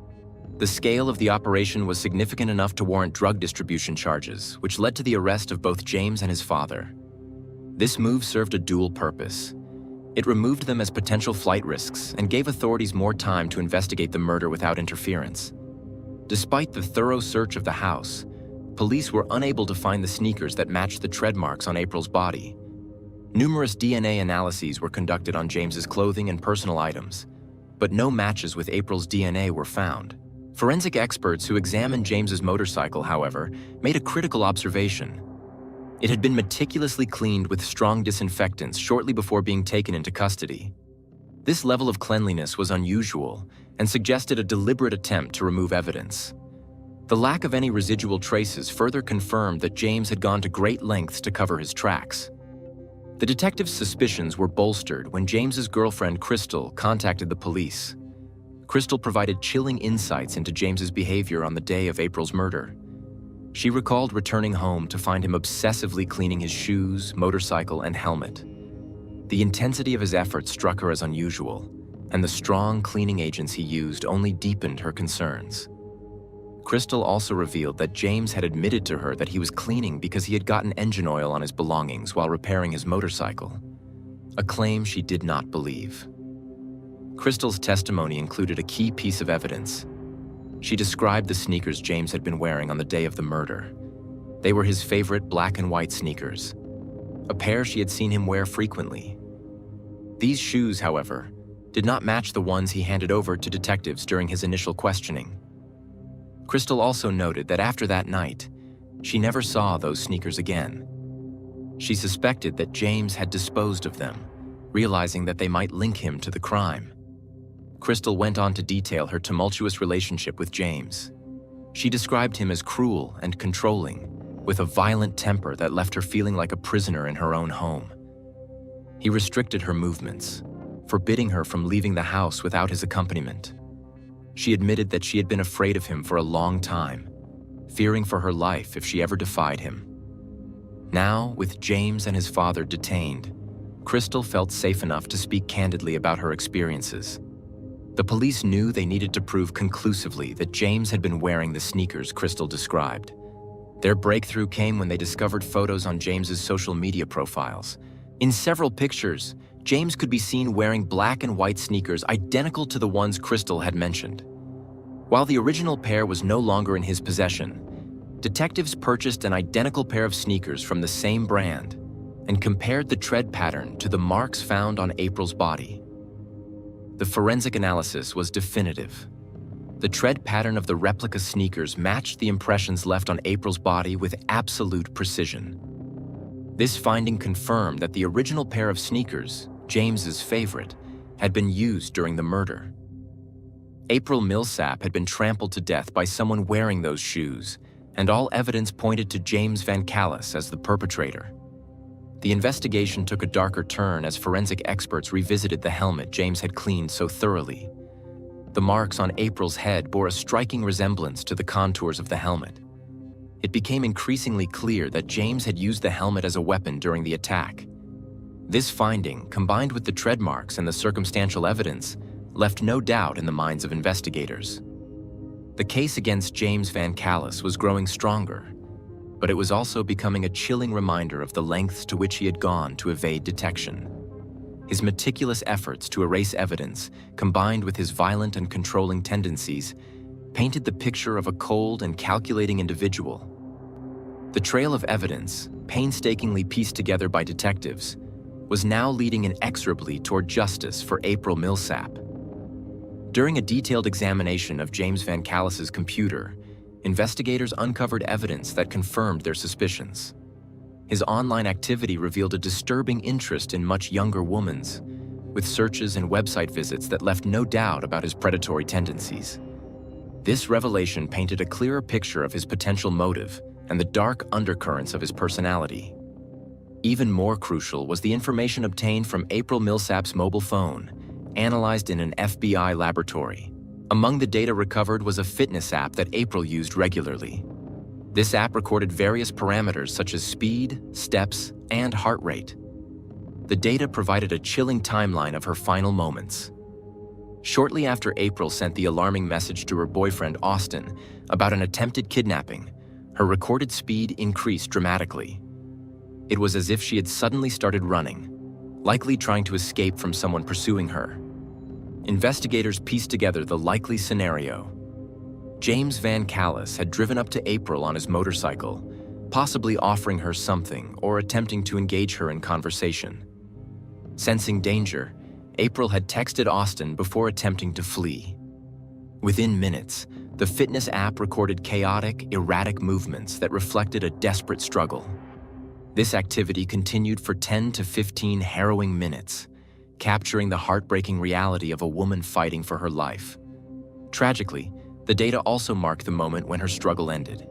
The scale of the operation was significant enough to warrant drug distribution charges, which led to the arrest of both James and his father. This move served a dual purpose. It removed them as potential flight risks and gave authorities more time to investigate the murder without interference. Despite the thorough search of the house, police were unable to find the sneakers that matched the tread marks on April's body. Numerous DNA analyses were conducted on James's clothing and personal items, but no matches with April's DNA were found. Forensic experts who examined James's motorcycle, however, made a critical observation. It had been meticulously cleaned with strong disinfectants shortly before being taken into custody. This level of cleanliness was unusual and suggested a deliberate attempt to remove evidence. The lack of any residual traces further confirmed that James had gone to great lengths to cover his tracks. The detectives' suspicions were bolstered when James's girlfriend, Crystal, contacted the police. Crystal provided chilling insights into James's behavior on the day of April's murder. She recalled returning home to find him obsessively cleaning his shoes, motorcycle, and helmet. The intensity of his efforts struck her as unusual, and the strong cleaning agents he used only deepened her concerns. Crystal also revealed that James had admitted to her that he was cleaning because he had gotten engine oil on his belongings while repairing his motorcycle, a claim she did not believe. Crystal's testimony included a key piece of evidence. She described the sneakers James had been wearing on the day of the murder. They were his favorite black and white sneakers, a pair she had seen him wear frequently. These shoes, however, did not match the ones he handed over to detectives during his initial questioning. Crystal also noted that after that night, she never saw those sneakers again. She suspected that James had disposed of them, realizing that they might link him to the crime. Crystal went on to detail her tumultuous relationship with James. She described him as cruel and controlling, with a violent temper that left her feeling like a prisoner in her own home. He restricted her movements, forbidding her from leaving the house without his accompaniment. She admitted that she had been afraid of him for a long time, fearing for her life if she ever defied him. Now, with James and his father detained, Crystal felt safe enough to speak candidly about her experiences. The police knew they needed to prove conclusively that James had been wearing the sneakers Crystal described. Their breakthrough came when they discovered photos on James's social media profiles. In several pictures, James could be seen wearing black and white sneakers identical to the ones Crystal had mentioned. While the original pair was no longer in his possession, detectives purchased an identical pair of sneakers from the same brand and compared the tread pattern to the marks found on April's body. The forensic analysis was definitive. The tread pattern of the replica sneakers matched the impressions left on April's body with absolute precision. This finding confirmed that the original pair of sneakers, James's favorite, had been used during the murder. April Milsap had been trampled to death by someone wearing those shoes, and all evidence pointed to James Van Callis as the perpetrator. The investigation took a darker turn as forensic experts revisited the helmet James had cleaned so thoroughly. The marks on April's head bore a striking resemblance to the contours of the helmet. It became increasingly clear that James had used the helmet as a weapon during the attack. This finding, combined with the tread marks and the circumstantial evidence, left no doubt in the minds of investigators. The case against James Van Callis was growing stronger, but it was also becoming a chilling reminder of the lengths to which he had gone to evade detection. His meticulous efforts to erase evidence, combined with his violent and controlling tendencies, painted the picture of a cold and calculating individual. The trail of evidence, painstakingly pieced together by detectives, was now leading inexorably toward justice for April Milsap. During a detailed examination of James Van Callis's computer, investigators uncovered evidence that confirmed their suspicions. His online activity revealed a disturbing interest in much younger women, with searches and website visits that left no doubt about his predatory tendencies. This revelation painted a clearer picture of his potential motive and the dark undercurrents of his personality. Even more crucial was the information obtained from April Milsap's mobile phone, analyzed in an FBI laboratory. Among the data recovered was a fitness app that April used regularly. This app recorded various parameters such as speed, steps, and heart rate. The data provided a chilling timeline of her final moments. Shortly after April sent the alarming message to her boyfriend Austin about an attempted kidnapping, her recorded speed increased dramatically. It was as if she had suddenly started running, likely trying to escape from someone pursuing her. Investigators pieced together the likely scenario. James Van Callis had driven up to April on his motorcycle, possibly offering her something or attempting to engage her in conversation. Sensing danger, April had texted Austin before attempting to flee. Within minutes, the fitness app recorded chaotic, erratic movements that reflected a desperate struggle. This activity continued for 10 to 15 harrowing minutes, capturing the heartbreaking reality of a woman fighting for her life. Tragically, the data also marked the moment when her struggle ended.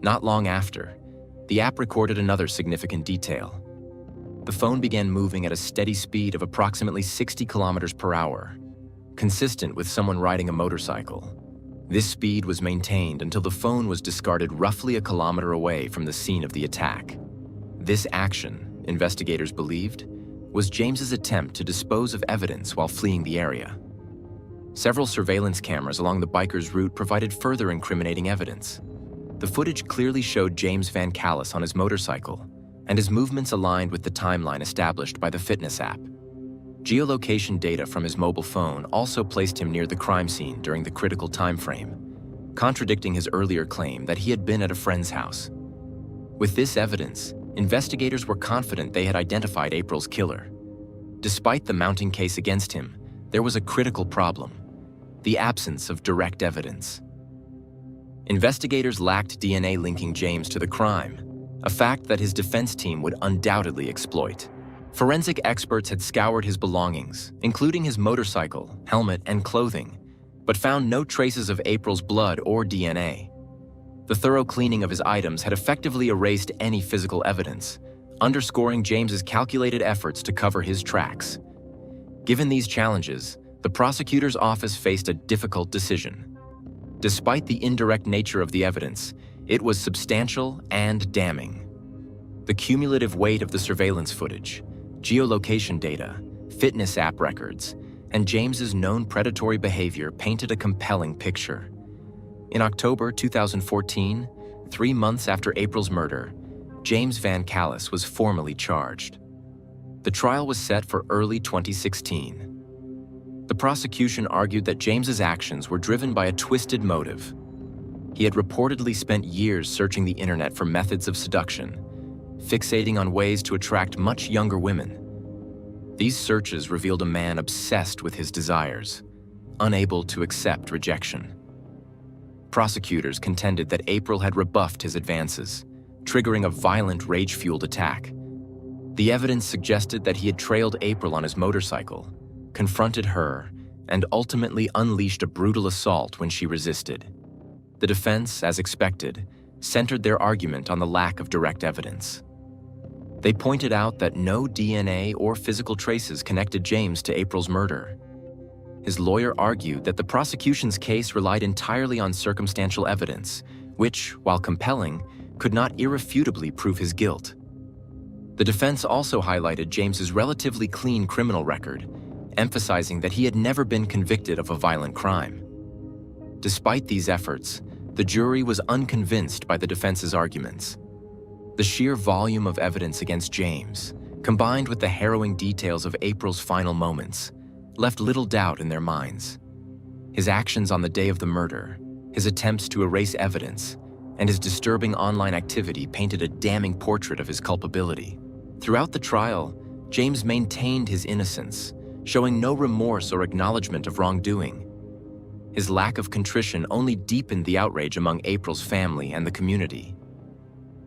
Not long after, the app recorded another significant detail. The phone began moving at a steady speed of approximately 60 kilometers per hour, consistent with someone riding a motorcycle. This speed was maintained until the phone was discarded roughly a kilometer away from the scene of the attack. This action, investigators believed, was James's attempt to dispose of evidence while fleeing the area. Several surveillance cameras along the biker's route provided further incriminating evidence. The footage clearly showed James Van Callis on his motorcycle, and his movements aligned with the timeline established by the fitness app. Geolocation data from his mobile phone also placed him near the crime scene during the critical time frame, contradicting his earlier claim that he had been at a friend's house. With this evidence, investigators were confident they had identified April's killer. Despite the mounting case against him, there was a critical problem: the absence of direct evidence. Investigators lacked DNA linking James to the crime, a fact that his defense team would undoubtedly exploit. Forensic experts had scoured his belongings, including his motorcycle, helmet, and clothing, but found no traces of April's blood or DNA. The thorough cleaning of his items had effectively erased any physical evidence, underscoring James's calculated efforts to cover his tracks. Given these challenges, the prosecutor's office faced a difficult decision. Despite the indirect nature of the evidence, it was substantial and damning. The cumulative weight of the surveillance footage, geolocation data, fitness app records, and James's known predatory behavior painted a compelling picture. In October 2014, 3 months after April's murder, James Van Callis was formally charged. The trial was set for early 2016. The prosecution argued that James's actions were driven by a twisted motive. He had reportedly spent years searching the internet for methods of seduction, fixating on ways to attract much younger women. These searches revealed a man obsessed with his desires, unable to accept rejection. Prosecutors contended that April had rebuffed his advances, triggering a violent, rage-fueled attack. The evidence suggested that he had trailed April on his motorcycle, confronted her, and ultimately unleashed a brutal assault when she resisted. The defense, as expected, centered their argument on the lack of direct evidence. They pointed out that no DNA or physical traces connected James to April's murder. His lawyer argued that the prosecution's case relied entirely on circumstantial evidence, which, while compelling, could not irrefutably prove his guilt. The defense also highlighted James's relatively clean criminal record, emphasizing that he had never been convicted of a violent crime. Despite these efforts, the jury was unconvinced by the defense's arguments. The sheer volume of evidence against James, combined with the harrowing details of April's final moments, left little doubt in their minds. His actions on the day of the murder, his attempts to erase evidence, and his disturbing online activity painted a damning portrait of his culpability. Throughout the trial, James maintained his innocence, showing no remorse or acknowledgement of wrongdoing. His lack of contrition only deepened the outrage among April's family and the community.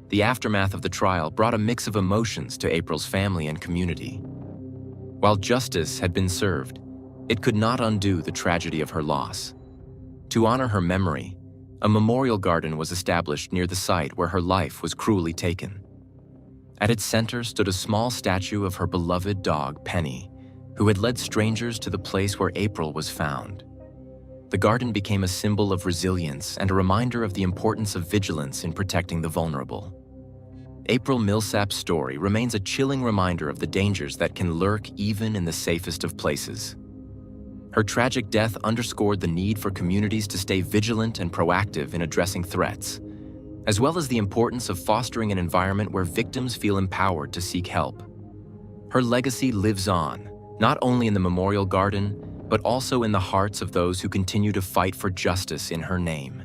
The aftermath of the trial brought a mix of emotions to April's family and community. While justice had been served, it could not undo the tragedy of her loss. To honor her memory, a memorial garden was established near the site where her life was cruelly taken. At its center stood a small statue of her beloved dog, Penny, who had led strangers to the place where April was found. The garden became a symbol of resilience and a reminder of the importance of vigilance in protecting the vulnerable. April Milsap's story remains a chilling reminder of the dangers that can lurk even in the safest of places. Her tragic death underscored the need for communities to stay vigilant and proactive in addressing threats, as well as the importance of fostering an environment where victims feel empowered to seek help. Her legacy lives on, not only in the memorial garden, but also in the hearts of those who continue to fight for justice in her name.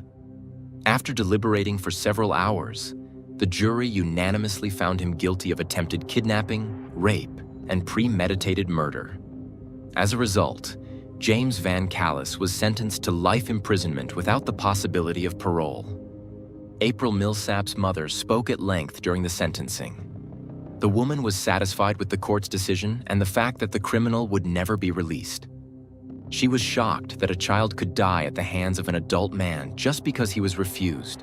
After deliberating for several hours, the jury unanimously found him guilty of attempted kidnapping, rape, and premeditated murder. As a result, James Van Callis was sentenced to life imprisonment without the possibility of parole. April Milsap's mother spoke at length during the sentencing. The woman was satisfied with the court's decision and the fact that the criminal would never be released. She was shocked that a child could die at the hands of an adult man just because he was refused.